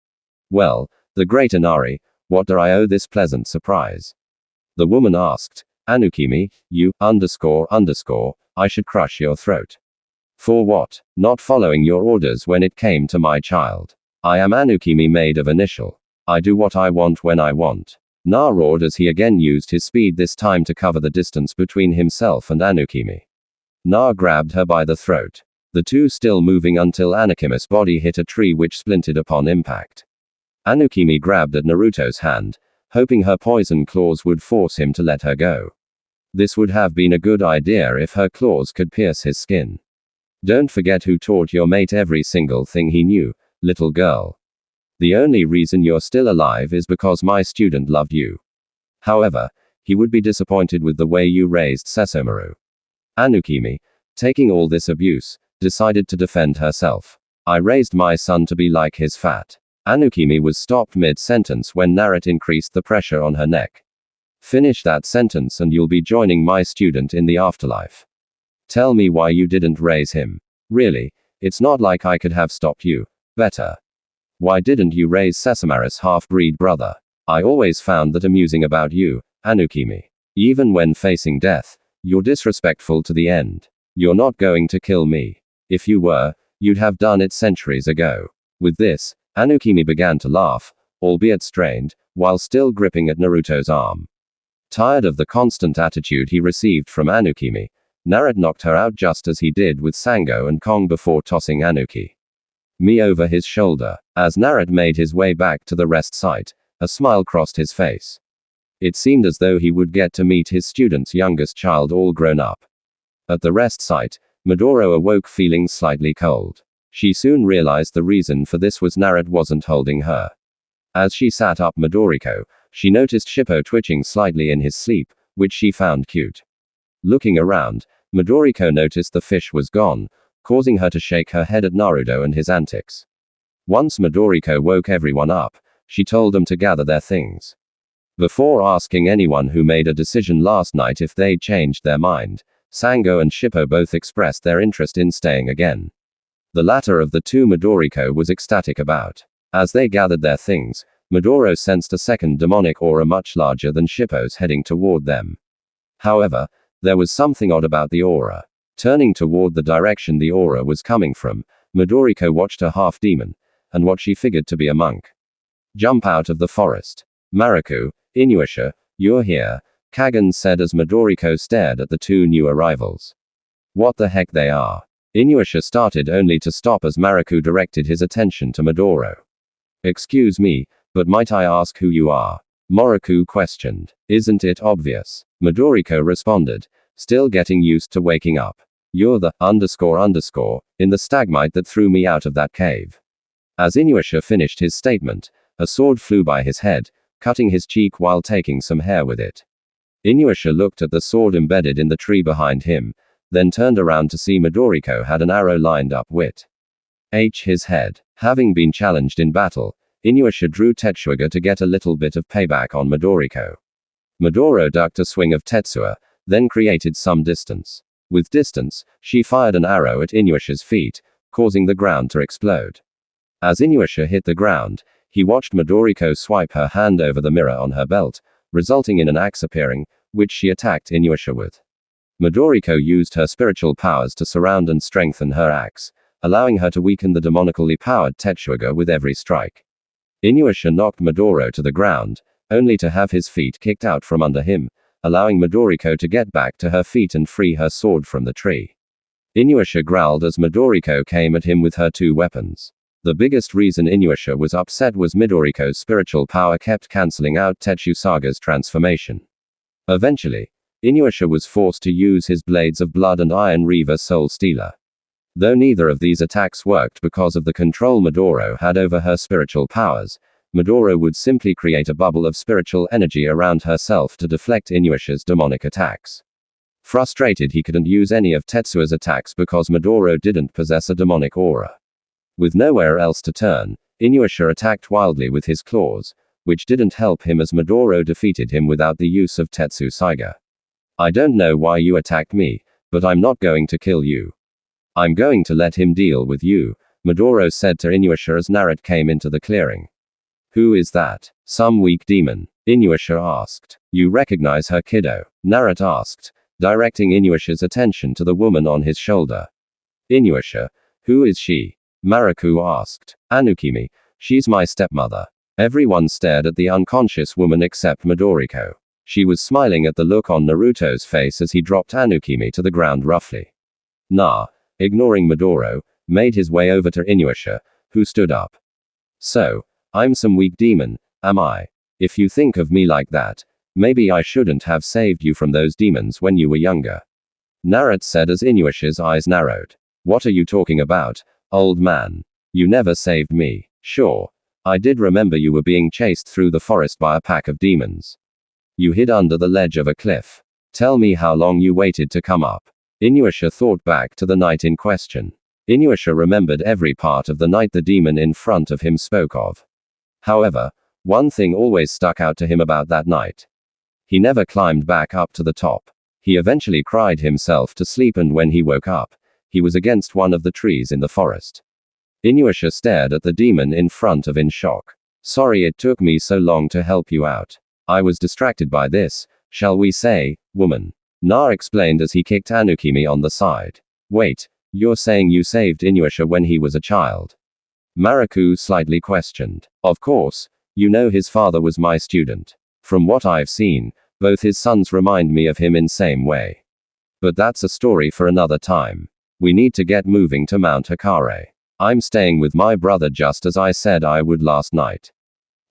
A: Well, the great Inari, what do I owe this pleasant surprise? The woman asked. Anukimi, you, I should crush your throat. For what? Not following your orders when it came to my child. I am Anukimi maid of initial. I do what I want when I want. Na roared as he again used his speed this time to cover the distance between himself and Anukimi. Na grabbed her by the throat. The two still moving until Anukimi's body hit a tree which splintered upon impact. Anukimi grabbed at Naruto's hand, hoping her poison claws would force him to let her go. This would have been a good idea if her claws could pierce his skin. Don't forget who taught your mate every single thing he knew, little girl. The only reason you're still alive is because my student loved you. However, he would be disappointed with the way you raised Sesomaru. Anukimi, taking all this abuse, decided to defend herself. I raised my son to be like his fat. Anukimi was stopped mid-sentence when Naruto increased the pressure on her neck. Finish that sentence and you'll be joining my student in the afterlife. Tell me why you didn't raise him. Really, it's not like I could have stopped you. Better. Why didn't you raise Sesomaru's half-breed brother? I always found that amusing about you, Anukimi. Even when facing death, you're disrespectful to the end. You're not going to kill me. If you were, you'd have done it centuries ago. With this, Anukimi began to laugh, albeit strained, while still gripping at Naruto's arm. Tired of the constant attitude he received from Anukimi, Naruto knocked her out just as he did with Sango and Kong before tossing Anukimi over his shoulder. As Naruto made his way back to the rest site, a smile crossed his face. It seemed as though he would get to meet his student's youngest child all grown up. At the rest site, Midoro awoke feeling slightly cold. She soon realized the reason for this was Naruto wasn't holding her. As she sat up Midoriko, she noticed Shippo twitching slightly in his sleep, which she found cute. Looking around, Midoriko noticed the fish was gone, causing her to shake her head at Naruto and his antics. Once Midoriko woke everyone up, she told them to gather their things. Before asking anyone who made a decision last night if they'd changed their mind, Sango and Shippo both expressed their interest in staying again. The latter of the two Midoriko was ecstatic about. As they gathered their things, Midoro sensed a second demonic aura much larger than Shippo's heading toward them. However, there was something odd about the aura. Turning toward the direction the aura was coming from, Midoriko watched a half-demon, and what she figured to be a monk, jump out of the forest. Mariku, Inuyasha, you're here, Kagan said as Midoriko stared at the two new arrivals. What the heck they are? Inuyasha started only to stop as Mariku directed his attention to Midoro. Excuse me, but might I ask who you are? Moriku questioned. Isn't it obvious? Midoriko responded, still getting used to waking up. You're the in the stalagmite that threw me out of that cave. As Inuyasha finished his statement, a sword flew by his head, cutting his cheek while taking some hair with it. Inuyasha looked at the sword embedded in the tree behind him, then turned around to see Midoriko had an arrow lined up with his head. Having been challenged in battle, Inuyasha drew Tetsuya to get a little bit of payback on Midoriko. Midoro ducked a swing of Tetsuya, then created some distance. With distance, she fired an arrow at Inuyasha's feet, causing the ground to explode. As Inuyasha hit the ground, he watched Midoriko swipe her hand over the mirror on her belt, resulting in an axe appearing, which she attacked Inuyasha with. Midoriko used her spiritual powers to surround and strengthen her axe, allowing her to weaken the demonically powered Tetsuya with every strike. Inuyasha knocked Midoro to the ground, only to have his feet kicked out from under him, allowing Midoriko to get back to her feet and free her sword from the tree. Inuyasha growled as Midoriko came at him with her two weapons. The biggest reason Inuyasha was upset was Midoriko's spiritual power kept cancelling out Tetsusaga's transformation. Eventually, Inuyasha was forced to use his Blades of Blood and Iron Reaver Soul Stealer. Though neither of these attacks worked because of the control Midoro had over her spiritual powers, Midoro would simply create a bubble of spiritual energy around herself to deflect Inuyasha's demonic attacks. Frustrated, he couldn't use any of Tetsua's attacks because Midoro didn't possess a demonic aura. With nowhere else to turn, Inuyasha attacked wildly with his claws, which didn't help him as Midoro defeated him without the use of Tetsusaga. I don't know why you attacked me, but I'm not going to kill you. I'm going to let him deal with you, Midoro said to Inuyasha as Naruto came into the clearing. Who is that? Some weak demon, Inuyasha asked. You recognize her, kiddo? Naruto asked, directing Inuyasha's attention to the woman on his shoulder. Inuyasha, who is she? Maruko asked. Anukimi, she's my stepmother. Everyone stared at the unconscious woman except Midoriko. She was smiling at the look on Naruto's face as he dropped Anukimi to the ground roughly. Ignoring Midoro, made his way over to Inuyasha, who stood up. So, I'm some weak demon, am I? If you think of me like that, maybe I shouldn't have saved you from those demons when you were younger. Naruto said as Inuyasha's eyes narrowed. What are you talking about, old man? You never saved me. Sure. I did remember you were being chased through the forest by a pack of demons. You hid under the ledge of a cliff. Tell me how long you waited to come up. Inuyasha thought back to the night in question. Inuyasha remembered every part of the night the demon in front of him spoke of. However, one thing always stuck out to him about that night. He never climbed back up to the top. He eventually cried himself to sleep, and when he woke up, he was against one of the trees in the forest. Inuyasha stared at the demon in front of in shock. Sorry it took me so long to help you out. I was distracted by this, shall we say, woman. Naruto explained as he kicked Anukimi on the side. Wait, you're saying you saved Inuyasha when he was a child? Maruko slightly questioned. Of course, you know his father was my student. From what I've seen, both his sons remind me of him in same way. But that's a story for another time. We need to get moving to Mount Hikare. I'm staying with my brother just as I said I would last night.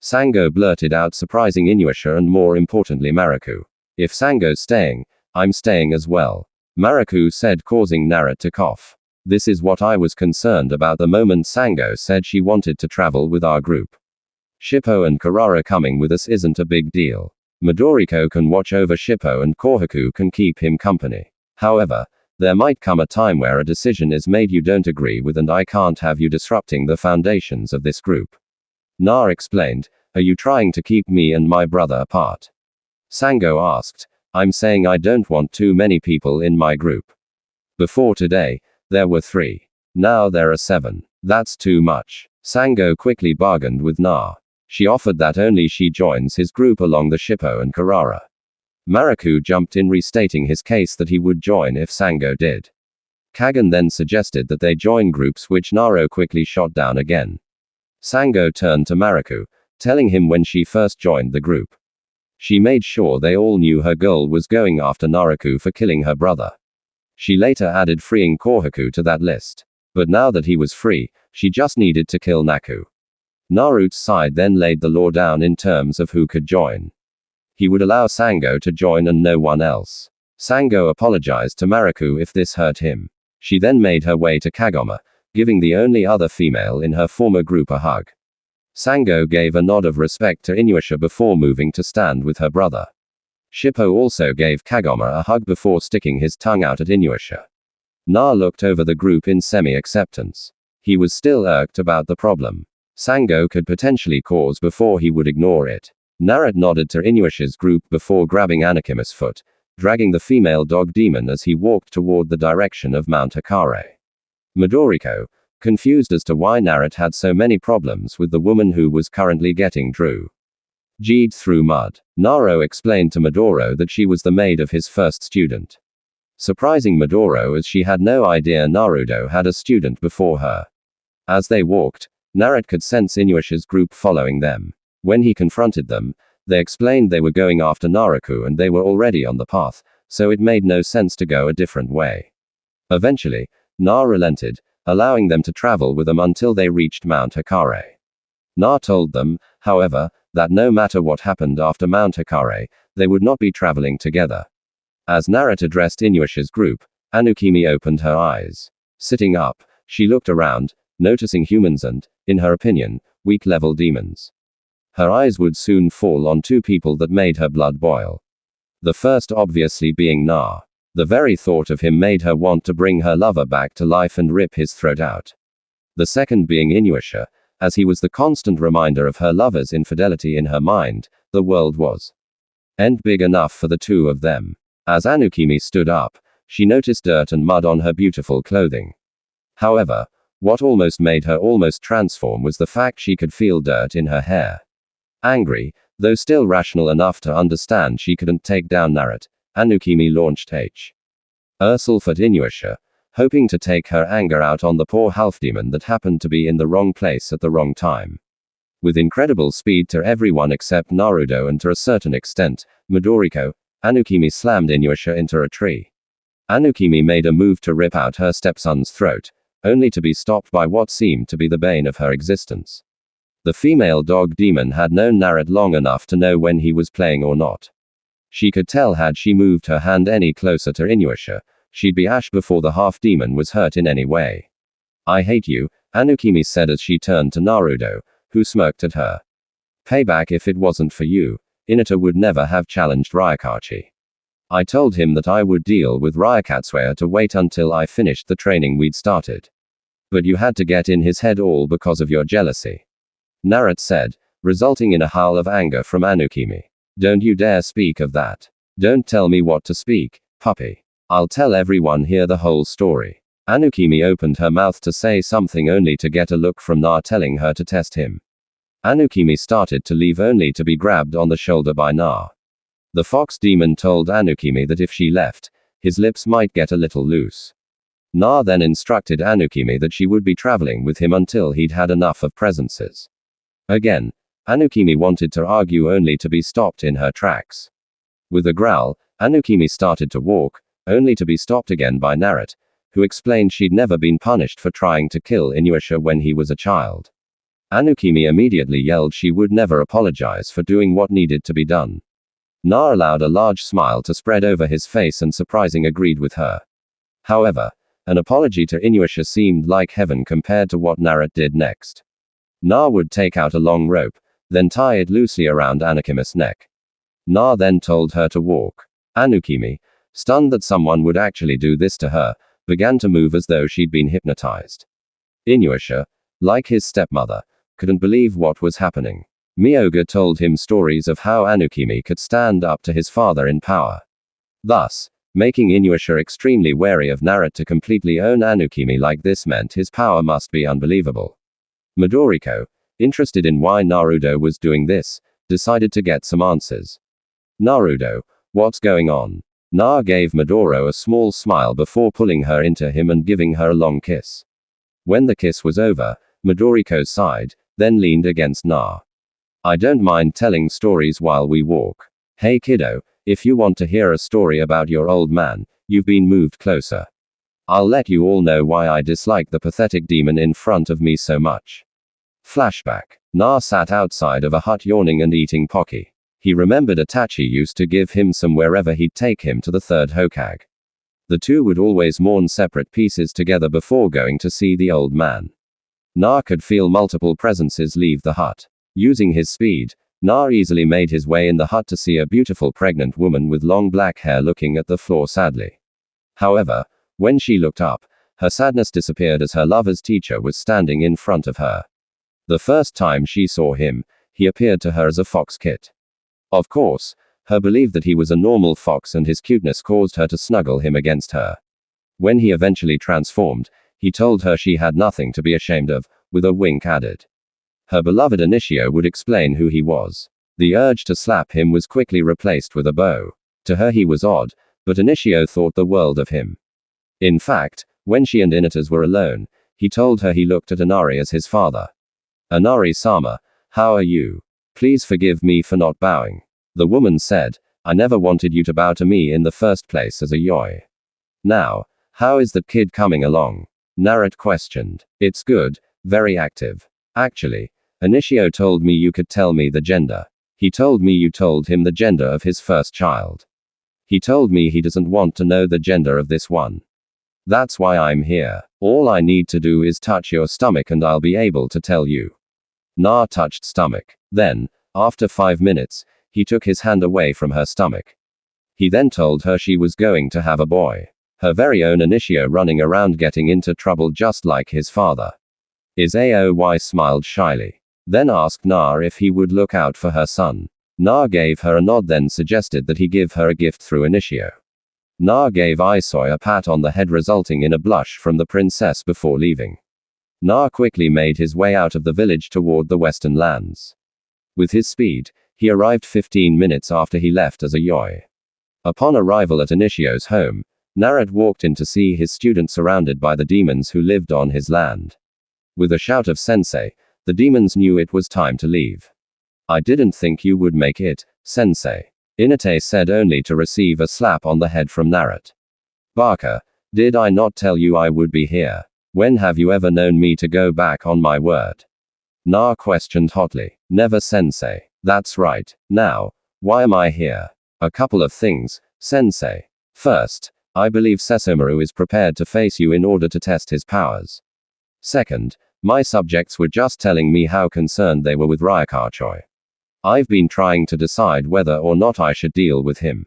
A: Sango blurted out, surprising Inuyasha and more importantly Maruko. If Sango's staying, I'm staying as well. Maruko said, causing Naruto to cough. This is what I was concerned about the moment Sango said she wanted to travel with our group. Shippo and Karara coming with us isn't a big deal. Midoriko can watch over Shippo and Kohaku can keep him company. However, there might come a time where a decision is made you don't agree with, and I can't have you disrupting the foundations of this group. Naruto explained. Are you trying to keep me and my brother apart? Sango asked. I'm saying I don't want too many people in my group. Before today, there were 3. Now there are 7. That's too much. Sango quickly bargained with Naruto. She offered that only she joins his group along the Shippo and Karara. Maruko jumped in, restating his case that he would join if Sango did. Kagan then suggested that they join groups, which Naruto quickly shot down again. Sango turned to Maruko, telling him when she first joined the group. She made sure they all knew her goal was going after Naruto for killing her brother. She later added freeing Kohaku to that list. But now that he was free, she just needed to kill Naku. Naruto's side then laid the law down in terms of who could join. He would allow Sango to join and no one else. Sango apologized to Maruko if this hurt him. She then made her way to Kagoma, giving the only other female in her former group a hug. Sango gave a nod of respect to Inuyasha before moving to stand with her brother. Shippo also gave Kagoma a hug before sticking his tongue out at Inuyasha. Naruto looked over the group in semi-acceptance. He was still irked about the problem Sango could potentially cause before he would ignore it. Naruto nodded to Inuyasha's group before grabbing Anakima's foot, dragging the female dog demon as he walked toward the direction of Mount Hikare. Midoriko, confused as to why Naruto had so many problems with the woman who was currently getting G'd through mud. Naruto explained to Midoro that she was the maid of his first student. Surprising Midoro as she had no idea Naruto had a student before her. As they walked, Naruto could sense Inuyasha's group following them. When he confronted them, they explained they were going after Naruto and they were already on the path, so it made no sense to go a different way. Eventually, Naruto relented, allowing them to travel with them until they reached Mount Hikare. Na told them, however, that no matter what happened after Mount Hikare, they would not be traveling together. As Naruto addressed Inuyasha's group, Anukimi opened her eyes. Sitting up, she looked around, noticing humans and, in her opinion, weak-level demons. Her eyes would soon fall on two people that made her blood boil. The first obviously being Na. The very thought of him made her want to bring her lover back to life and rip his throat out. The second being Inuyasha, as he was the constant reminder of her lover's infidelity in her mind. The world was big enough for the two of them. As Anukimi stood up, she noticed dirt and mud on her beautiful clothing. However, what almost made her almost transform was the fact she could feel dirt in her hair. Angry, though still rational enough to understand she couldn't take down Naruto, Anukimi launched herself at Inuyasha, hoping to take her anger out on the poor half-demon that happened to be in the wrong place at the wrong time. With incredible speed to everyone except Naruto and to a certain extent, Midoriko, Anukimi slammed Inuyasha into a tree. Anukimi made a move to rip out her stepson's throat, only to be stopped by what seemed to be the bane of her existence. The female dog demon had known Naruto long enough to know when he was playing or not. She could tell had she moved her hand any closer to Inuyasha, she'd be ash before the half-demon was hurt in any way. I hate you, Anukimi said as she turned to Naruto, who smirked at her. Payback. If it wasn't for you, Hinata would never have challenged Ryukachi. I told him that I would deal with Ryukatsuya to wait until I finished the training we'd started. But you had to get in his head all because of your jealousy. Naruto said, resulting in a howl of anger from Anukimi. Don't you dare speak of that. Don't tell me what to speak, puppy. I'll tell everyone here the whole story. Anukimi opened her mouth to say something only to get a look from Na telling her to test him. Anukimi started to leave only to be grabbed on the shoulder by Na. The fox demon told Anukimi that if she left, his lips might get a little loose. Na then instructed Anukimi that she would be traveling with him until he'd had enough of presences. Again, Anukimi wanted to argue only to be stopped in her tracks. With a growl, Anukimi started to walk, only to be stopped again by Naruto, who explained she'd never been punished for trying to kill Inuyasha when he was a child. Anukimi immediately yelled she would never apologize for doing what needed to be done. Na allowed a large smile to spread over his face and surprising agreed with her. However, an apology to Inuyasha seemed like heaven compared to what Naruto did next. Na would take out a long rope, then tie it loosely around Anukimi's neck. Na then told her to walk. Anukimi, stunned that someone would actually do this to her, began to move as though she'd been hypnotized. Inuyasha, like his stepmother, couldn't believe what was happening. Myoga told him stories of how Anukimi could stand up to his father in power, thus making Inuyasha extremely wary of Naruto. To completely own Anukimi like this meant his power must be unbelievable. Midoriko, interested in why Naruto was doing this, decided to get some answers. Naruto, what's going on? Na gave Midoro a small smile before pulling her into him and giving her a long kiss. When the kiss was over, Midoriko sighed, then leaned against Na. I don't mind telling stories while we walk. Hey kiddo, if you want to hear a story about your old man, you've been moved closer. I'll let you all know why I dislike the pathetic demon in front of me so much. Flashback. Na sat outside of a hut yawning and eating Pocky. He remembered Itachi used to give him some wherever he'd take him to the third Hokage. The two would always mourn separate pieces together before going to see the old man. Na could feel multiple presences leave the hut. Using his speed, Na easily made his way in the hut to see a beautiful pregnant woman with long black hair looking at the floor sadly. However, when she looked up, her sadness disappeared as her lover's teacher was standing in front of her. The first time she saw him, he appeared to her as a fox kit. Of course, her belief that he was a normal fox and his cuteness caused her to snuggle him against her. When he eventually transformed, he told her she had nothing to be ashamed of, with a wink added. Her beloved Inishio would explain who he was. The urge to slap him was quickly replaced with a bow. To her he was odd, but Inishio thought the world of him. In fact, when she and Inatas were alone, he told her he looked at Inari as his father. Inari-sama, how are you? Please forgive me for not bowing. The woman said, I never wanted you to bow to me in the first place as a yoi. Now, how is that kid coming along? Naruto questioned. It's good, very active. Actually, Inishio told me you could tell me the gender. He told me you told him the gender of his first child. He told me he doesn't want to know the gender of this one. That's why I'm here. All I need to do is touch your stomach and I'll be able to tell you. Na touched stomach. Then, after 5 minutes, he took his hand away from her stomach. He then told her she was going to have a boy. Her very own Inishio running around getting into trouble just like his father. Is Aoy smiled shyly. Then asked Na if he would look out for her son. Na gave her a nod then suggested that he give her a gift through Inishio. Na gave Aisoi a pat on the head resulting in a blush from the princess before leaving. Na quickly made his way out of the village toward the western lands. With his speed, he arrived 15 minutes after he left as a yoi. Upon arrival at Inishio's home, Naruto walked in to see his student surrounded by the demons who lived on his land. With a shout of sensei, the demons knew it was time to leave. I didn't think you would make it, sensei. Inate said only to receive a slap on the head from Naruto. Baka, did I not tell you I would be here? When have you ever known me to go back on my word? Na questioned hotly. Never, sensei. That's right. Now, why am I here? A couple of things, sensei. First, I believe Sesomaru is prepared to face you in order to test his powers. Second, my subjects were just telling me how concerned they were with Ryukachi. I've been trying to decide whether or not I should deal with him.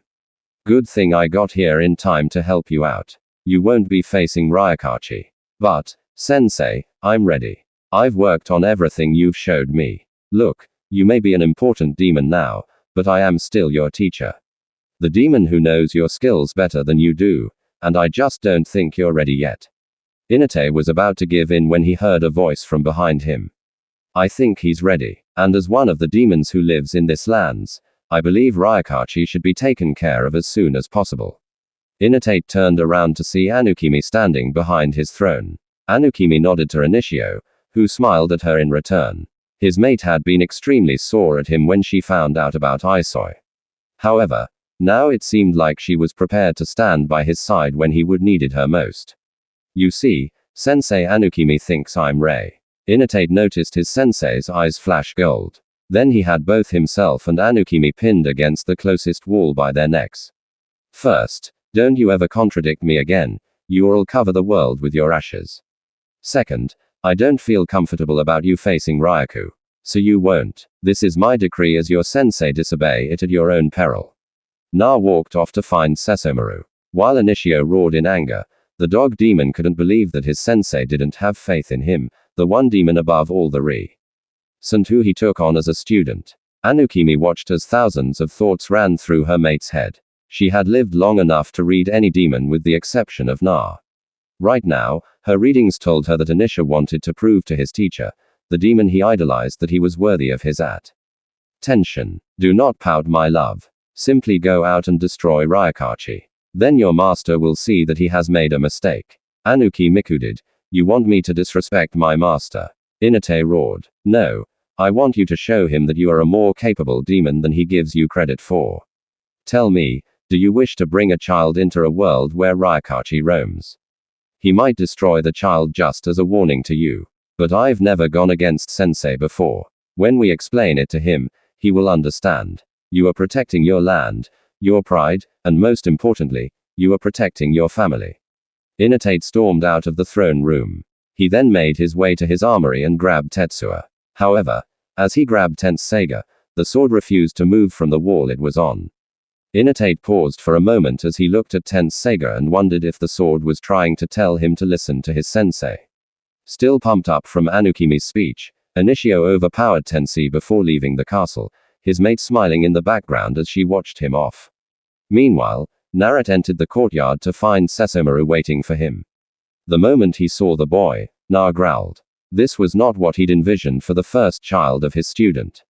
A: Good thing I got here in time to help you out. You won't be facing Ryukachi. But, sensei, I'm ready. I've worked on everything you've showed me. Look, you may be an important demon now, but I am still your teacher. The demon who knows your skills better than you do, and I just don't think you're ready yet. Inate was about to give in when he heard a voice from behind him. I think he's ready, and as one of the demons who lives in this lands, I believe Ryukachi should be taken care of as soon as possible. Inate turned around to see Anukimi standing behind his throne. Anukimi nodded to Inishio, who smiled at her in return. His mate had been extremely sore at him when she found out about Aisoi. However, now it seemed like she was prepared to stand by his side when he would needed her most. You see, Sensei Anukimi thinks I'm Rei. Inate noticed his sensei's eyes flash gold. Then he had both himself and Anukimi pinned against the closest wall by their necks. First, don't you ever contradict me again, you'll cover the world with your ashes. Second, I don't feel comfortable about you facing Ryuku. So you won't. This is my decree as your sensei, disobey it at your own peril. Na walked off to find Sesomaru. While Inishio roared in anger, the dog demon couldn't believe that his sensei didn't have faith in him, the one demon above all the Sun who he took on as a student. Anukimi watched as thousands of thoughts ran through her mate's head. She had lived long enough to read any demon with the exception of Na. Right now, her readings told her that Anisha wanted to prove to his teacher, the demon he idolized, that he was worthy of his attention. Do not pout, my love. Simply go out and destroy Ryukachi. Then your master will see that he has made a mistake. Anuki Mikudid, you want me to disrespect my master? Inate roared. No. I want you to show him that you are a more capable demon than he gives you credit for. Tell me, do you wish to bring a child into a world where Ryukachi roams? He might destroy the child just as a warning to you. But I've never gone against sensei before. When we explain it to him, he will understand. You are protecting your land, your pride, and most importantly, you are protecting your family. Inate stormed out of the throne room. He then made his way to his armory and grabbed Tetsuya. However, as he grabbed Tenseiga, the sword refused to move from the wall it was on. Inate paused for a moment as he looked at Tenseiga and wondered if the sword was trying to tell him to listen to his sensei. Still pumped up from Anukimi's speech, Inishio overpowered Tensei before leaving the castle, his mate smiling in the background as she watched him off. Meanwhile, Naruto entered the courtyard to find Sesomaru waiting for him. The moment he saw the boy, Na growled. This was not what he'd envisioned for the first child of his student.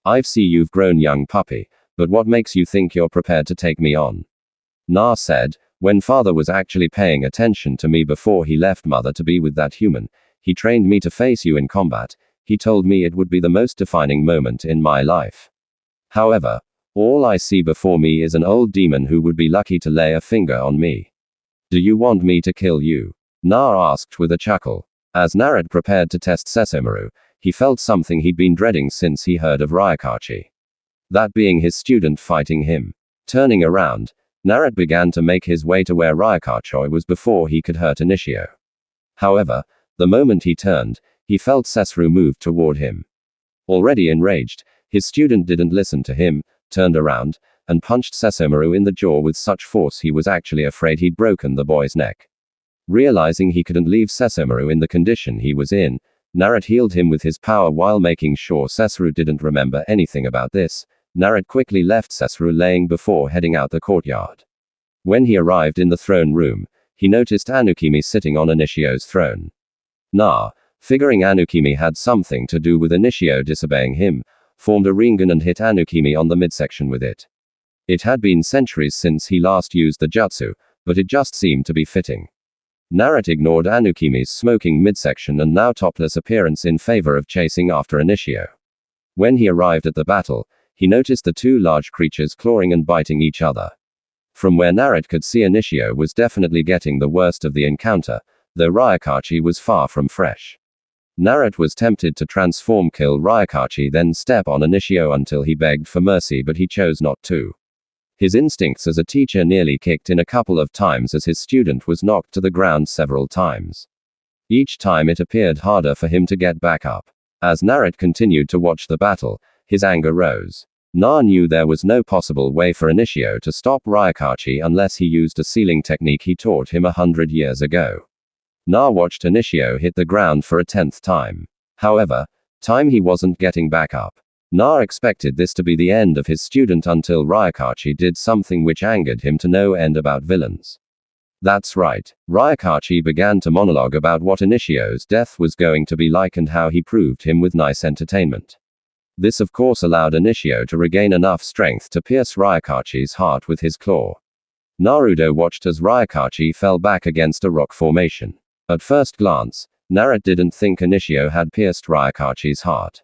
A: I see you've grown, young puppy, but what makes you think you're prepared to take me on? Na said, when father was actually paying attention to me before he left mother to be with that human, he trained me to face you in combat. He told me it would be the most defining moment in my life. However, all I see before me is an old demon who would be lucky to lay a finger on me. Do you want me to kill you? Na asked with a chuckle. As Naruto prepared to test Sesshomaru, he felt something he'd been dreading since he heard of Ryakachi. That being his student fighting him. Turning around, Naruto began to make his way to where Ryakachi was before he could hurt Inishio. However, the moment he turned, he felt Sesshomaru move toward him. Already enraged, his student didn't listen to him, turned around, and punched Sesshomaru in the jaw with such force he was actually afraid he'd broken the boy's neck. Realizing he couldn't leave Sesshomaru in the condition he was in, Naruto healed him with his power while making sure Sesshomaru didn't remember anything about this. Naruto quickly left Sesshomaru laying before heading out the courtyard. When he arrived in the throne room, he noticed Anukimi sitting on Inishio's throne. Figuring Anukimi had something to do with Inishio disobeying him, formed a Rinnegan and hit Anukimi on the midsection with it. It had been centuries since he last used the jutsu, but it just seemed to be fitting. Naruto ignored Anukimi's smoking midsection and now topless appearance in favor of chasing after Inishio. When he arrived at the battle, he noticed the two large creatures clawing and biting each other. From where Naruto could see, Inishio was definitely getting the worst of the encounter, though Ryakachi was far from fresh. Naruto was tempted to transform kill Ryakachi then step on Inishio until he begged for mercy, but he chose not to. His instincts as a teacher nearly kicked in a couple of times as his student was knocked to the ground several times. Each time it appeared harder for him to get back up. As Naruto continued to watch the battle, his anger rose. Na knew there was no possible way for Inishio to stop Ryakachi unless he used a sealing technique he taught him 100 years ago. Na watched Inishio hit the ground for a 10th time. However, he wasn't getting back up. Na expected this to be the end of his student until Ryakachi did something which angered him to no end about villains. That's right, Ryakachi began to monologue about what Inishio's death was going to be like and how he proved him with nice entertainment. This of course allowed Inishio to regain enough strength to pierce Ryakachi's heart with his claw. Naruto watched as Ryakachi fell back against a rock formation. At first glance, Naruto didn't think Inishio had pierced Ryakachi's heart.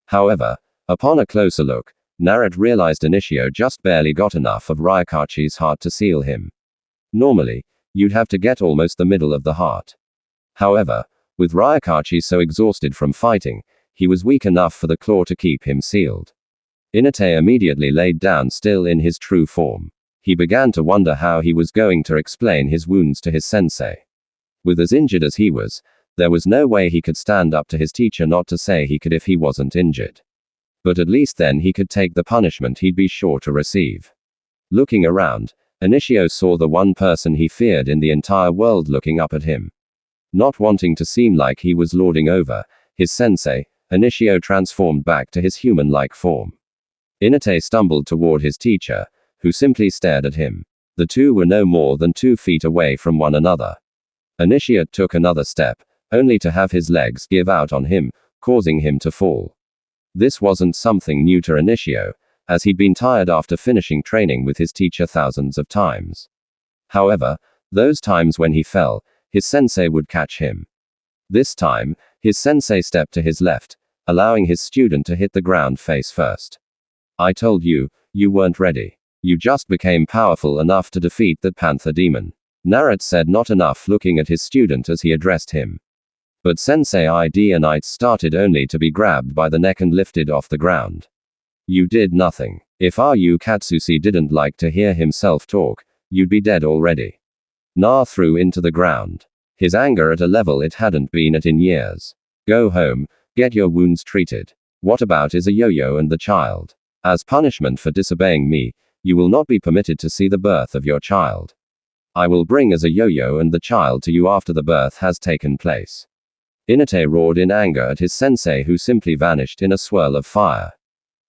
A: However, upon a closer look, Naruto realized Inishio just barely got enough of Ryakachi's heart to seal him. Normally, you'd have to get almost the middle of the heart. However, with Ryakachi so exhausted from fighting, he was weak enough for the claw to keep him sealed. Inate immediately laid down still in his true form. He began to wonder how he was going to explain his wounds to his sensei. With as injured as he was, there was no way he could stand up to his teacher, not to say he could if he wasn't injured. But at least then he could take the punishment he'd be sure to receive. Looking around, Inishio saw the one person he feared in the entire world looking up at him. Not wanting to seem like he was lording over his sensei, Inishio transformed back to his human-like form. Inate stumbled toward his teacher, who simply stared at him. The two were no more than 2 feet away from one another. Inishio took another step, only to have his legs give out on him, causing him to fall. This wasn't something new to Inishio, as he'd been tired after finishing training with his teacher thousands of times. However, those times when he fell, his sensei would catch him. This time, his sensei stepped to his left, allowing his student to hit the ground face first. I told you, you weren't ready. You just became powerful enough to defeat that panther demon. Naruto said, not enough, looking at his student as he addressed him. But Sensei ID Knights started only to be grabbed by the neck and lifted off the ground. You did nothing. If Ryu Katsushi didn't like to hear himself talk, you'd be dead already. Na threw into the ground. His anger at a level it hadn't been at in years. Go home, get your wounds treated. What about is a yo-yo and the child? As punishment for disobeying me, you will not be permitted to see the birth of your child. I will bring as a yo-yo and the child to you after the birth has taken place. Inate roared in anger at his sensei, who simply vanished in a swirl of fire.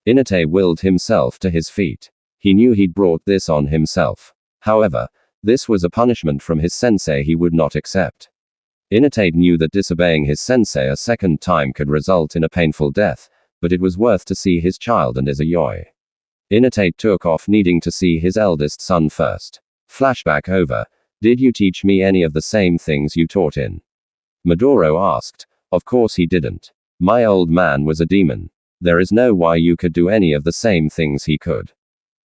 A: Inate willed himself to his feet. He knew he'd brought this on himself. However, this was a punishment from his sensei he would not accept. Inate knew that disobeying his sensei a second time could result in a painful death, but it was worth to see his child and as a yoi. Inate took off, needing to see his eldest son first. Flashback over. Did you teach me any of the same things you taught in? Midoro asked. Of course he didn't. My old man was a demon. There is no way you could do any of the same things he could.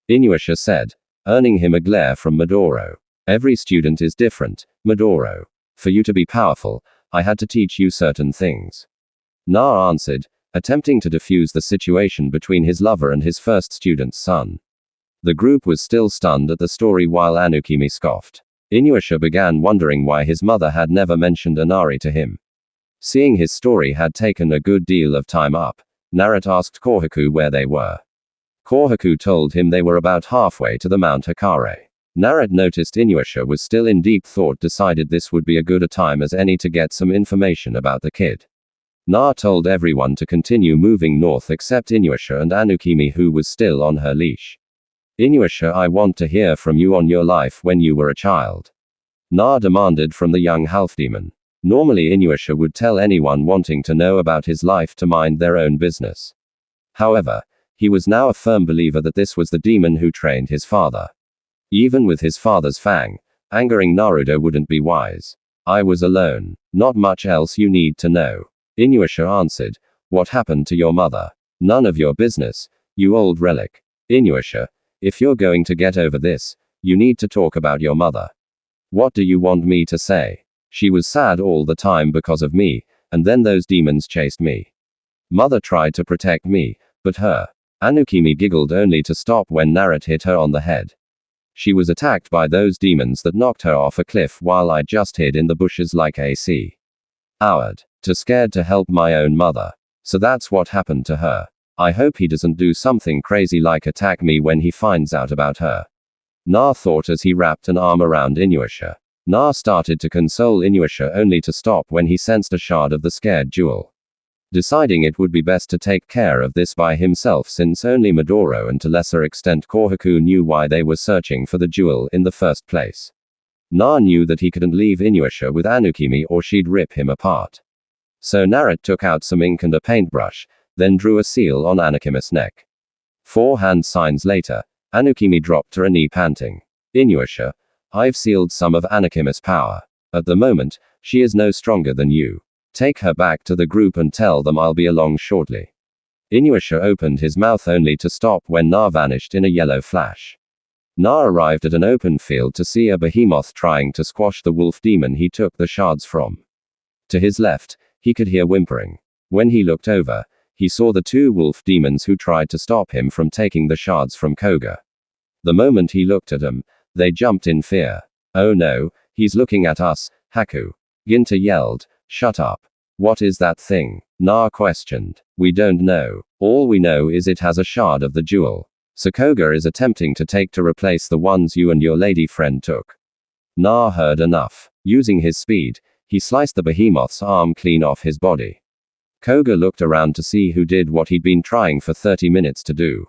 A: Inuyasha said, earning him a glare from Midoro. Every student is different, Midoro. For you to be powerful, I had to teach you certain things. Na answered, attempting to defuse the situation between his lover and his first student's son. The group was still stunned at the story while Anukimi scoffed. Inuyasha began wondering why his mother had never mentioned Inari to him. Seeing his story had taken a good deal of time up, Naruto asked Kohaku where they were. Kohaku told him they were about halfway to the Mount Hikare. Naruto noticed Inuyasha was still in deep thought, decided this would be a good a time as any to get some information about the kid. Na told everyone to continue moving north except Inuyasha and Anukimi, who was still on her leash. Inuyasha, I want to hear from you on your life when you were a child. Na demanded from the young half-demon. Normally Inuyasha would tell anyone wanting to know about his life to mind their own business. However, he was now a firm believer that this was the demon who trained his father. Even with his father's fang, angering Naruto wouldn't be wise. I was alone. Not much else you need to know. Inuyasha answered, what happened to your mother? None of your business, you old relic. Inuyasha, if you're going to get over this, you need to talk about your mother. What do you want me to say? She was sad all the time because of me, and then those demons chased me. Mother tried to protect me, but her. Anukimi giggled only to stop when Naruto hit her on the head. She was attacked by those demons that knocked her off a cliff while I just hid in the bushes like AC. Howard. Too scared to help my own mother. So that's what happened to her. I hope he doesn't do something crazy like attack me when he finds out about her. Na thought as he wrapped an arm around Inuyasha. Na started to console Inuyasha only to stop when he sensed a shard of the scared jewel. Deciding it would be best to take care of this by himself since only Midoro and to lesser extent Kohaku knew why they were searching for the jewel in the first place. Na knew that he couldn't leave Inuyasha with Anukimi or she'd rip him apart. So Naruto took out some ink and a paintbrush, then drew a seal on Anukima's neck. 4 hand signs later, Anukimi dropped to a knee panting. Inuyasha, I've sealed some of Anukima's power. At the moment, she is no stronger than you. Take her back to the group and tell them I'll be along shortly. Inuyasha opened his mouth only to stop when Na vanished in a yellow flash. Na arrived at an open field to see a behemoth trying to squash the wolf demon he took the shards from. To his left, he could hear whimpering. When he looked over, he saw the 2 wolf demons who tried to stop him from taking the shards from Koga. The moment he looked at them, they jumped in fear. Oh no, he's looking at us, Haku. Ginta yelled, shut up. What is that thing? Na questioned. We don't know. All we know is it has a shard of the jewel. So Koga is attempting to take to replace the ones you and your lady friend took. Na heard enough. Using his speed, he sliced the behemoth's arm clean off his body. Koga looked around to see who did what he'd been trying for 30 minutes to do.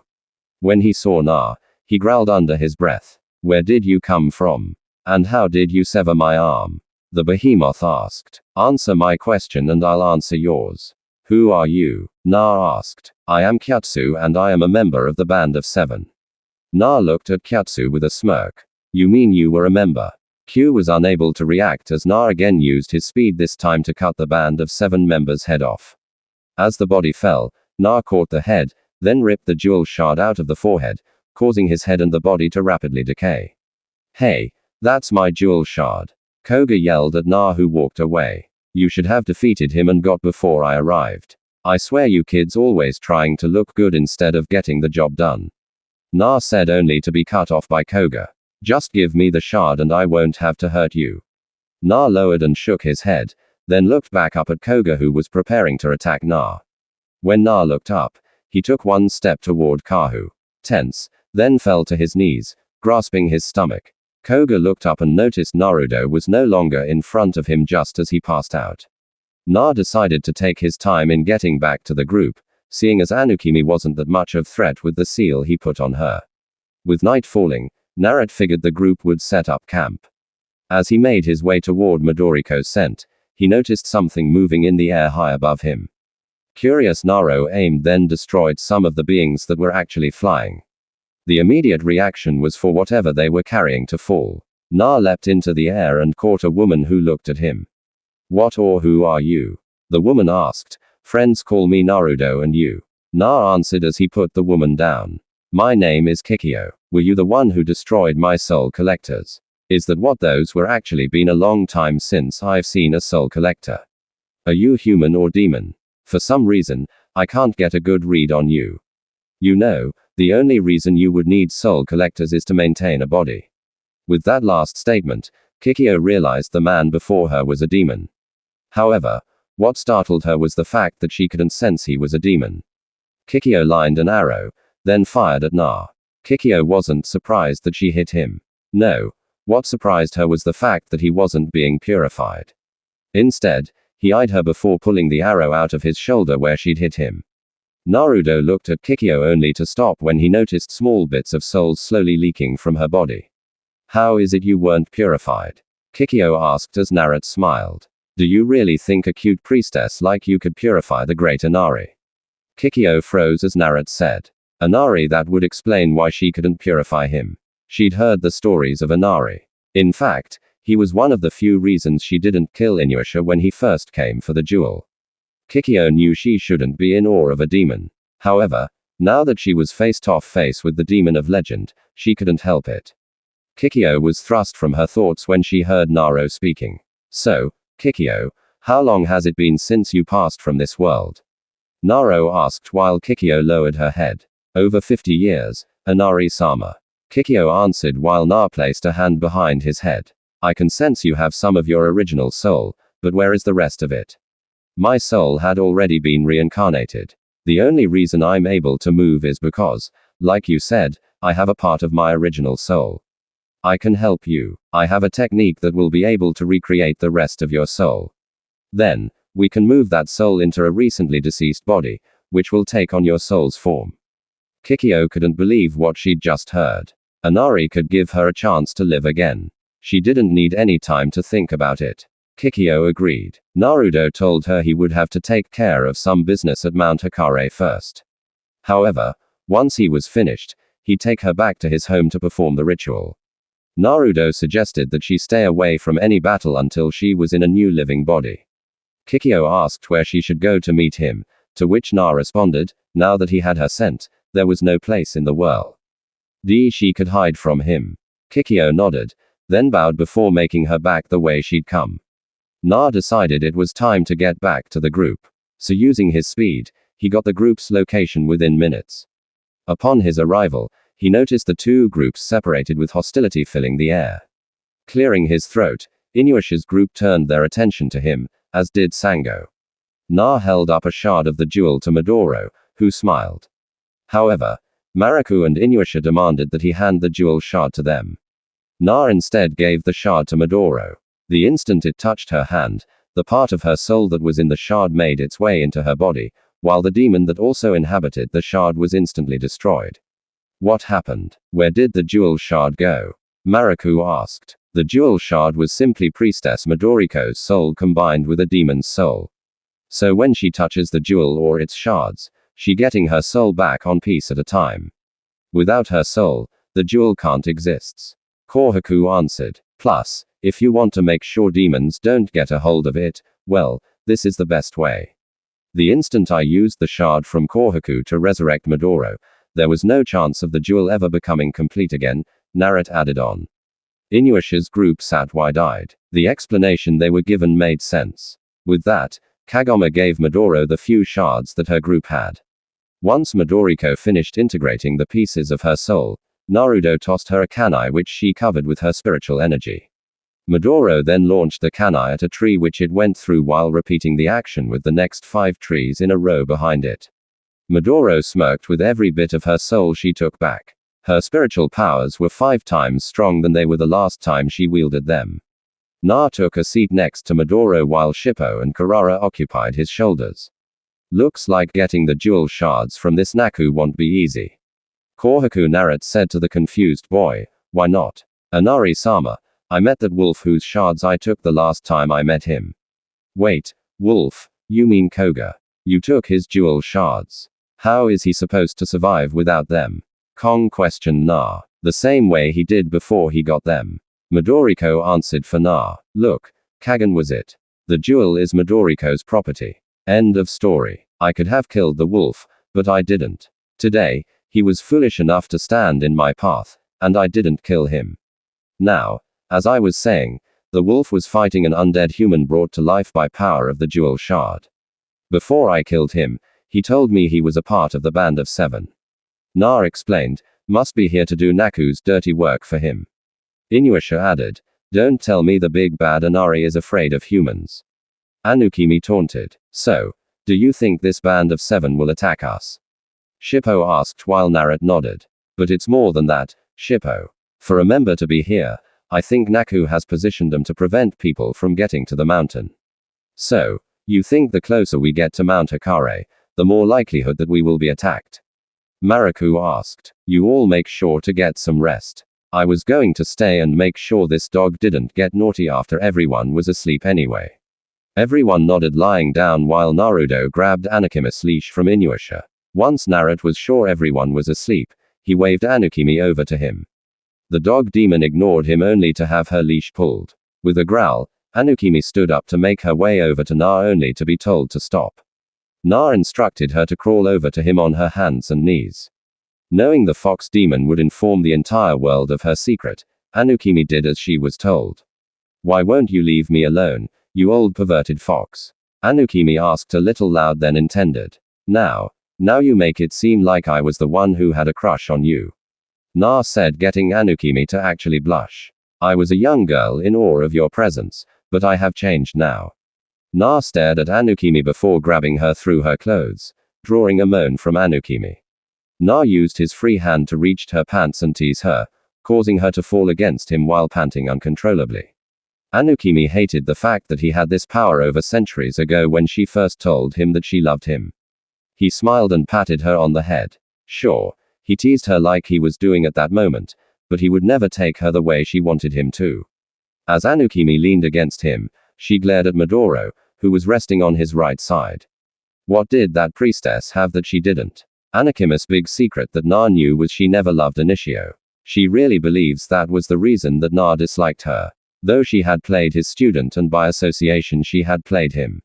A: When he saw Na, he growled under his breath. Where did you come from? And how did you sever my arm? The behemoth asked. Answer my question and I'll answer yours. Who are you? Na asked. I am Kyatsu and I am a member of the Band of 7. Na looked at Kyatsu with a smirk. You mean you were a member? Q was unable to react as Na again used his speed this time to cut the Band of 7 members' head off. As the body fell, Na caught the head, then ripped the jewel shard out of the forehead, causing his head and the body to rapidly decay. Hey, that's my jewel shard. Koga yelled at Na, who walked away. You should have defeated him and got before I arrived. I swear you kids always trying to look good instead of getting the job done. Na said only to be cut off by Koga. Just give me the shard and I won't have to hurt you. Na lowered and shook his head, then looked back up at Koga, who was preparing to attack Na. When Na looked up, he took one step toward Kahu. Tense, then fell to his knees, grasping his stomach. Koga looked up and noticed Naruto was no longer in front of him just as he passed out. Na decided to take his time in getting back to the group, seeing as Anukimi wasn't that much of threat with the seal he put on her. With night falling, Naruto figured the group would set up camp. As he made his way toward Midoriko's scent, he noticed something moving in the air high above him. Curious, Naruto aimed then destroyed some of the beings that were actually flying. The immediate reaction was for whatever they were carrying to fall. Na leapt into the air and caught a woman who looked at him. What or who are you? The woman asked. Friends call me Naruto, and you? Na answered as he put the woman down. My name is Kikyo. Were you the one who destroyed my soul collectors? is that what those were actually been a long time since I've seen a soul collector. Are you human or demon? For some reason, I can't get a good read on you. You know, the only reason you would need soul collectors is to maintain a body. With that last statement, Kikyo realized the man before her was a demon. However, what startled her was the fact that she couldn't sense he was a demon. Kikyo lined an arrow, then fired at Na. Kikyo wasn't surprised that she hit him. No, what surprised her was the fact that he wasn't being purified. Instead, he eyed her before pulling the arrow out of his shoulder where she'd hit him. Naruto looked at Kikyo only to stop when he noticed small bits of souls slowly leaking from her body. How is it you weren't purified? Kikyo asked as Naruto smiled. Do you really think a cute priestess like you could purify the great Inari? Kikyo froze as Naruto said. Inari, that would explain why she couldn't purify him. She'd heard the stories of Inari. In fact, he was one of the few reasons she didn't kill Inuyasha when he first came for the jewel. Kikyo knew she shouldn't be in awe of a demon. However, now that she was face with the demon of legend, she couldn't help it. Kikyo was thrust from her thoughts when she heard Naruto speaking. So, Kikyo, how long has it been since you passed from this world? Naruto asked while Kikyo lowered her head. Over 50 years, Inari-sama. Kikyo answered while Na placed a hand behind his head. I can sense you have some of your original soul, but where is the rest of it? My soul had already been reincarnated. The only reason I'm able to move is because, like you said, I have a part of my original soul. I can help you. I have a technique that will be able to recreate the rest of your soul. Then, we can move that soul into a recently deceased body, which will take on your soul's form. Kikyo couldn't believe what she'd just heard. Inari could give her a chance to live again. She didn't need any time to think about it. Kikyo agreed. Naruto told her he would have to take care of some business at Mount Hikare first. However, once he was finished, he'd take her back to his home to perform the ritual. Naruto suggested that she stay away from any battle until she was in a new living body. Kikyo asked where she should go to meet him, to which Na responded, now that he had her scent, there was no place in the world she could hide from him. Kikyo nodded, then bowed before making her back the way she'd come. Na decided it was time to get back to the group. So using his speed, he got the group's location within minutes. Upon his arrival, he noticed the two groups separated with hostility filling the air. Clearing his throat, Inuyasha's group turned their attention to him, as did Sango. Na held up a shard of the jewel to Midoro, who smiled. However, Maraku and Inuyasha demanded that he hand the jewel shard to them. Na instead gave the shard to Midoro. The instant it touched her hand, the part of her soul that was in the shard made its way into her body, while the demon that also inhabited the shard was instantly destroyed. What happened? Where did the jewel shard go? Maraku asked. The jewel shard was simply Priestess Midoriko's soul combined with a demon's soul. So when she touches the jewel or its shards, she getting her soul back on piece at a time. Without her soul, the jewel can't exist. Kohaku answered. Plus, if you want to make sure demons don't get a hold of it, well, this is the best way. The instant I used the shard from Kohaku to resurrect Midoro, there was no chance of the jewel ever becoming complete again, Naruto added on. Inuyasha's group sat wide-eyed. The explanation they were given made sense. With that, Kagome gave Midoro the few shards that her group had. Once Midoriko finished integrating the pieces of her soul, Naruto tossed her a kanai which she covered with her spiritual energy. Midoro then launched the kanai at a tree which it went through while repeating the action with the next 5 trees in a row behind it. Midoro smirked with every bit of her soul she took back. Her spiritual powers were 5 times strong than they were the last time she wielded them. Na took a seat next to Midoro while Shippo and Karara occupied his shoulders. Looks like getting the jewel shards from this Naku won't be easy. Kohaku Naruto said to the confused boy, why not? Inari-sama, I met that wolf whose shards I took the last time I met him. Wait, wolf, you mean Koga? You took his jewel shards. How is he supposed to survive without them? Kong questioned Na. The same way he did before he got them. Midoriko answered for Na. Look, Kagan was it. The jewel is Midoriko's property. End of story. I could have killed the wolf, but I didn't. Today, he was foolish enough to stand in my path, and I didn't kill him. Now, As I was saying, the wolf was fighting an undead human brought to life by power of the jewel shard. Before I killed him, he told me he was a part of the band of 7. Na explained, must be here to do Naku's dirty work for him. Inuyasha added, don't tell me the big bad Inari is afraid of humans. Anukimi taunted, so, do you think this band of 7 will attack us? Shippo asked while Naruto nodded. But it's more than that, Shippo. For a member to be here, I think Naku has positioned them to prevent people from getting to the mountain. So, you think the closer we get to Mount Hikare, the more likelihood that we will be attacked? Maraku asked. You all make sure to get some rest. I was going to stay and make sure this dog didn't get naughty after everyone was asleep anyway. Everyone nodded, lying down while Naruto grabbed Anukima's leash from Inuyasha. Once Naruto was sure everyone was asleep, he waved Anukimi over to him. The dog demon ignored him only to have her leash pulled. With a growl, Anukimi stood up to make her way over to Na only to be told to stop. Na instructed her to crawl over to him on her hands and knees. Knowing the fox demon would inform the entire world of her secret, Anukimi did as she was told. Why won't you leave me alone, you old perverted fox? Anukimi asked a little loud than intended. Now you make it seem like I was the one who had a crush on you. Na said, getting Anukimi to actually blush. I was a young girl in awe of your presence, but I have changed now. Na stared at Anukimi before grabbing her through her clothes, drawing a moan from Anukimi. Na used his free hand to reach her pants and tease her, causing her to fall against him while panting uncontrollably. Anukimi hated the fact that he had this power over centuries ago when she first told him that she loved him. He smiled and patted her on the head. Sure, he teased her like he was doing at that moment, but he would never take her the way she wanted him to. As Anukimi leaned against him, she glared at Midoro, who was resting on his right side. What did that priestess have that she didn't? Anukima's big secret that Na knew was she never loved Inishio. She really believes that was the reason that Na disliked her, though she had played his student and by association she had played him.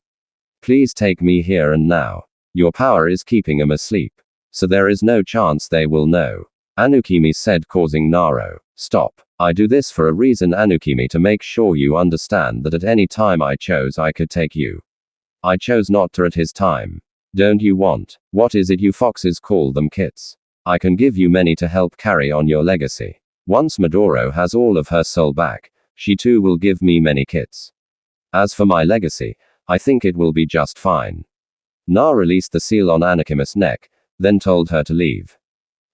A: Please take me here and now. Your power is keeping them asleep. So there is no chance they will know. Anukimi said, causing Naro. Stop. I do this for a reason, Anukimi, to make sure you understand that at any time I chose I could take you. I chose not to at his time. Don't you want? What is it you foxes call them, kits? I can give you many to help carry on your legacy. Once Midoro has all of her soul back, she too will give me many kits. As for my legacy, I think it will be just fine. Na released the seal on Anukima's neck, then told her to leave.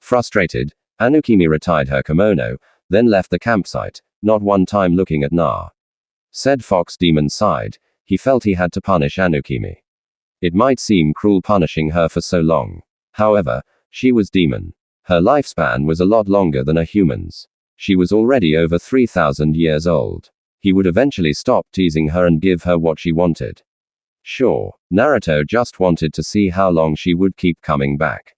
A: Frustrated, Anukimi retied her kimono, then left the campsite, not one time looking at Na. Said fox demon sighed. He felt he had to punish Anukimi. It might seem cruel punishing her for so long. However, she was demon. Her lifespan was a lot longer than a human's. She was already over 3,000 years old. He would eventually stop teasing her and give her what she wanted. Sure, Naruto just wanted to see how long she would keep coming back.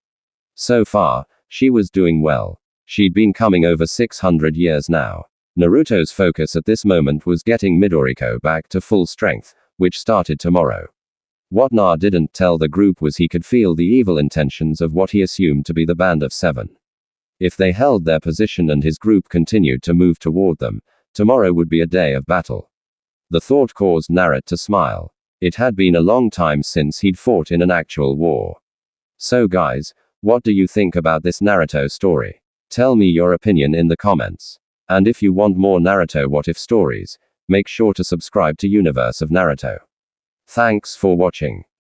A: So far, she was doing well. She'd been coming over 600 years now. Naruto's focus at this moment was getting Midoriko back to full strength, which started tomorrow. What Na didn't tell the group was he could feel the evil intentions of what he assumed to be the band of 7. If they held their position and his group continued to move toward them, tomorrow would be a day of battle. The thought caused Naruto to smile. It had been a long time since he'd fought in an actual war. So guys, what do you think about this Naruto story? Tell me your opinion in the comments. And if you want more Naruto what if stories, make sure to subscribe to Universe of Naruto. Thanks for watching.